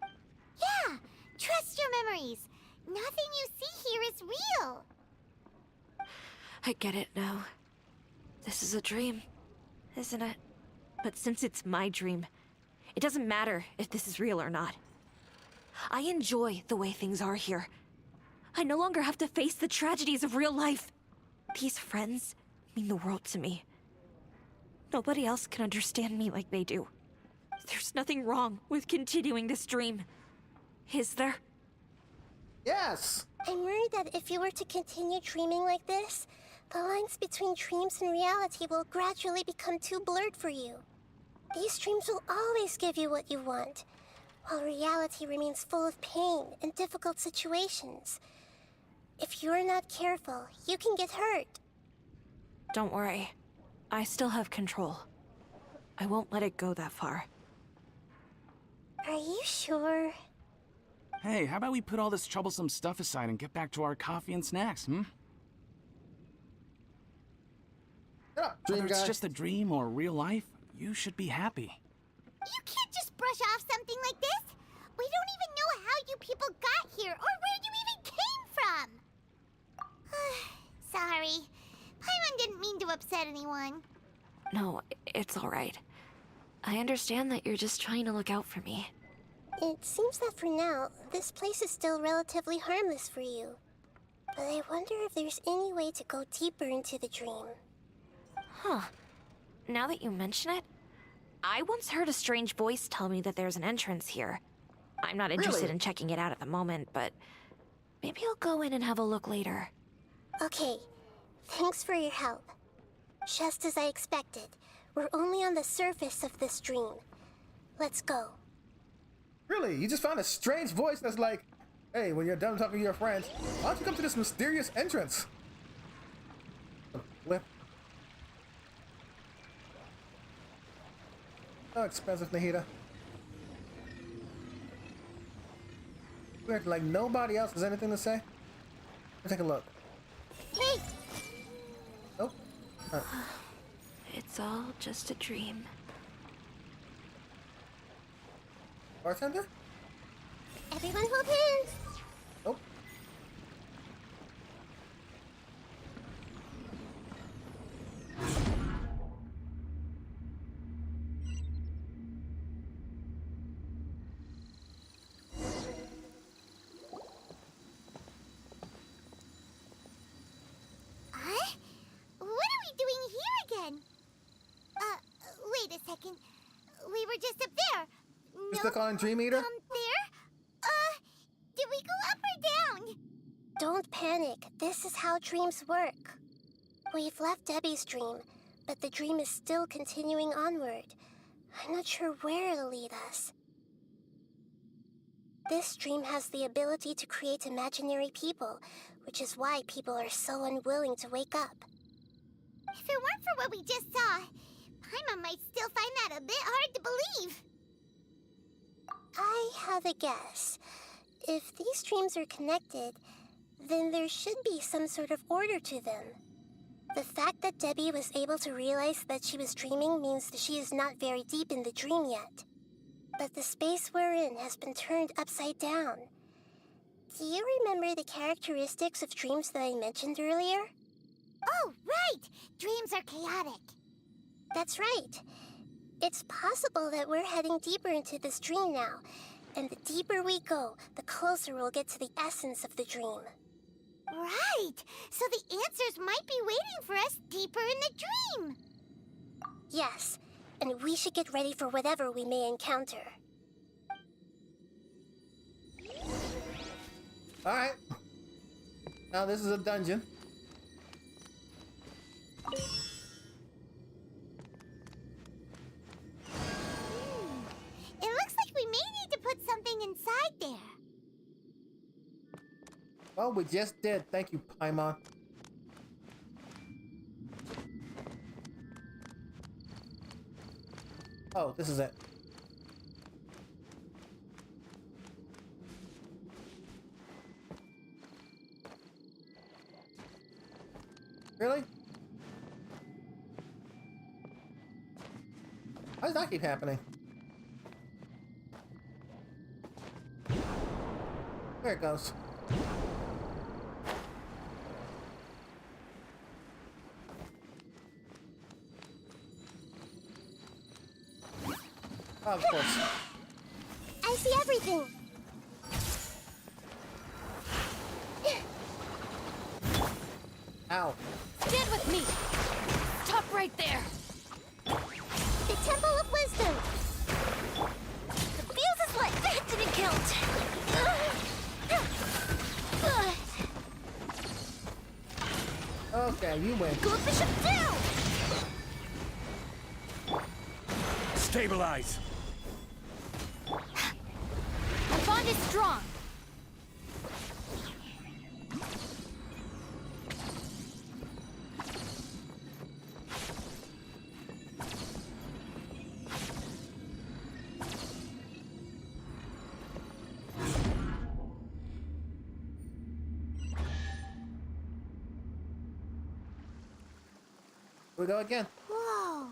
Yeah! Trust your memories! Nothing you see here is real! I get it now. This is a dream, isn't it? But since it's my dream, it doesn't matter if this is real or not. I enjoy the way things are here. I no longer have to face the tragedies of real life. These friends mean the world to me. Nobody else can understand me like they do. There's nothing wrong with continuing this dream. Is there? Yes! I'm worried that if you were to continue dreaming like this, the lines between dreams and reality will gradually become too blurred for you. These dreams will always give you what you want, while reality remains full of pain and difficult situations. If you're not careful, you can get hurt. Don't worry. I still have control. I won't let it go that far. Are you sure? Hey, how about we put all this troublesome stuff aside and get back to our coffee and snacks, Shut up, dream Whether it's guy. just a dream or real life, you should be happy. You can't just brush off something like this! We don't even know how you people got here or where you even came from! Sorry. Paimon didn't mean to upset anyone. No, it's all right. I understand that you're just trying to look out for me. It seems that for now, this place is still relatively harmless for you. But I wonder if there's any way to go deeper into the dream. Huh. Now that you mention it, I once heard a strange voice tell me that there's an entrance here. I'm not interested Really? in checking it out at the moment, but maybe I'll go in and have a look later. Okay, thanks for your help. Just as I expected, we're only on the surface of this dream. Let's go. Really? You just found a strange voice that's like, hey, when you're done talking to your friends, why don't you come to this mysterious entrance? Flip. So expensive, Nahida. Weird, like nobody else has anything to say? Let's take a look. Hey! Nope. It's all just a dream. Bartender? Everyone hold hands! Nope. Huh? What are we doing here again? Wait a second. We were just up there. You still calling Dream Eater? There? Did we go up or down? Don't panic. This is how dreams work. We've left Debbie's dream, but the dream is still continuing onward. I'm not sure where it'll lead us. This dream has the ability to create imaginary people, which is why people are so unwilling to wake up. If it weren't for what we just saw, Paimon might still find that a bit hard to believe. I have a guess. If these dreams are connected, then there should be some sort of order to them. The fact that Debbie was able to realize that she was dreaming means that she is not very deep in the dream yet. But the space we're in has been turned upside down. Do you remember the characteristics of dreams that I mentioned earlier? Oh, right! Dreams are chaotic. That's right. It's possible that we're heading deeper into this dream now. And the deeper we go, the closer we'll get to the essence of the dream. Right! So the answers might be waiting for us deeper in the dream! Yes, and we should get ready for whatever we may encounter. Alright. Now this is a dungeon. It looks like we may need to put something inside there. Well, we just did. Thank you, Paimon. Oh, this is it. Really? Why does that keep happening? There it goes. Oh, of course. I see everything. Ow. Stand with me! Stop right there! The Temple of Wisdom. The fuse is lit! That didn't count! Okay, you win. Go Bishop down! Stabilize! My bond is strong! Here we go again. Whoa!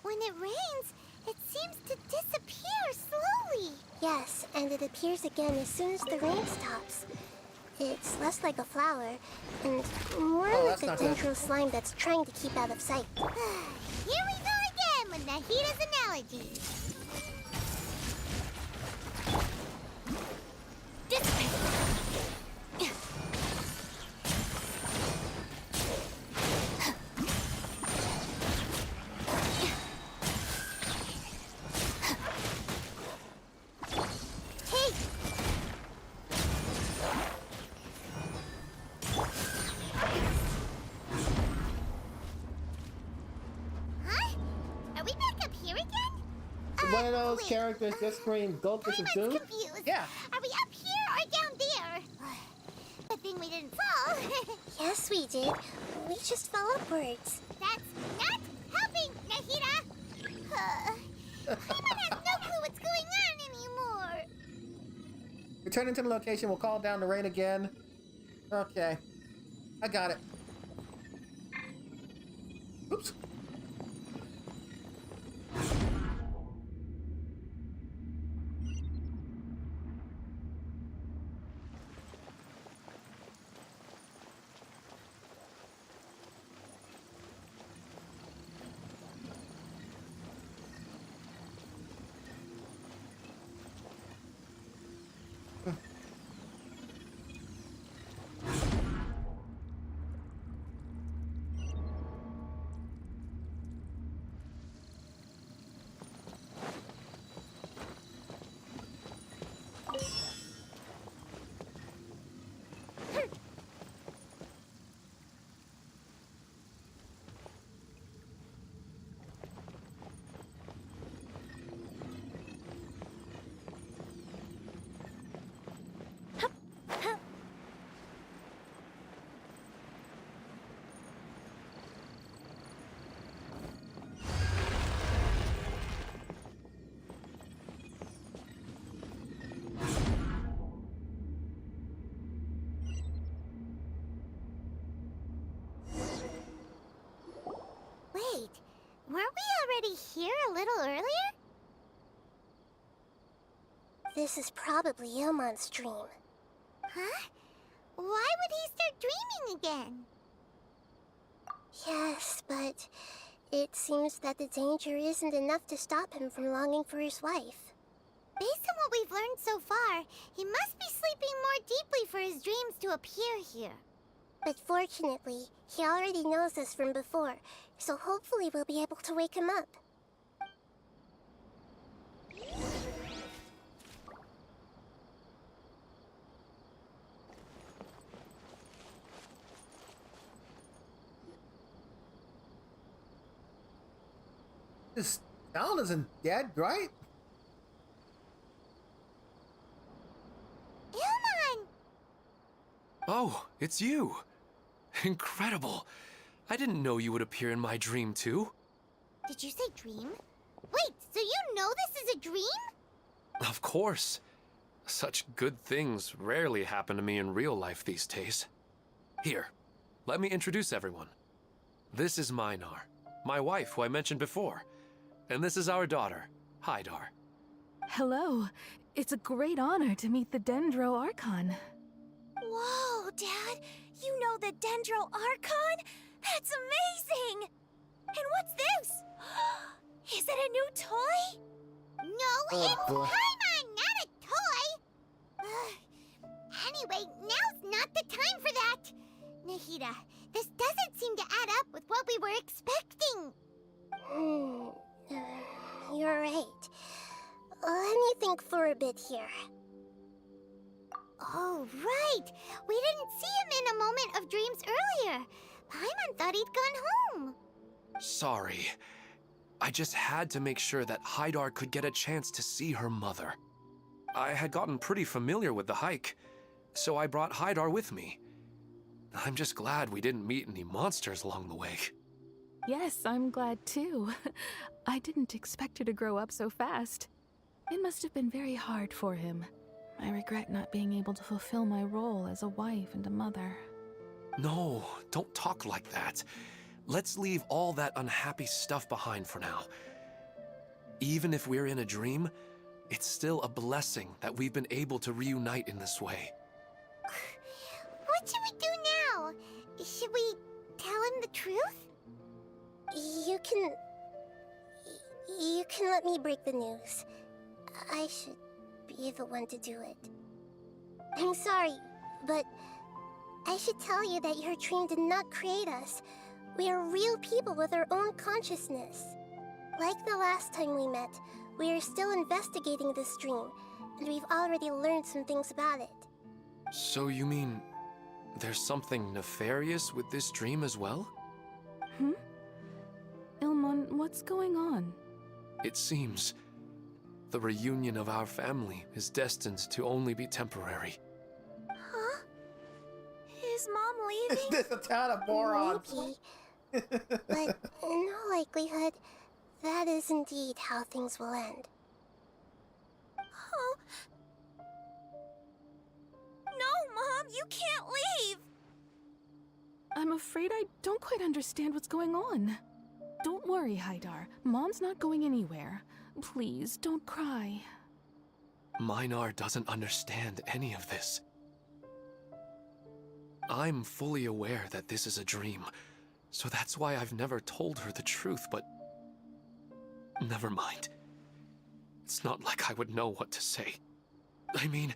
When it rains, it seems to disappear slowly. Yes, and it appears again as soon as the rain stops. It's less like a flower, and more like a dendro slime that's trying to keep out of sight. Here we go again with Nahida's analogy. One of those characters just screamed Goldfish of Doom? Confused. Yeah. Are we up here or down there? Good thing we didn't fall. Yes, we did. We just fell upwards. That's not helping, Nahida! Paimon has no clue what's going on anymore. Returning to the location, we'll call down the rain again. Okay. I got it. Oops. Wait, weren't we already here a little earlier? This is probably Ilmon's dream. Huh? Why would he start dreaming again? Yes, but it seems that the danger isn't enough to stop him from longing for his wife. Based on what we've learned so far, he must be sleeping more deeply for his dreams to appear here. But fortunately, he already knows us from before, so hopefully we'll be able to wake him up. This town isn't dead, right? Ilman! Oh, it's you. Incredible. I didn't know you would appear in my dream, too. Did you say dream? Wait, so you know this is a dream? Of course. Such good things rarely happen to me in real life these days. Here, let me introduce everyone. This is Minar, my wife who I mentioned before. And this is our daughter, Hydar. Hello. It's a great honor to meet the Dendro Archon. Whoa, Dad! You know the Dendro Archon? That's amazing! And what's this? Is it a new toy? No, it's Paimon, not a toy! Anyway, now's not the time for that! Nahida, this doesn't seem to add up with what we were expecting. You're right. Let me think for a bit here. Oh, right! We didn't see him in a moment of dreams earlier. Paimon thought he'd gone home. Sorry. I just had to make sure that Hydar could get a chance to see her mother. I had gotten pretty familiar with the hike, so I brought Hydar with me. I'm just glad we didn't meet any monsters along the way. Yes, I'm glad too. I didn't expect her to grow up so fast. It must have been very hard for him. I regret not being able to fulfill my role as a wife and a mother. No, don't talk like that. Let's leave all that unhappy stuff behind for now. Even if we're in a dream, it's still a blessing that we've been able to reunite in this way. What should we do now? Should we tell him the truth? You can let me break the news. I should be the one to do it. I'm sorry, but I should tell you that your dream did not create us. We are real people with our own consciousness. Like the last time we met, we are still investigating this dream, and we've already learned some things about it. So you mean there's something nefarious with this dream as well? Ilmon, what's going on? It seems the reunion of our family is destined to only be temporary. Huh? Is Mom leaving? Is this a town of morons? Maybe. But in all likelihood, that is indeed how things will end. Oh. No, Mom, you can't leave! I'm afraid I don't quite understand what's going on. Don't worry, Hydar. Mom's not going anywhere. Please, don't cry. Minar doesn't understand any of this. I'm fully aware that this is a dream, so that's why I've never told her the truth, but never mind. It's not like I would know what to say. I mean,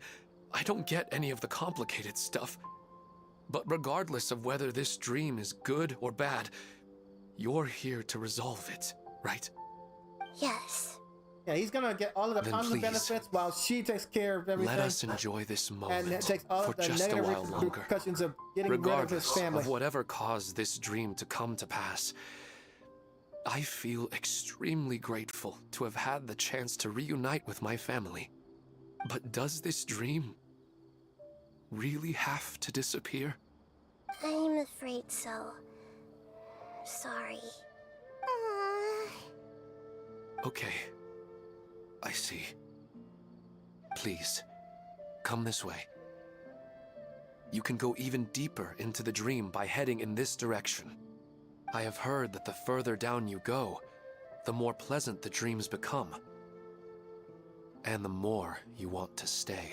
I don't get any of the complicated stuff. But regardless of whether this dream is good or bad, you're here to resolve it, right? Yes. Yeah, he's gonna get all of the Then positive please, benefits while she takes care of everything. Let us enjoy this and moment takes all for of the just a negative while longer. repercussions of getting rid of his Regardless family. of whatever caused this dream to come to pass, I feel extremely grateful to have had the chance to reunite with my family. But does this dream really have to disappear? I'm afraid so. Sorry. Okay. I see. Please, come this way. You can go even deeper into the dream by heading in this direction. I have heard that the further down you go, the more pleasant the dreams become. And the more you want to stay.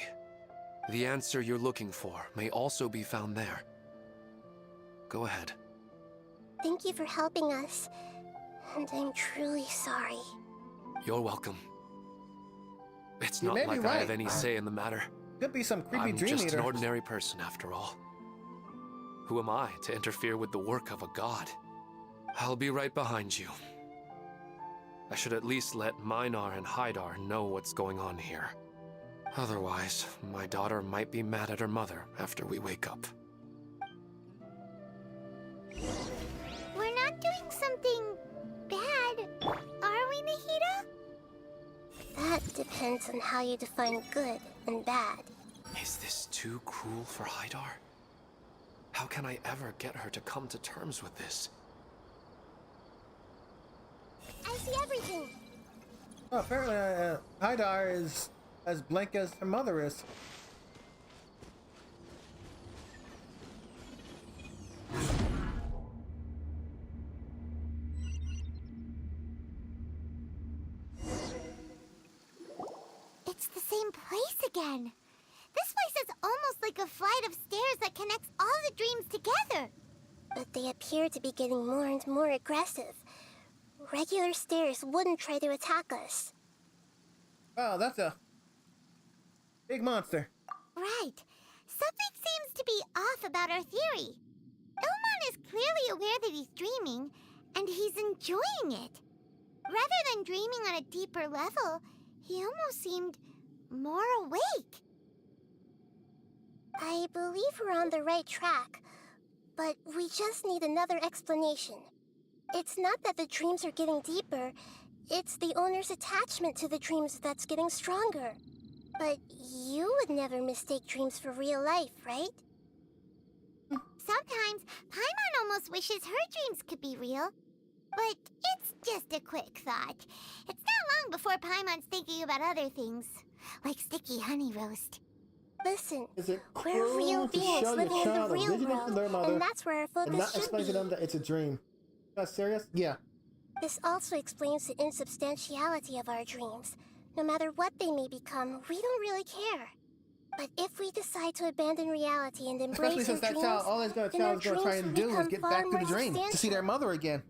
The answer you're looking for may also be found there. Go ahead. Thank you for helping us. And I'm truly sorry. You're welcome. It's You not may be like I have right. any say in the matter. Could be some creepy I'm dream just eater. an ordinary person, after all. Who am I to interfere with the work of a god? I'll be right behind you. I should at least let Minar and Haidar know what's going on here. Otherwise, my daughter might be mad at her mother after we wake up. We're not doing something bad, are we, Nahida? That depends on how you define good and bad. Is this too cruel for Haidar? How can I ever get her to come to terms with this? I see everything. Oh, apparently, Haidar is as blank as her mother is. It's the same place again. This place is almost like a flight of stairs that connects all the dreams together. But they appear to be getting more and more aggressive. Regular stairs wouldn't try to attack us. Wow, that's a big monster. Right. Something seems to be off about our theory. Ilman is clearly aware that he's dreaming, and he's enjoying it. Rather than dreaming on a deeper level, he almost seemed more awake. I believe we're on the right track, but we just need another explanation. It's not that the dreams are getting deeper, it's the owner's attachment to the dreams that's getting stronger. But you would never mistake dreams for real life, right? Sometimes, Paimon almost wishes her dreams could be real. But it's just a quick thought. It's not long before Paimon's thinking about other things, like sticky honey roast. Listen, Is it we're real cruel to beings show your living in the child a real vision of their world, mother and that's where our and focus not should explain be. to them that it's a dream? You guys serious? Yeah. This also explains the insubstantiality of our dreams. No matter what they may become, we don't really care. But if we decide to abandon reality and embrace Especially since our that dreams, child, all that then our child's gonna try dreams and will do is become get far back to more the dream to see substantial. their mother again.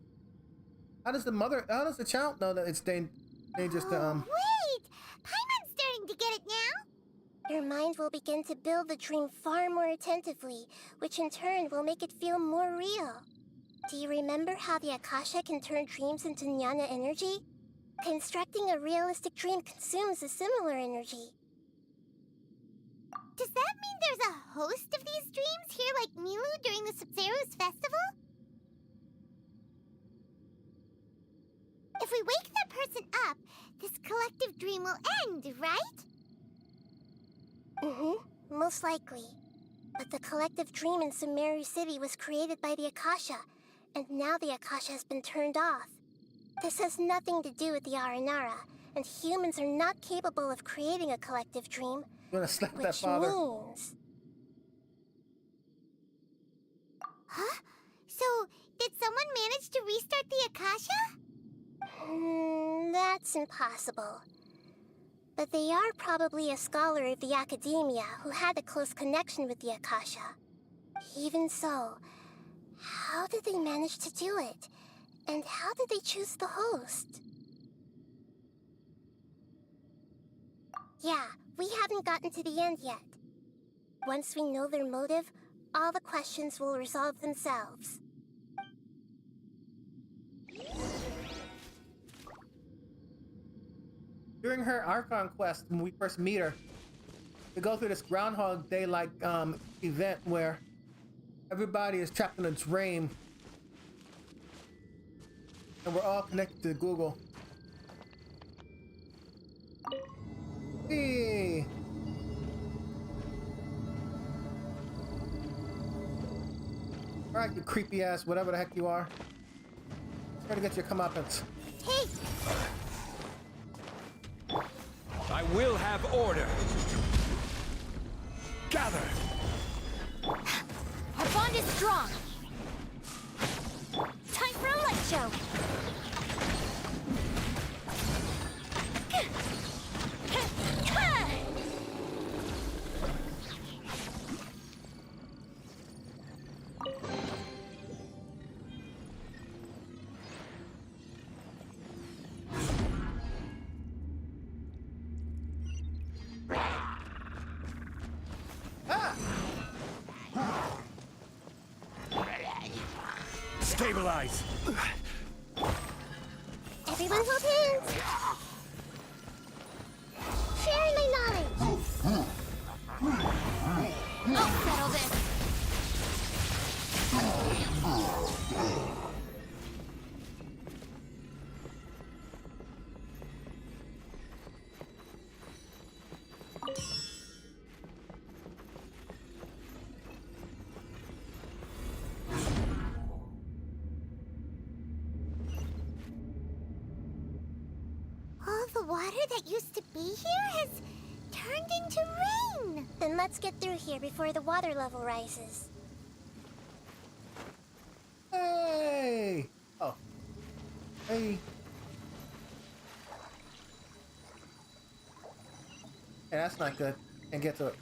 How does the child know that it's dangerous to Wait! Paimon's starting to get it now? Your mind will begin to build the dream far more attentively, which in turn will make it feel more real. Do you remember how the Akasha can turn dreams into jnana energy? Constructing a realistic dream consumes a similar energy. Does that mean there's a host of these dreams here like Milu during the Subzerus festival? If we wake that person up, this collective dream will end, right? Most likely. But the collective dream in Sumeru City was created by the Akasha, and now the Akasha has been turned off. This has nothing to do with the Aranara, and humans are not capable of creating a collective dream, I'm gonna slap that which father? means... Huh? So, did someone manage to restart the Akasha? That's impossible. But they are probably a scholar of the academia who had a close connection with the Akasha. Even so, how did they manage to do it? And how did they choose the host? Yeah, we haven't gotten to the end yet. Once we know their motive, all the questions will resolve themselves. During her Archon quest, when we first meet her, we go through this Groundhog Day-like event where everybody is trapped in a dream, and we're all connected to Google. Hey. All right, you creepy ass, whatever the heck you are. Try to get your comeuppance. Hey! I will have order. Gather. Our bond is strong. Time for a light show. Stabilize! Everyone hold hands! Sharing my knowledge! I'll settle this! All the water that used to be here has turned into rain! Then let's get through here before the water level rises. Hey! Oh. Hey. Hey, that's not good. And get to it.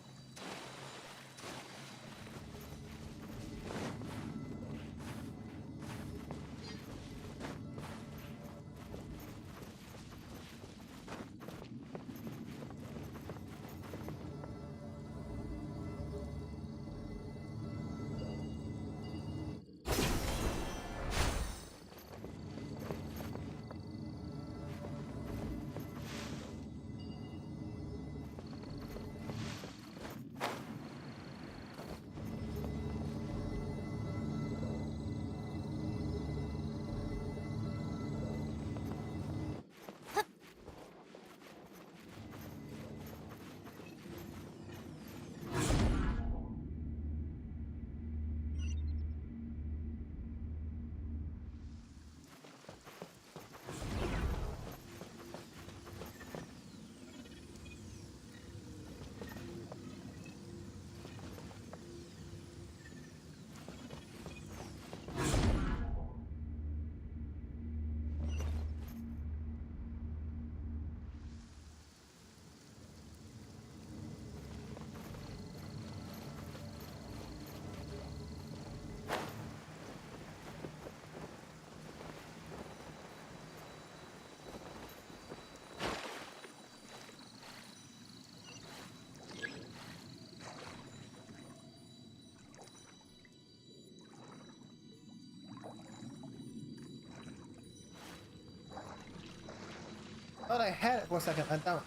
Thought I had it for a second. I don't.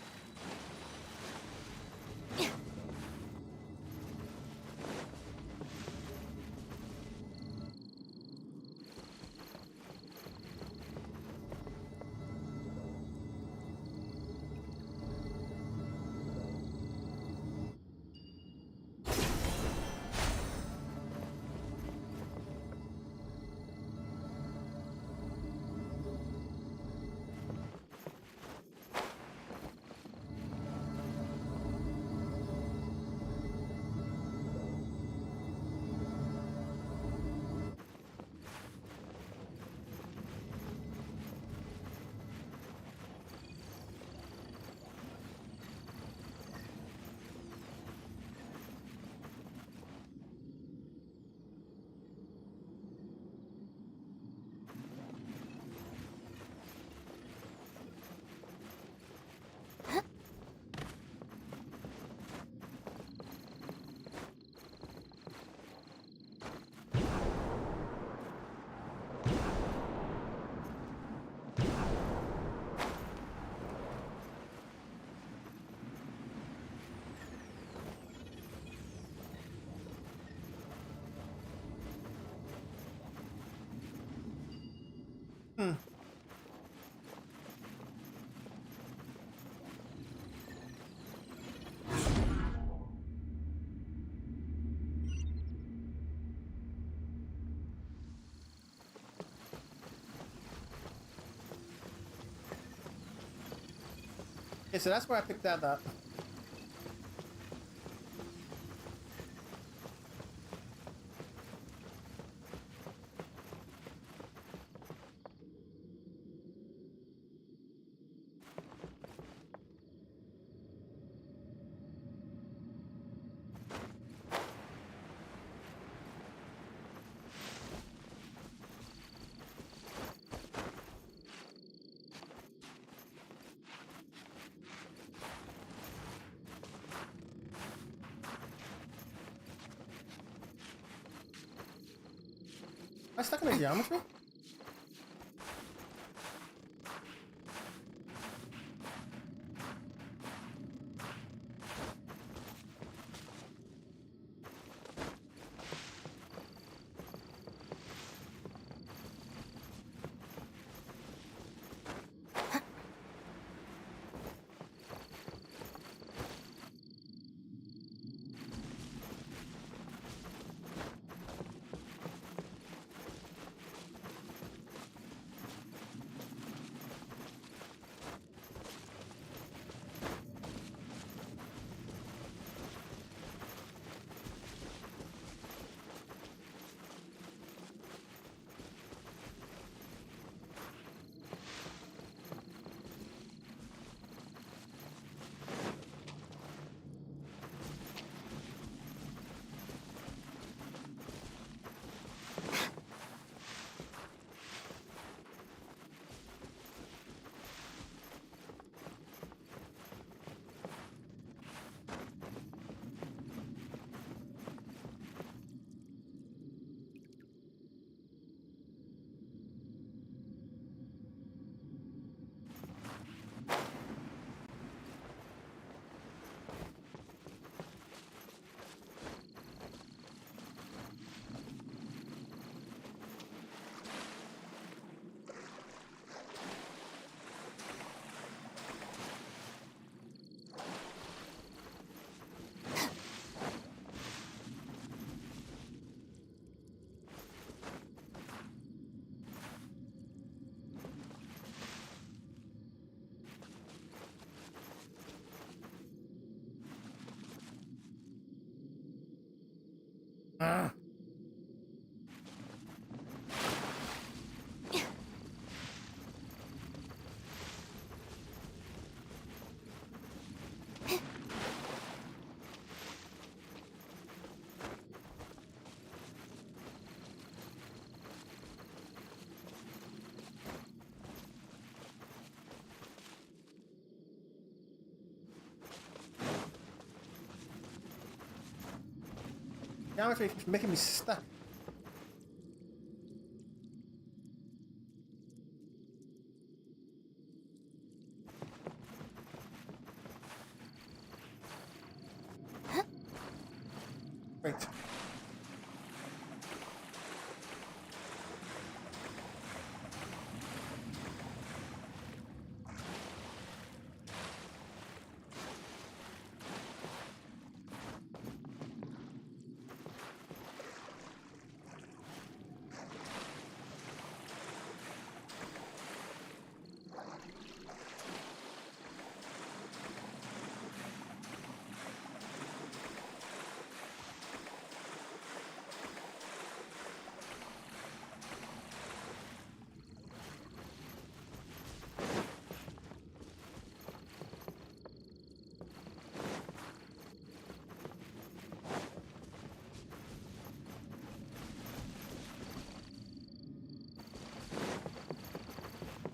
Okay, so that's where I picked that up. I stuck in the geometry? Geometry is making me stuck. Wait.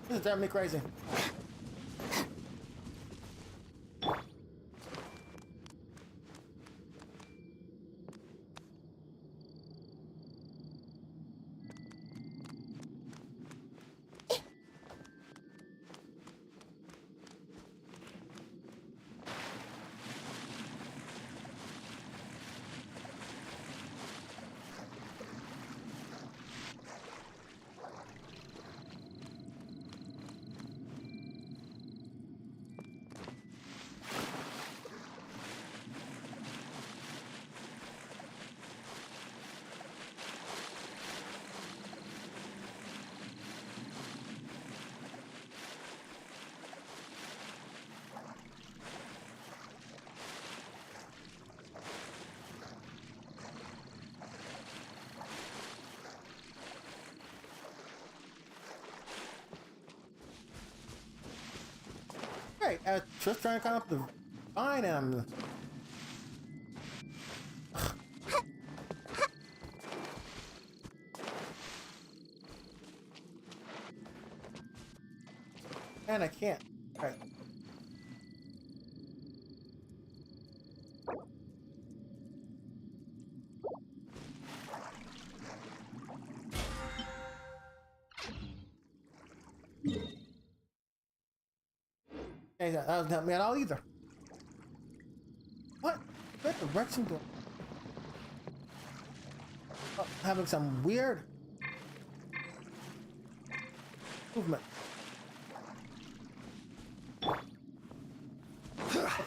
This is driving me crazy. Hey, just trying to climb up the vine and I'm... And I can't. Alright. Hey, that doesn't help me at all either. What? What direction do oh, having some weird movement.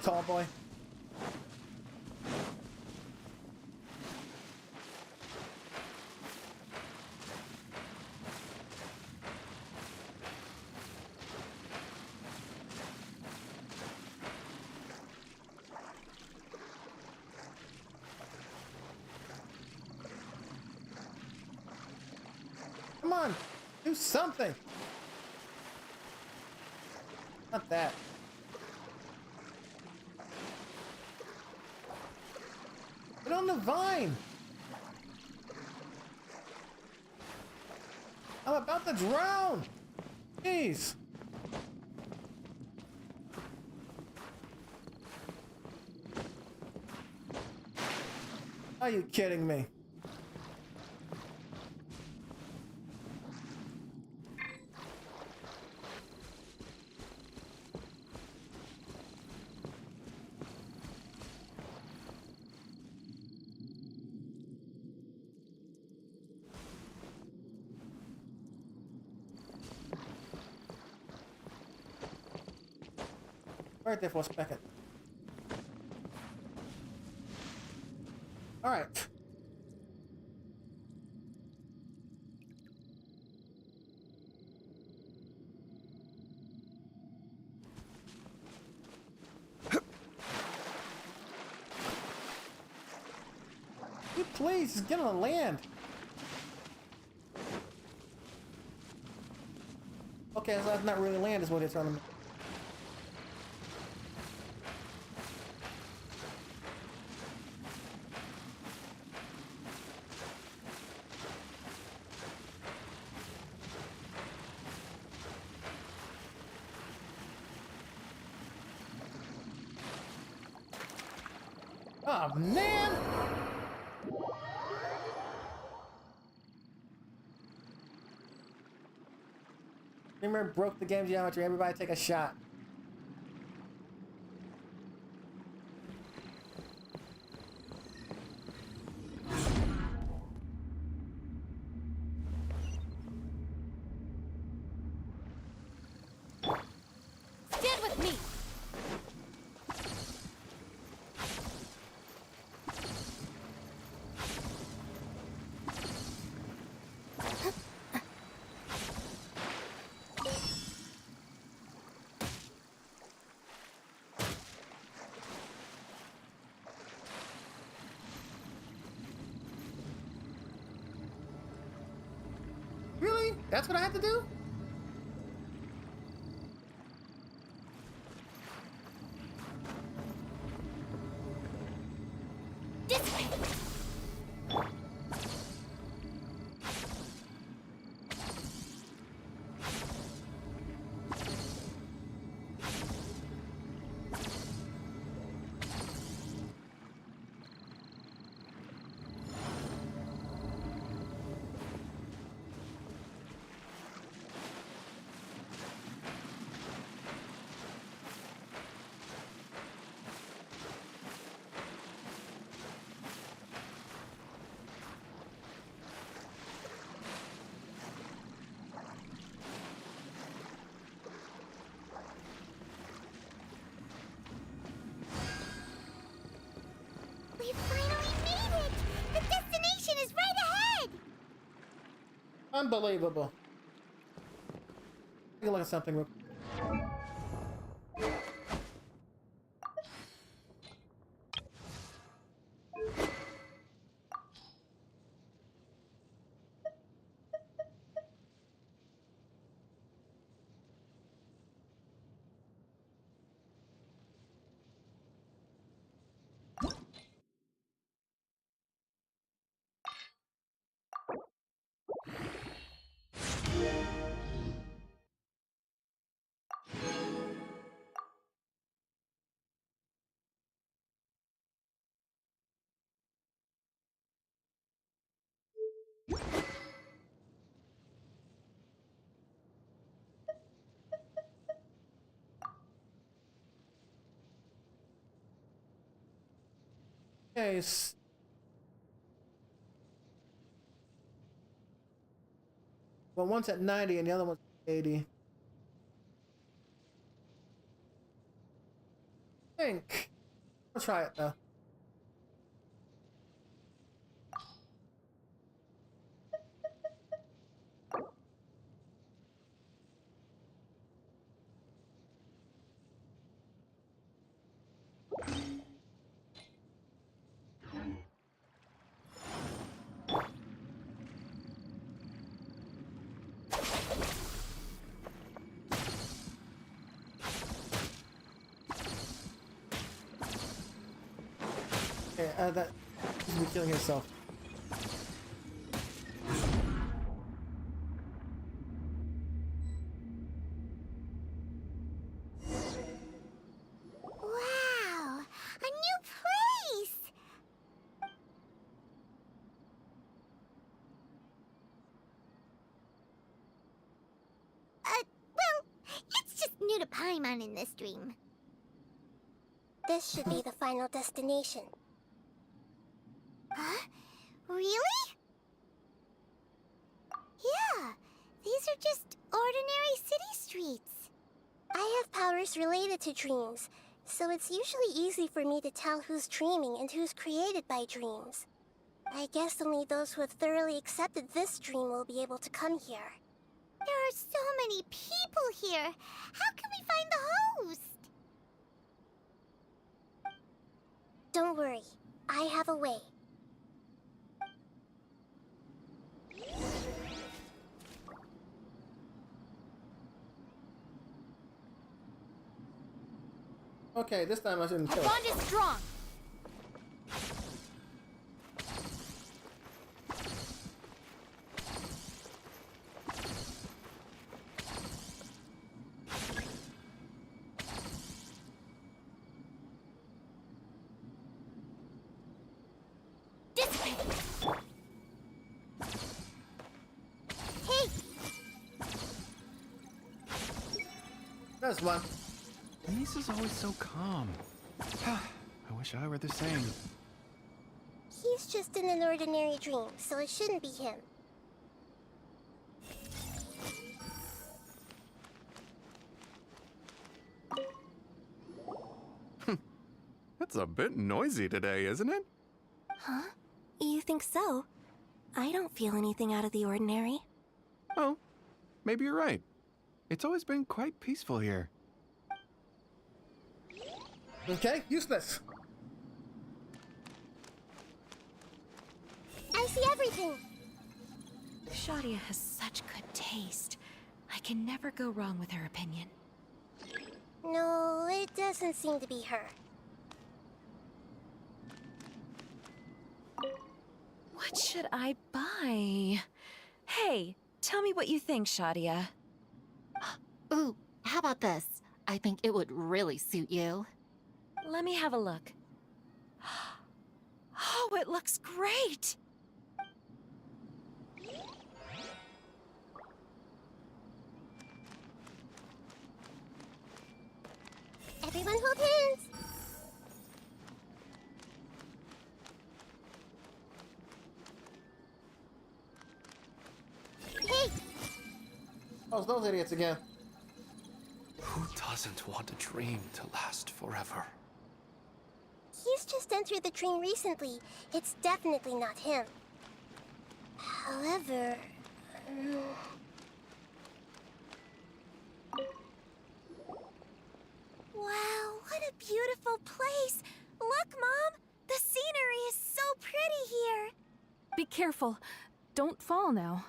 Tall boy. Come on, do something. Not that. Get on the vine. I'm about to drown. Jeez. Are you kidding me? Right there for a second. All right. You please just get on the land. Okay, so that's not really land, is what it's telling me. Oh man! Remember, broke the game geometry. Everybody take a shot. Stand with me! Really? That's what I have to do? This way! We finally made it! The destination is right ahead! Unbelievable. Take a look at something real quick. Okay. Well, one's at 90 and the other one's at 80. I think. I'll try it though. Okay, that he's been killing himself. Wow, a new place! Well, it's just new to Paimon in this dream. This should be the final destination. Huh? Really? Yeah, these are just ordinary city streets. I have powers related to dreams, so it's usually easy for me to tell who's dreaming and who's created by dreams. I guess only those who have thoroughly accepted this dream will be able to come here. There are so many people here. How can we find the host? Don't worry, I have a way. Okay, this time I shouldn't kill. Our bond is strong. Dissipate. Hey, That's one. Lisa's always so calm. I wish I were the same. He's just in an ordinary dream, so it shouldn't be him. It's a bit noisy today, isn't it? Huh? You think so? I don't feel anything out of the ordinary. Oh, maybe you're right. It's always been quite peaceful here. Okay, useless. I see everything. Shadia has such good taste. I can never go wrong with her opinion. No, it doesn't seem to be her. What should I buy? Hey, tell me what you think, Shadia. Ooh, how about this? I think it would really suit you. Let me have a look. Oh, it looks great! Everyone hold hands. hey, Oh, it's those idiots again. Who doesn't want a dream to last forever? He's just entered the dream recently. It's definitely not him. However... wow, what a beautiful place. Look, Mom, the scenery is so pretty here. Be careful. Don't fall now.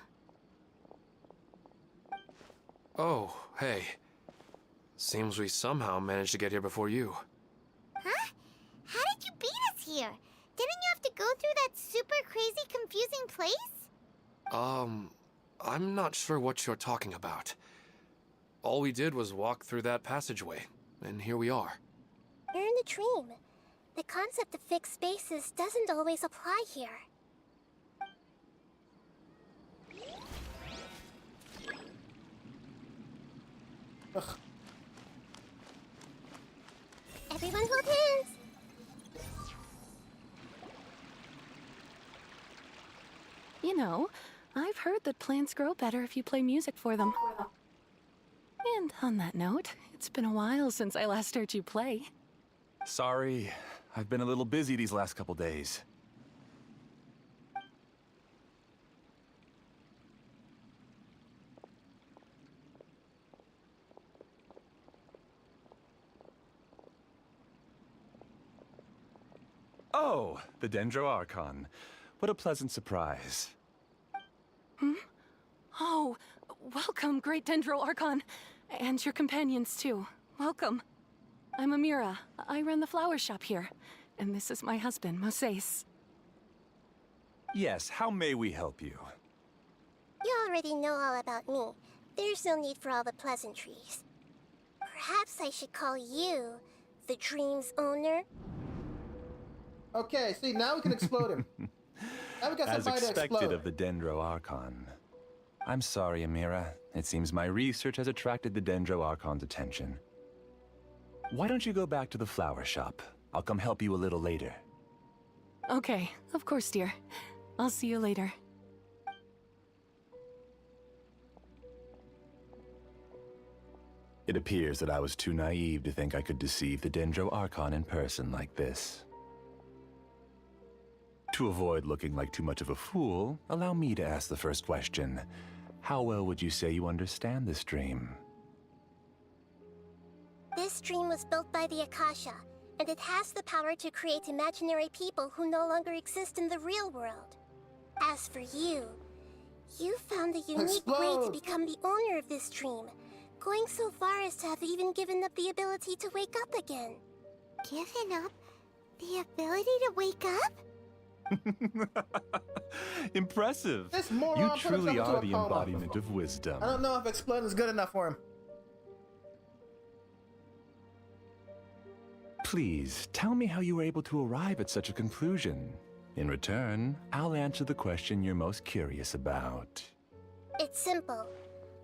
Oh, hey. Seems we somehow managed to get here before you. Huh? How did you beat us here? Didn't you have to go through that super crazy, confusing place? I'm not sure what you're talking about. All we did was walk through that passageway, and here we are. You're in a dream. The concept of fixed spaces doesn't always apply here. Ugh. Everyone hold hands. know. I've heard that plants grow better if you play music for them. And on that note, it's been a while since I last heard you play. Sorry, I've been a little busy these last couple days. Oh, the Dendroarchon. What a pleasant surprise. Hmm? Oh, welcome, great Dendroarchon. And your companions, too. Welcome. I'm Amira. I run the flower shop here. And this is my husband, Moses. Yes, how may we help you? You already know all about me. There's no need for all the pleasantries. Perhaps I should call you the dream's owner? Okay, see, now we can explode him. Now we got As somebody to expected explode. of the Dendroarchon. I'm sorry, Amira. It seems my research has attracted the Dendroarchon's attention. Why don't you go back to the flower shop? I'll come help you a little later. Okay, of course, dear. I'll see you later. It appears that I was too naive to think I could deceive the Dendroarchon in person like this. To avoid looking like too much of a fool, allow me to ask the first question. How well would you say you understand this dream? This dream was built by the Akasha, and it has the power to create imaginary people who no longer exist in the real world. As for you, you found a unique way to become the owner of this dream, going so far as to have even given up the ability to wake up again. Given up the ability to wake up? Impressive! This moron You put truly himself are into the a coma. embodiment of wisdom. I don't know if exploding is good enough for him. Please, tell me how you were able to arrive at such a conclusion. In return, I'll answer the question you're most curious about. It's simple.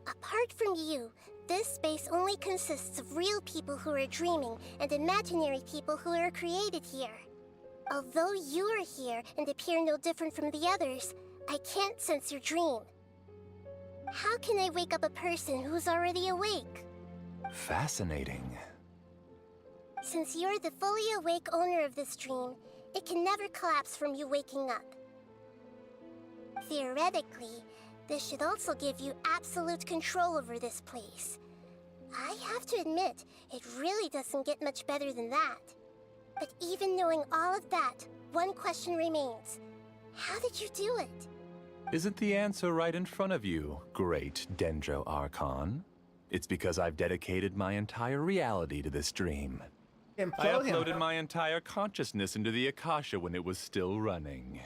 Apart from you, this space only consists of real people who are dreaming and imaginary people who are created here. Although you are here and appear no different from the others, I can't sense your dream. How can I wake up a person who's already awake? Fascinating. Since you're the fully awake owner of this dream, it can never collapse from you waking up. Theoretically, this should also give you absolute control over this place. I have to admit, it really doesn't get much better than that. But even knowing all of that, one question remains. How did you do it? Isn't the answer right in front of you, great Dendroarchon? It's because I've dedicated my entire reality to this dream. I Implode him. uploaded my entire consciousness into the Akasha when it was still running.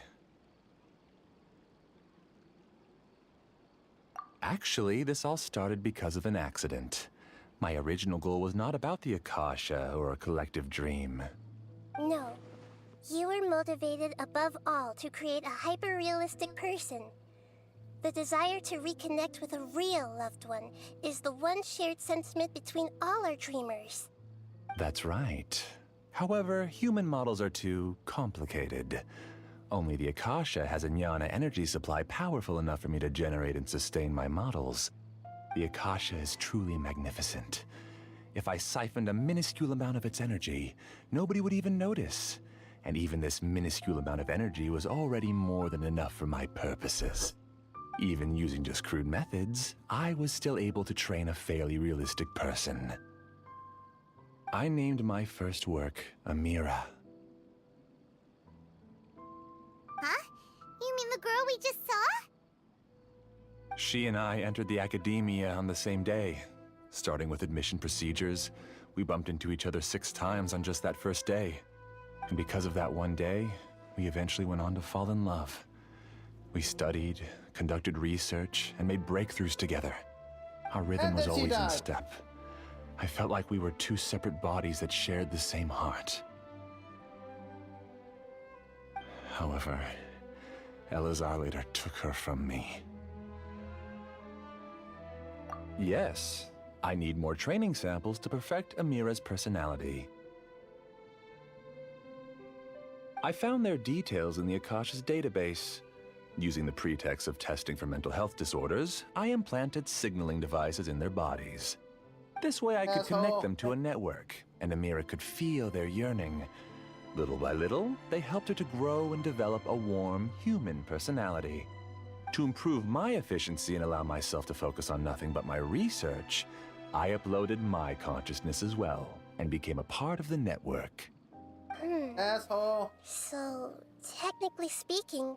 Actually, this all started because of an accident. My original goal was not about the Akasha or a collective dream. No. You were motivated above all to create a hyper-realistic person. The desire to reconnect with a real loved one is the one shared sentiment between all our dreamers. That's right. However, human models are too complicated. Only the Akasha has a jnana energy supply powerful enough for me to generate and sustain my models. The Akasha is truly magnificent. If I siphoned a minuscule amount of its energy, nobody would even notice. And even this minuscule amount of energy was already more than enough for my purposes. Even using just crude methods, I was still able to train a fairly realistic person. I named my first work Amira. Huh? You mean the girl we just saw? She and I entered the academia on the same day. Starting with admission procedures, we bumped into each other 6 times on just that first day. And because of that one day, we eventually went on to fall in love. We studied, conducted research, and made breakthroughs together. Our rhythm was always in step. I felt like we were 2 separate bodies that shared the same heart. However, Elazar later took her from me. Yes, I need more training samples to perfect Amira's personality. I found their details in the Akasha's database. Using the pretext of testing for mental health disorders, I implanted signaling devices in their bodies. This way I could connect them to a network, and Amira could feel their yearning. Little by little, they helped her to grow and develop a warm, human personality. To improve my efficiency and allow myself to focus on nothing but my research, I uploaded my consciousness as well, and became a part of the network. Asshole. So, technically speaking,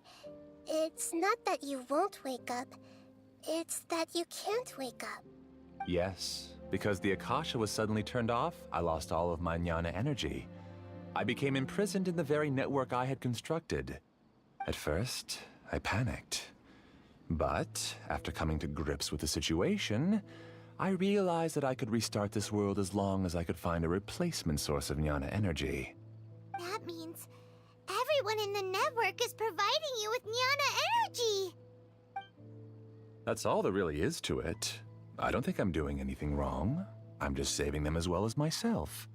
it's not that you won't wake up, it's that you can't wake up. Yes, because the Akasha was suddenly turned off, I lost all of my jnana energy. I became imprisoned in the very network I had constructed. At first, I panicked. But, after coming to grips with the situation, I realized that I could restart this world as long as I could find a replacement source of jnana energy. That means everyone in the network is providing you with Jnana energy! That's all there really is to it. I don't think I'm doing anything wrong. I'm just saving them as well as myself.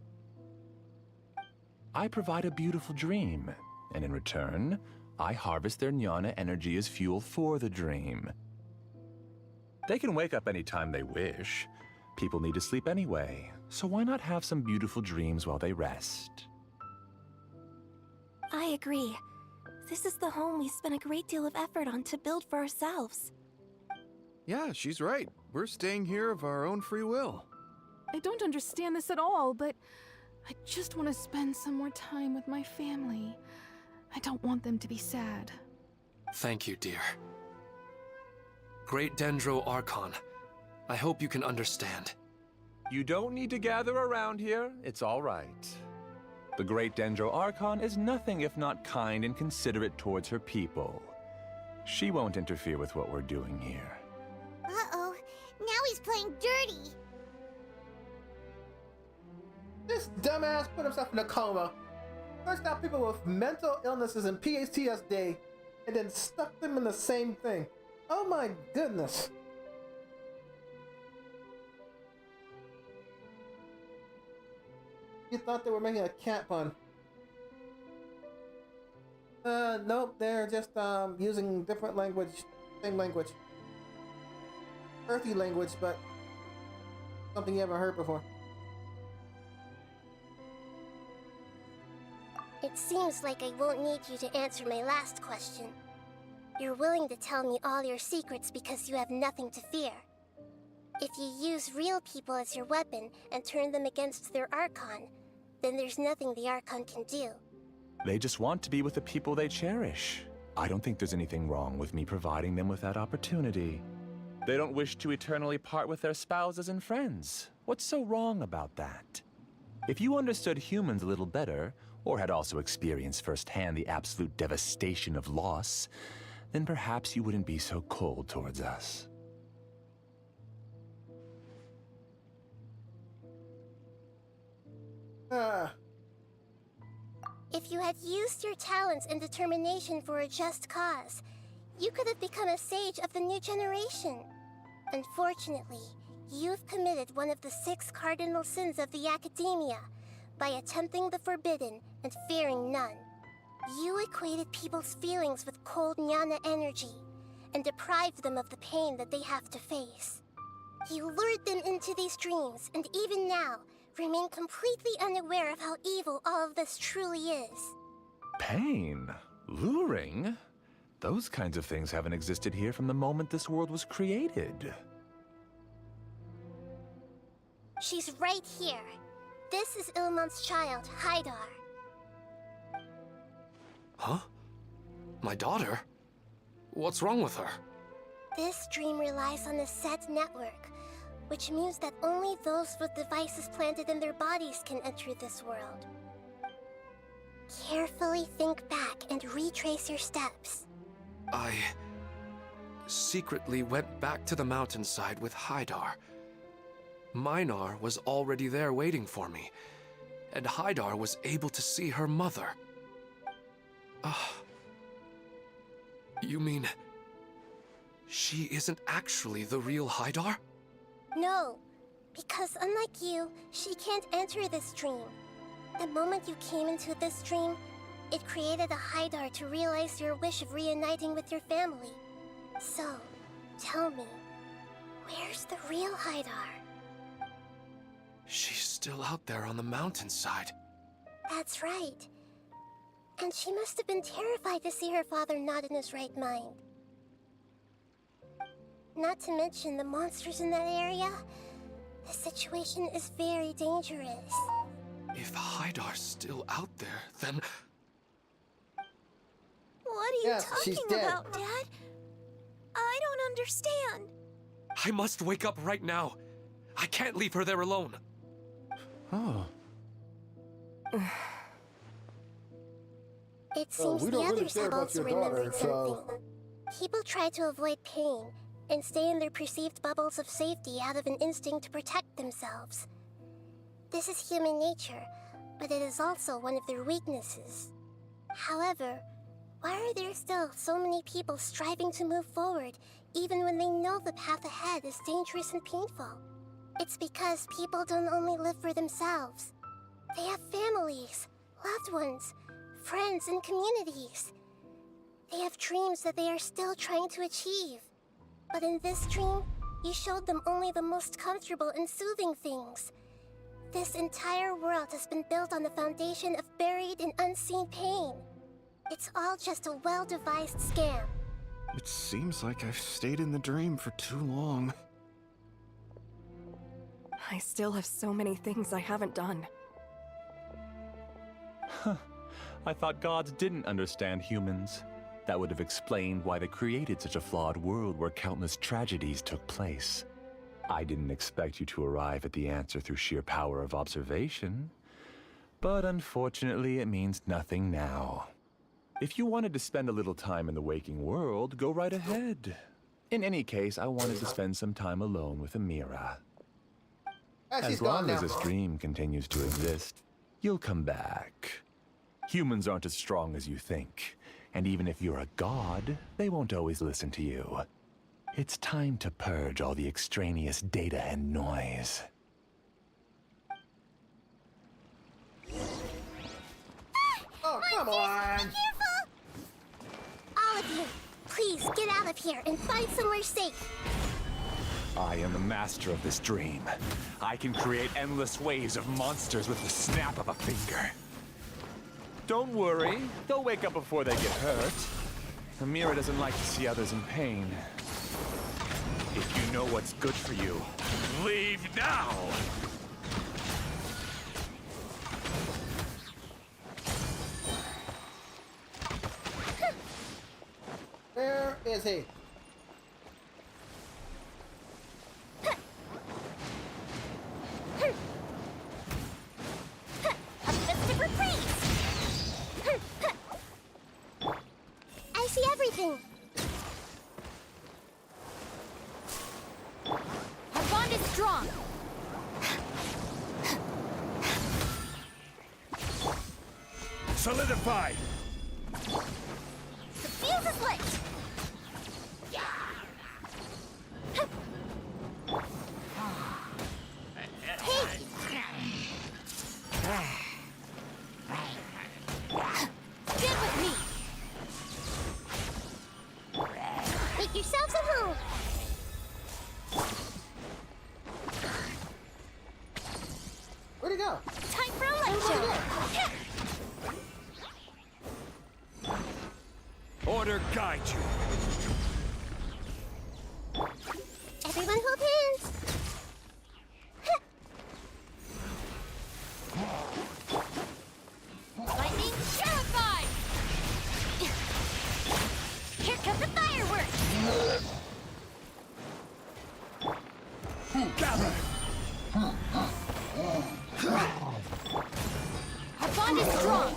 I provide a beautiful dream, and in return, I harvest their jnana energy as fuel for the dream. They can wake up anytime they wish. People need to sleep anyway, so why not have some beautiful dreams while they rest? I agree. This is the home we spent a great deal of effort on to build for ourselves. Yeah, she's right. We're staying here of our own free will. I don't understand this at all, but I just want to spend some more time with my family. I don't want them to be sad. Thank you, dear. Great Dendro Archon, I hope you can understand. You don't need to gather around here. It's all right. The Great Dendro Archon is nothing if not kind and considerate towards her people. She won't interfere with what we're doing here. Uh-oh, now he's playing dirty. This dumbass put himself in a coma. First out people with mental illnesses and PTSD, and then stuck them in the same thing. Oh my goodness. You thought they were making a cat pun. Nope, they're just using different language, same language. Earthy language, but something you haven't heard before. It seems like I won't need you to answer my last question. You're willing to tell me all your secrets because you have nothing to fear. If you use real people as your weapon and turn them against their Archon, then there's nothing the Archon can do. They just want to be with the people they cherish. I don't think there's anything wrong with me providing them with that opportunity. They don't wish to eternally part with their spouses and friends. What's so wrong about that? If you understood humans a little better, or had also experienced firsthand the absolute devastation of loss, then perhaps you wouldn't be so cold towards us. If you had used your talents and determination for a just cause, you could have become a sage of the new generation. Unfortunately, you've committed one of the 6 cardinal sins of the Academia by attempting the forbidden and fearing none. You equated people's feelings with cold jnana energy and deprived them of the pain that they have to face. You lured them into these dreams, and even now, remain completely unaware of how evil all of this truly is. Pain? Luring? Those kinds of things haven't existed here from the moment this world was created. She's right here. This is Ilmon's child, Haidar. Huh? My daughter? What's wrong with her? This dream relies on a set network, which means that only those with devices planted in their bodies can enter this world. Carefully think back and retrace your steps. I secretly went back to the mountainside with Haidar. Minar was already there waiting for me, and Haidar was able to see her mother. You mean she isn't actually the real Haidar? No, because unlike you, she can't enter this dream. The moment you came into this dream, It created a Haidar to realize your wish of reuniting with your family. So, tell me, where's the real Haidar? She's still out there on the mountainside. That's right. And she must have been terrified to see her father not in his right mind. Not to mention the monsters in that area. The situation is very dangerous. If Haidar's still out there, then... What are you talking about, Dad? I don't understand. I must wake up right now. I can't leave her there alone. Oh. It seems the others have also remembered something. People try to avoid pain and stay in their perceived bubbles of safety out of an instinct to protect themselves. This is human nature, but it is also one of their weaknesses. However, why are there still so many people striving to move forward, even when they know the path ahead is dangerous and painful? It's because people don't only live for themselves. They have families, loved ones, friends, and communities. They have dreams that they are still trying to achieve. But in this dream, you showed them only the most comfortable and soothing things. This entire world has been built on the foundation of buried and unseen pain. It's all just a well-devised scam. It seems like I've stayed in the dream for too long. I still have so many things I haven't done. Huh. I thought gods didn't understand humans. That would have explained why they created such a flawed world where countless tragedies took place. I didn't expect you to arrive at the answer through sheer power of observation. But unfortunately, it means nothing now. If you wanted to spend a little time in the waking world, go right ahead. In any case, I wanted to spend some time alone with Amira. As long as this dream continues to exist, you'll come back. Humans aren't as strong as you think. And even if you're a god, they won't always listen to you. It's time to purge all the extraneous data and noise. Oh, come on! Careful! All of you, please get out of here and find somewhere safe. I am the master of this dream. I can create endless waves of monsters with the snap of a finger. Don't worry, they'll wake up before they get hurt. Amira doesn't like to see others in pain. If you know what's good for you, leave now! Where is he? A festive reprise! I see everything. Our bond is strong. Solidify! The fuse is lit. Stand with me. Make yourselves at home. Where'd he go? Time for a light show. Order guide you. Everyone hold hands. Lightning terrified. Here come the fireworks. Gather! Our bond is strong.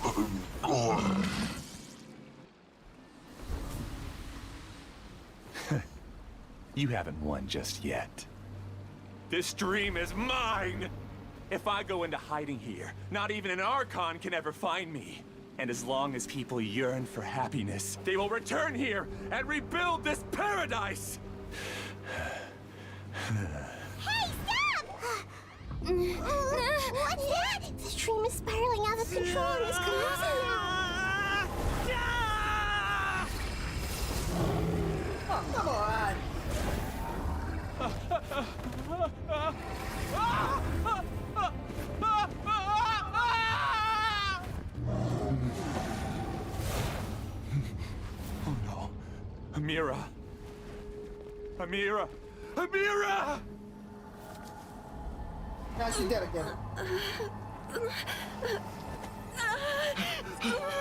You haven't won just yet. This dream is mine! If I go into hiding here, not even an Archon can ever find me. And as long as people yearn for happiness, they will return here and rebuild this paradise! Hey, stop! What's that? The stream is spiraling out of control and is collapsing now. Oh, come on! Oh no. Amira! Amira! Amira! Now she's dead again.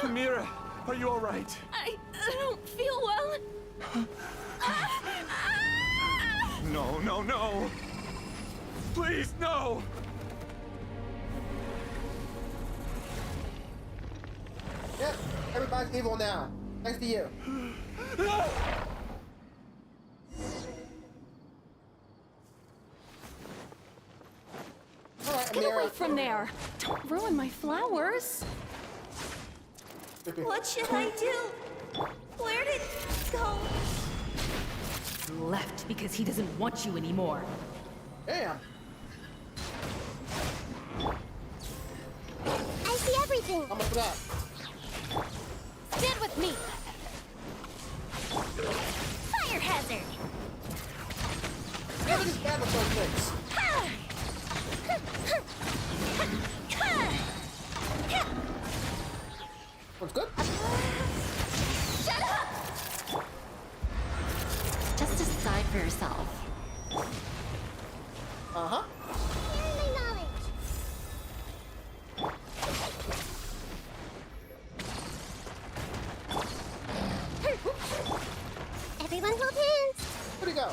Amira, are you all right? I don't feel well. No, no, no! Please, no! Yep, everybody's evil now. Thanks to you. Alright, Get Amira. away from there! Don't ruin my flowers! What should I do? Where did it go? Left because he doesn't want you anymore. Damn. I see everything. How much for that? Stand with me. Fire hazard. Yeah, look at bad with those things. What's good? Shut up! Just decide for yourself. Uh-huh. Sharing my knowledge. Everyone hold hands. Where'd he go?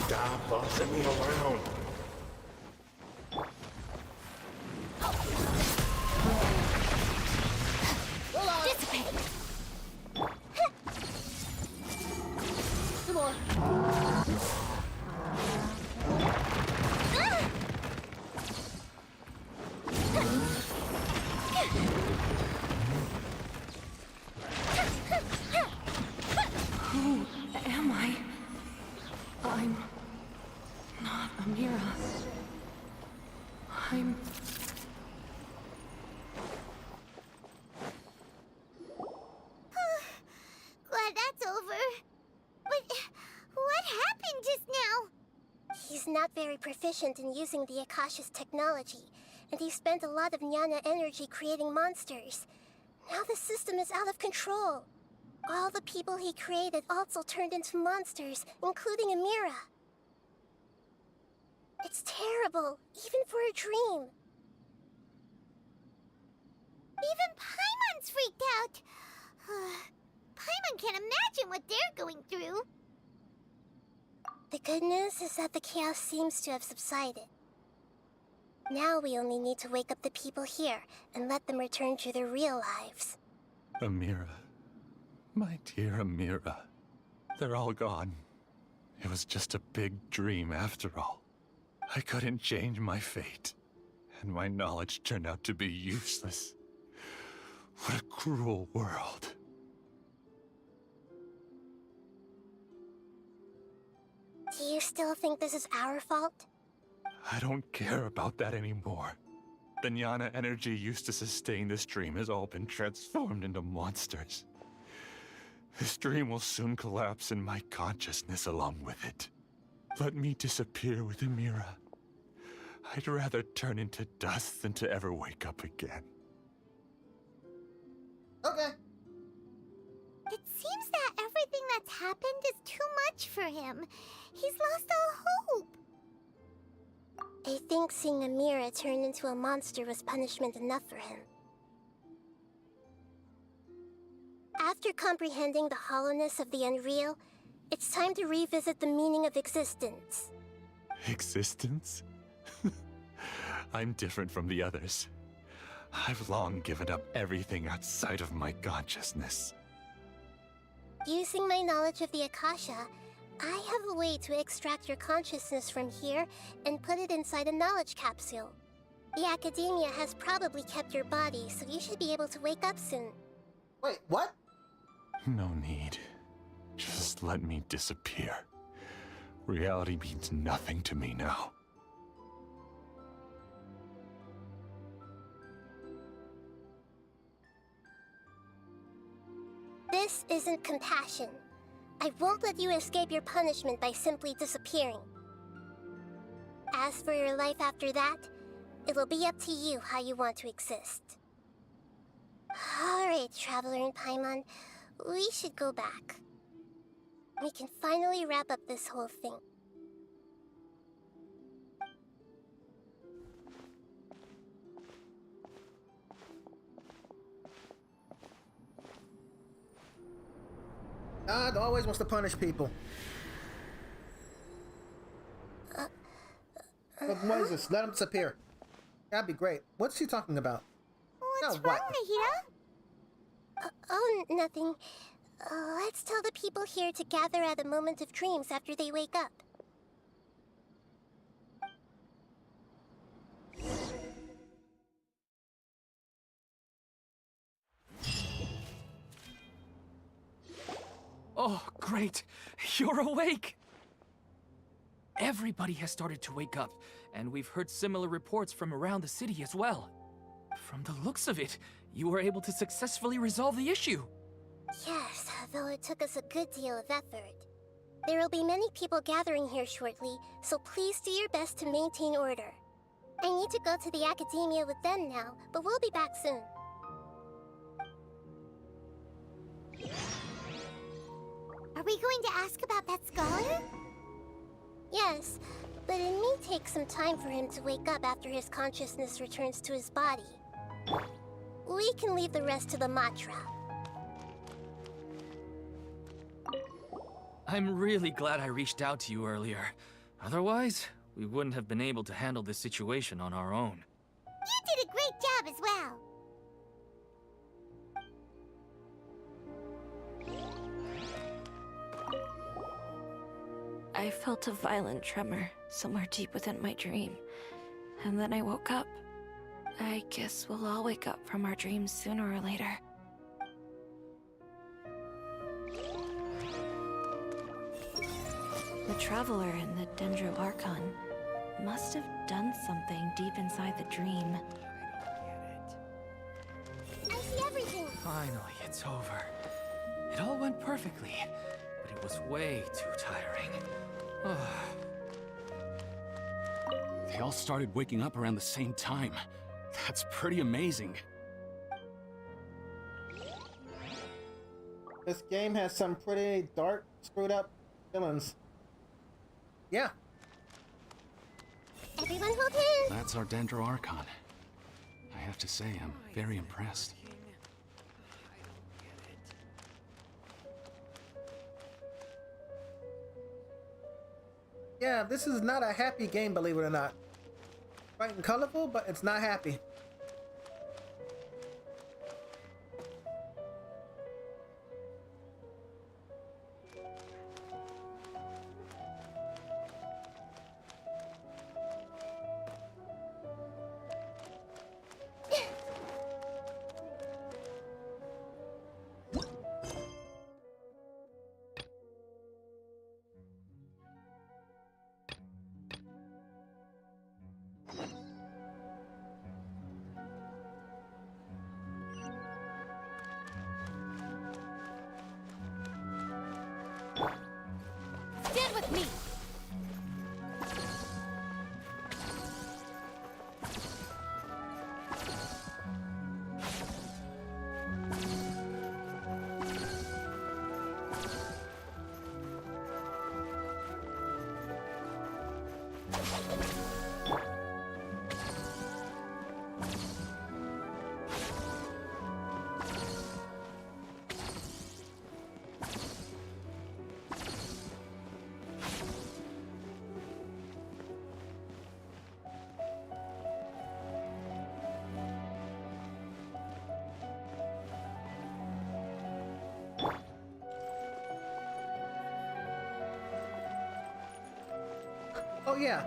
Stop bossing me around. Dissipate. Come on. Who am I? I'm not Amira. I'm... Glad that's over. But what happened just now? He's not very proficient in using the Akasha's technology, and he spent a lot of Jnana energy creating monsters. Now the system is out of control. All the people he created also turned into monsters, including Amira. It's terrible, even for a dream. Even Paimon's freaked out. Paimon can't imagine what they're going through. The good news is that the chaos seems to have subsided. Now we only need to wake up the people here and let them return to their real lives. Amira. My dear Amira. They're all gone. It was just a big dream after all. I couldn't change my fate, and my knowledge turned out to be useless. What a cruel world. Do you still think this is our fault? I don't care about that anymore. The Jnana energy used to sustain this dream has all been transformed into monsters. This dream will soon collapse and my consciousness along with it. Let me disappear with Amira. I'd rather turn into dust than to ever wake up again. Okay. It seems that everything that's happened is too much for him. He's lost all hope. I think seeing Amira turn into a monster was punishment enough for him. After comprehending the hollowness of the unreal, it's time to revisit the meaning of existence. Existence? I'm different from the others. I've long given up everything outside of my consciousness. Using my knowledge of the Akasha, I have a way to extract your consciousness from here and put it inside a knowledge capsule. The Academia has probably kept your body, so you should be able to wake up soon. Wait, what? No need. Just let me disappear. Reality means nothing to me now. This isn't compassion. I won't let you escape your punishment by simply disappearing. As for your life after that, it'll be up to you how you want to exist. Alright, Traveler and Paimon, we should go back. We can finally wrap up this whole thing. God always wants to punish people. What is this? Let him disappear. That'd be great. What's she talking about? What's wrong, Nahida? Oh, nothing. Let's tell the people here to gather at a moment of dreams after they wake up. Oh, great! You're awake! Everybody has started to wake up, and we've heard similar reports from around the city as well. From the looks of it, you were able to successfully resolve the issue. Yes, though it took us a good deal of effort. There will be many people gathering here shortly, so please do your best to maintain order. I need to go to the academia with them now, but we'll be back soon. Are we going to ask about that scholar? Yes, but it may take some time for him to wake up after his consciousness returns to his body. We can leave the rest to the Matra. I'm really glad I reached out to you earlier. Otherwise, we wouldn't have been able to handle this situation on our own. You did a great job as well. I felt a violent tremor somewhere deep within my dream, and then I woke up. I guess we'll all wake up from our dreams sooner or later. The Traveler and the Dendro Archon must have done something deep inside the dream. I see everything! Finally, it's over. It all went perfectly, but it was way too tiring. They all started waking up around the same time. That's pretty amazing. This game has some pretty dark, screwed up villains. Yeah. Everyone hold hands! That's our Dendro Archon. I have to say, I'm very impressed. Yeah, this is not a happy game, believe it or not. Bright and colorful, but it's not happy. Stand with me! Oh yeah.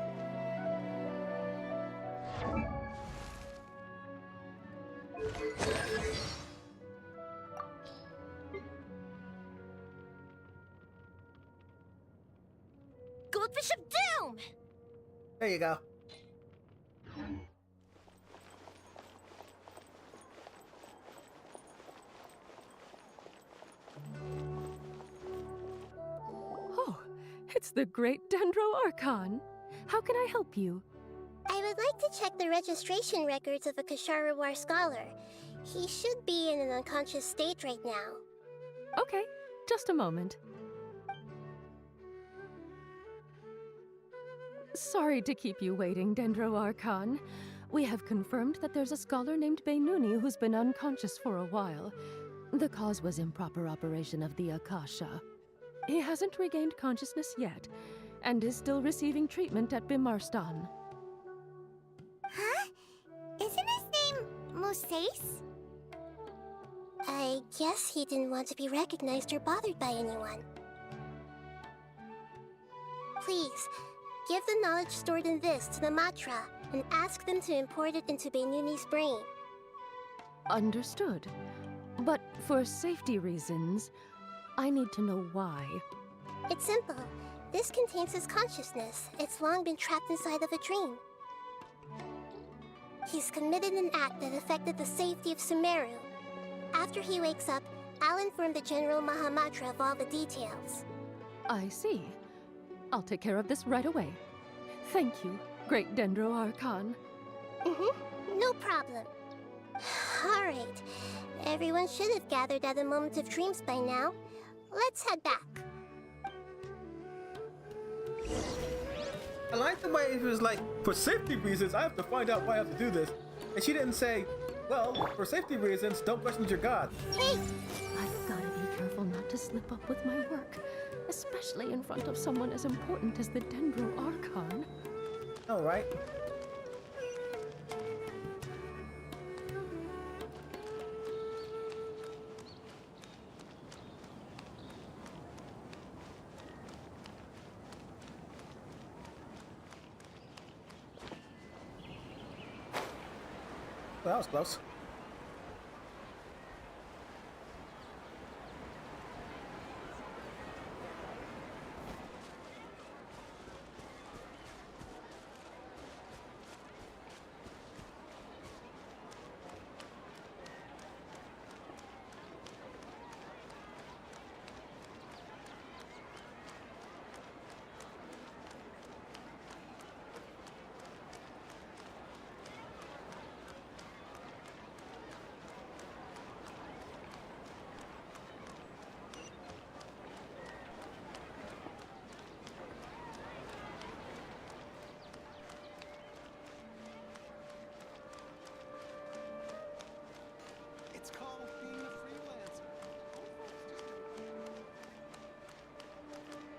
Goldfish of Doom! There you go. It's the great Dendro Archon. How can I help you? I would like to check the registration records of a Kashara War scholar. He should be in an unconscious state right now. Okay, just a moment. Sorry to keep you waiting, Dendro Archon. We have confirmed that there's a scholar named Beinuni who's been unconscious for a while. The cause was improper operation of the Akasha. He hasn't regained consciousness yet, and is still receiving treatment at Bimarstan. Huh? Isn't his name Moses? I guess he didn't want to be recognized or bothered by anyone. Please, give the knowledge stored in this to the Matra and ask them to import it into Beinuni's brain. Understood. But for safety reasons, I need to know why. It's simple. This contains his consciousness. It's long been trapped inside of a dream. He's committed an act that affected the safety of Sumeru. After he wakes up, I'll inform the General Mahamatra of all the details. I see. I'll take care of this right away. Thank you, Great Dendro Archon. No problem. Alright. Everyone should have gathered at a Moment of Dreams by now. Let's head back. I like the way it was like, for safety reasons, I have to find out why I have to do this. And she didn't say, well, for safety reasons, don't question your god. Hey! I've gotta be careful not to slip up with my work, especially in front of someone as important as the Dendro Archon. All right. Well, that was close.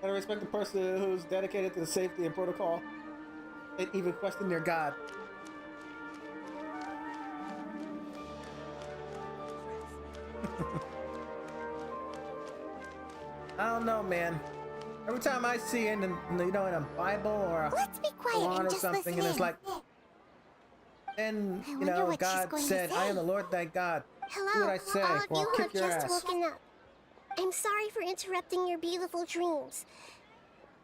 I respect the person who's dedicated to the safety and protocol and even question their god. I don't know, man. Every time I see it in, in a Bible or a Let's be quiet Quran and or just something, listen and it's in. like, and I wonder what she's God going to said, "I am say." the Lord thy God." Hello, Do what I say, all of or you I'll who kick have your just ass. woken up. I'm sorry for interrupting your beautiful dreams.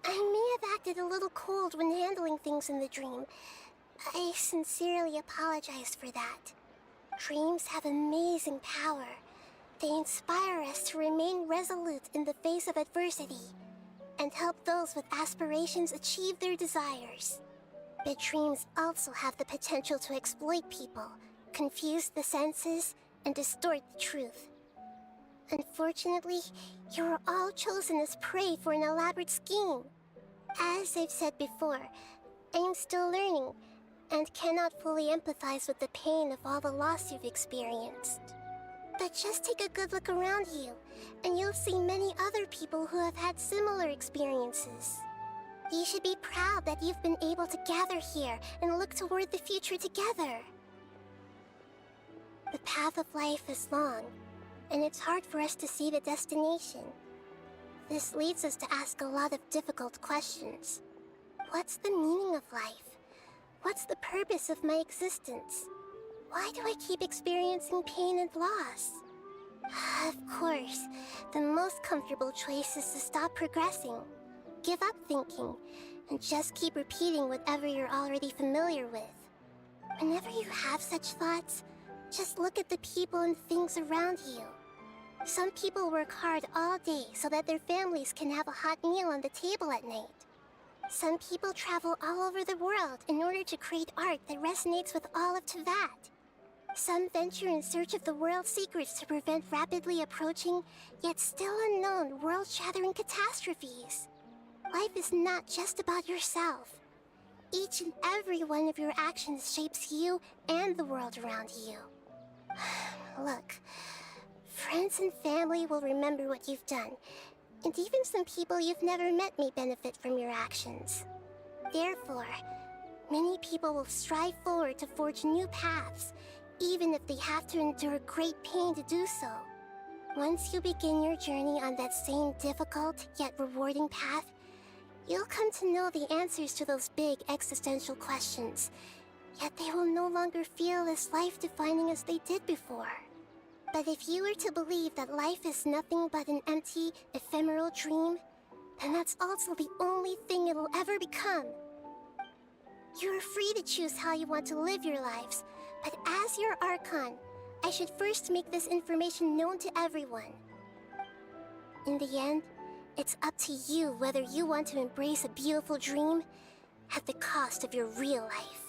I may have acted a little cold when handling things in the dream. I sincerely apologize for that. Dreams have amazing power. They inspire us to remain resolute in the face of adversity and help those with aspirations achieve their desires. But dreams also have the potential to exploit people, confuse the senses, and distort the truth. Unfortunately, you are all chosen as prey for an elaborate scheme. As I've said before, I am still learning and cannot fully empathize with the pain of all the loss you've experienced. But just take a good look around you, and you'll see many other people who have had similar experiences. You should be proud that you've been able to gather here and look toward the future together. The path of life is long, and it's hard for us to see the destination. This leads us to ask a lot of difficult questions. What's the meaning of life? What's the purpose of my existence? Why do I keep experiencing pain and loss? Of course, the most comfortable choice is to stop progressing. Give up thinking, and just keep repeating whatever you're already familiar with. Whenever you have such thoughts, just look at the people and things around you. Some people work hard all day so that their families can have a hot meal on the table at night. Some people travel all over the world in order to create art that resonates with all of Teyvat. Some venture in search of the world's secrets to prevent rapidly approaching, yet still unknown, world-shattering catastrophes. Life is not just about yourself. Each and every one of your actions shapes you and the world around you. Look, friends and family will remember what you've done, and even some people you've never met may benefit from your actions. Therefore, many people will strive forward to forge new paths, even if they have to endure great pain to do so. Once you begin your journey on that same difficult yet rewarding path, you'll come to know the answers to those big existential questions, yet they will no longer feel as life-defining as they did before. But if you were to believe that life is nothing but an empty, ephemeral dream, then that's also the only thing it'll ever become. You're free to choose how you want to live your lives, but as your Archon, I should first make this information known to everyone. In the end, it's up to you whether you want to embrace a beautiful dream at the cost of your real life.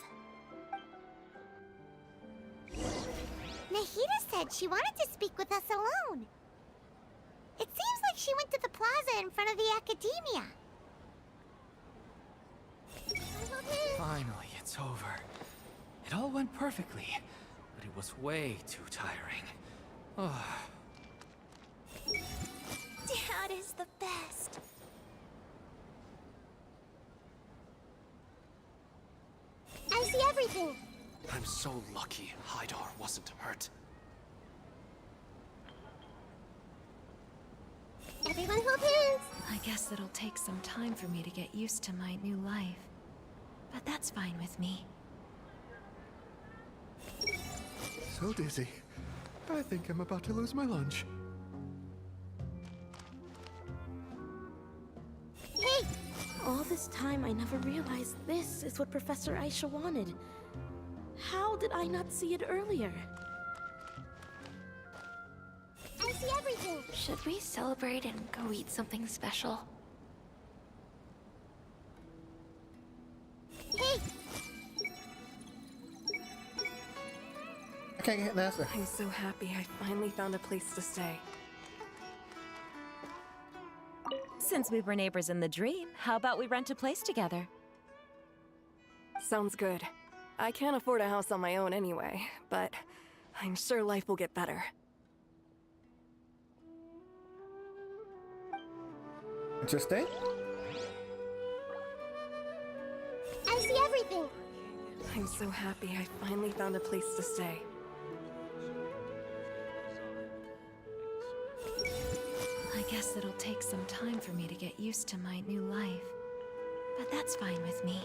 Nahida said she wanted to speak with us alone. It seems like she went to the plaza in front of the academia. Finally, it's over. It all went perfectly, but it was way too tiring. Oh. Dad is the best. I see everything. I'm so lucky Hydar wasn't hurt. Everyone hold hands. I guess it'll take some time for me to get used to my new life. But that's fine with me. So dizzy. I think I'm about to lose my lunch. Hey! All this time I never realized this is what Professor Aisha wanted. How did I not see it earlier? I see everything. Should we celebrate and go eat something special? Hey! I can't get an answer. I'm so happy I finally found a place to stay. Since we were neighbors in the dream, how about we rent a place together? Sounds good. I can't afford a house on my own anyway, but I'm sure life will get better. Interesting. I see everything. I'm so happy I finally found a place to stay. I guess it'll take some time for me to get used to my new life. But that's fine with me.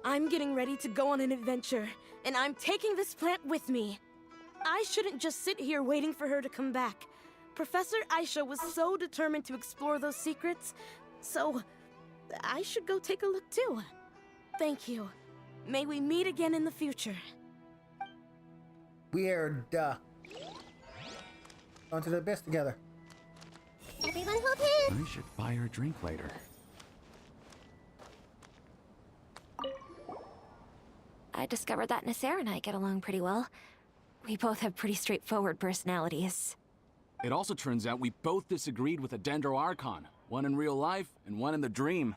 I'm getting ready to go on an adventure, and I'm taking this plant with me. I shouldn't just sit here waiting for her to come back. Professor Aisha was so determined to explore those secrets, so I should go take a look too. Thank you. May we meet again in the future. Weird. Going to the abyss together. Everyone hold hands. I should buy her a drink later. I discovered that Nasser and I get along pretty well. We both have pretty straightforward personalities. It also turns out we both disagreed with a Dendro Archon. One in real life, and one in the dream.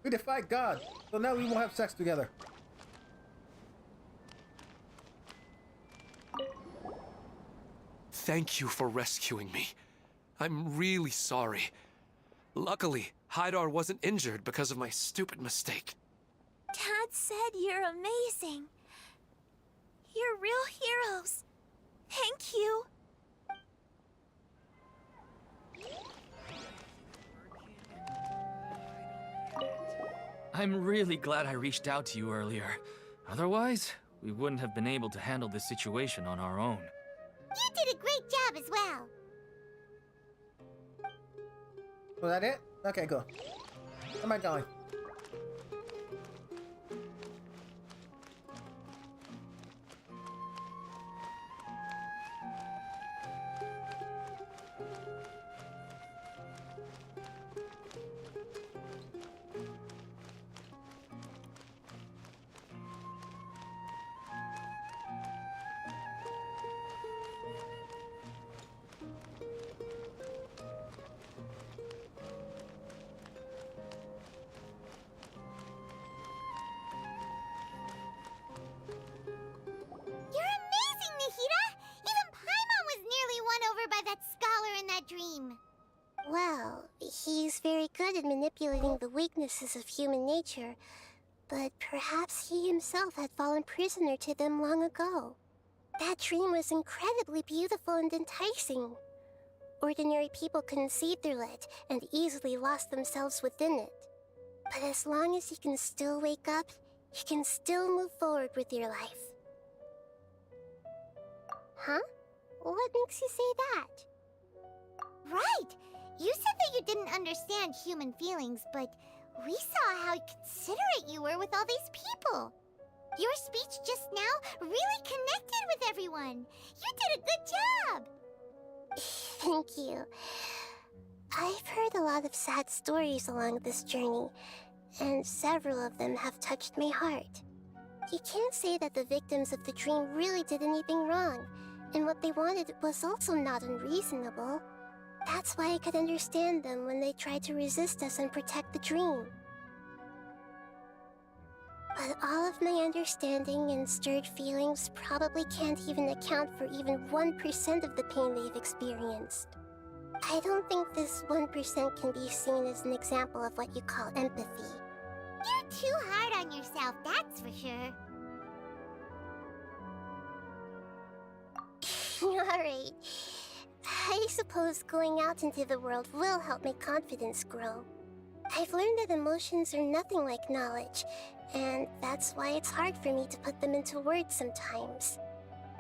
We defied God, so now we won't have sex together. Thank you for rescuing me. I'm really sorry. Luckily, Hydar wasn't injured because of my stupid mistake. Dad said you're amazing. You're real heroes. Thank you. I'm really glad I reached out to you earlier. Otherwise, we wouldn't have been able to handle this situation on our own. You did a great job as well. Was that it? Okay, cool. Where am I going? You're amazing, Nahida! Even Paimon was nearly won over by that scholar in that dream. Well, he's very good at manipulating the weaknesses of human nature, but perhaps he himself had fallen prisoner to them long ago. That dream was incredibly beautiful and enticing. Ordinary people couldn't see through it and easily lost themselves within it. But as long as you can still wake up, you can still move forward with your life. Huh? What makes you say that? Right! You said that you didn't understand human feelings, but we saw how considerate you were with all these people. Your speech just now really connected with everyone. You did a good job! Thank you. I've heard a lot of sad stories along this journey, and several of them have touched my heart. You can't say that the victims of the dream really did anything wrong, and what they wanted was also not unreasonable. That's why I could understand them when they tried to resist us and protect the dream. But all of my understanding and stirred feelings probably can't even account for even 1% of the pain they've experienced. I don't think this 1% can be seen as an example of what you call empathy. You're too hard on yourself, that's for sure. Alright. I suppose going out into the world will help my confidence grow. I've learned that emotions are nothing like knowledge, and that's why it's hard for me to put them into words sometimes.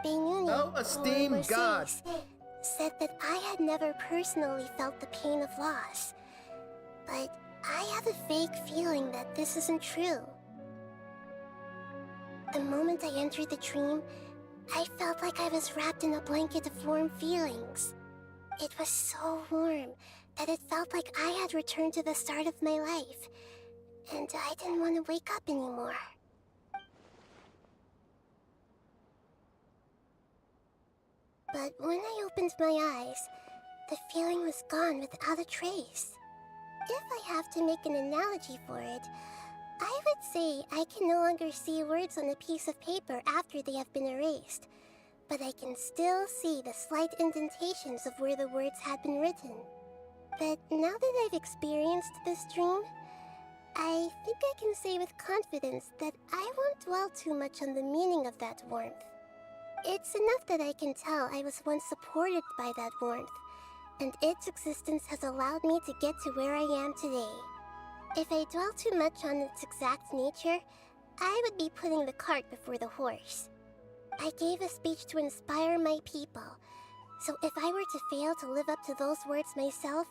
Beinuni, No esteemed god, said that I had never personally felt the pain of loss, but I have a vague feeling that this isn't true. The moment I entered the dream, I felt like I was wrapped in a blanket of warm feelings. It was so warm that it felt like I had returned to the start of my life, and I didn't want to wake up anymore. But when I opened my eyes, the feeling was gone without a trace. If I have to make an analogy for it, I would say I can no longer see words on a piece of paper after they have been erased, but I can still see the slight indentations of where the words had been written. But now that I've experienced this dream, I think I can say with confidence that I won't dwell too much on the meaning of that warmth. It's enough that I can tell I was once supported by that warmth, and its existence has allowed me to get to where I am today. If I dwell too much on its exact nature, I would be putting the cart before the horse. I gave a speech to inspire my people, so if I were to fail to live up to those words myself,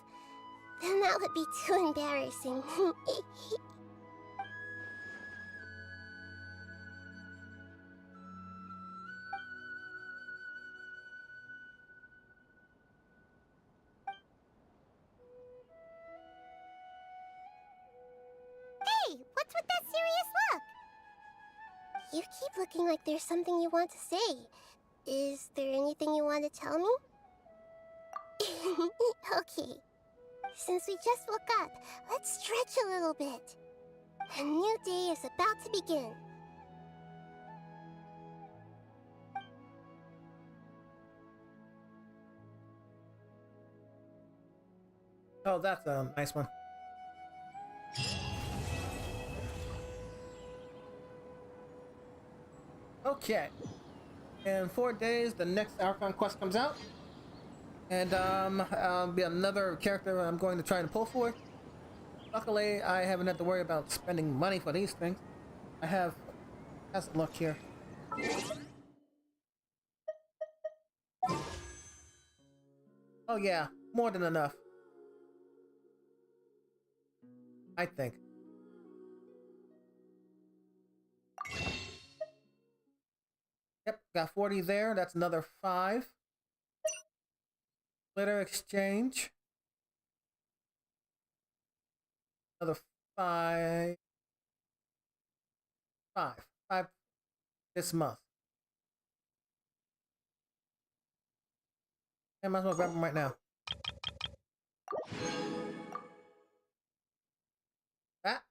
then that would be too embarrassing. Hey, what's with that serious look? You keep looking like there's something you want to say. Is there anything you want to tell me? Okay. Since we just woke up, let's stretch a little bit. A new day is about to begin. Oh, that's a nice one. Okay. In 4 days, the next Archon quest comes out. And be another character I'm going to try to pull for. Luckily, I haven't had to worry about spending money for these things. I have... How's it look here? Oh yeah, more than enough. I think. Yep, got 40 there. That's another 5. Letter exchange. Another 5. 5 this month. I might as well grab them right now. That.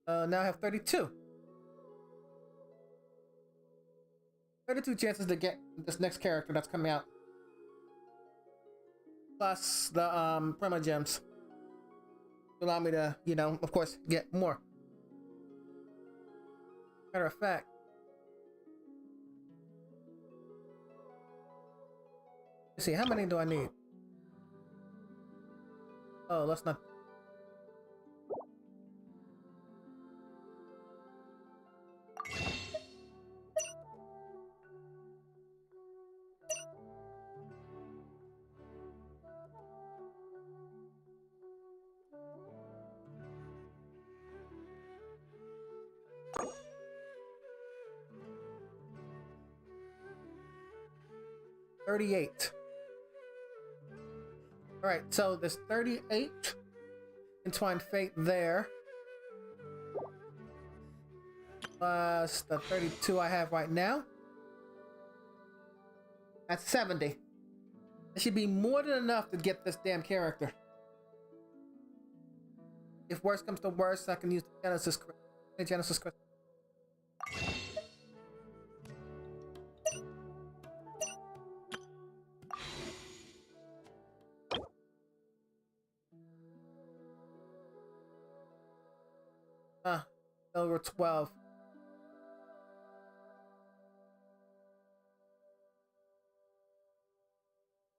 Now I have 32. 32 chances to get this next character that's coming out. Plus the Prima Gems. Allow me to, you know, of course, get more. Matter of fact. Let's see, how many do I need? Oh, let's not. $38. Alright, so there's 38 Entwined Fate there. Plus the 32 I have right now. That's 70. It should be more than enough to get this damn character. If worse comes to worse, I can use the Genesis Crystal. Over 12.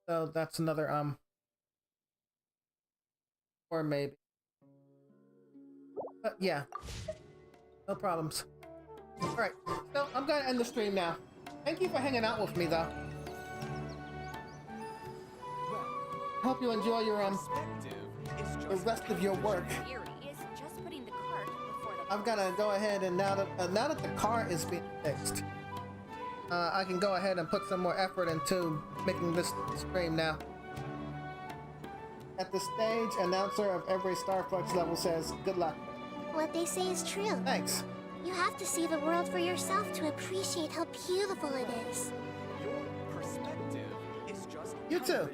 So that's another or maybe. But yeah, no problems. All right, so I'm gonna end the stream now. Thank you for hanging out with me, though. Hope you enjoy your the rest of your work. I'm gonna go ahead and now that the car is being fixed, I can go ahead and put some more effort into making this stream now. At the stage, announcer of every Starflux level says, "Good luck." What they say is true. Thanks. You have to see the world for yourself to appreciate how beautiful it is. Your perspective is just You too.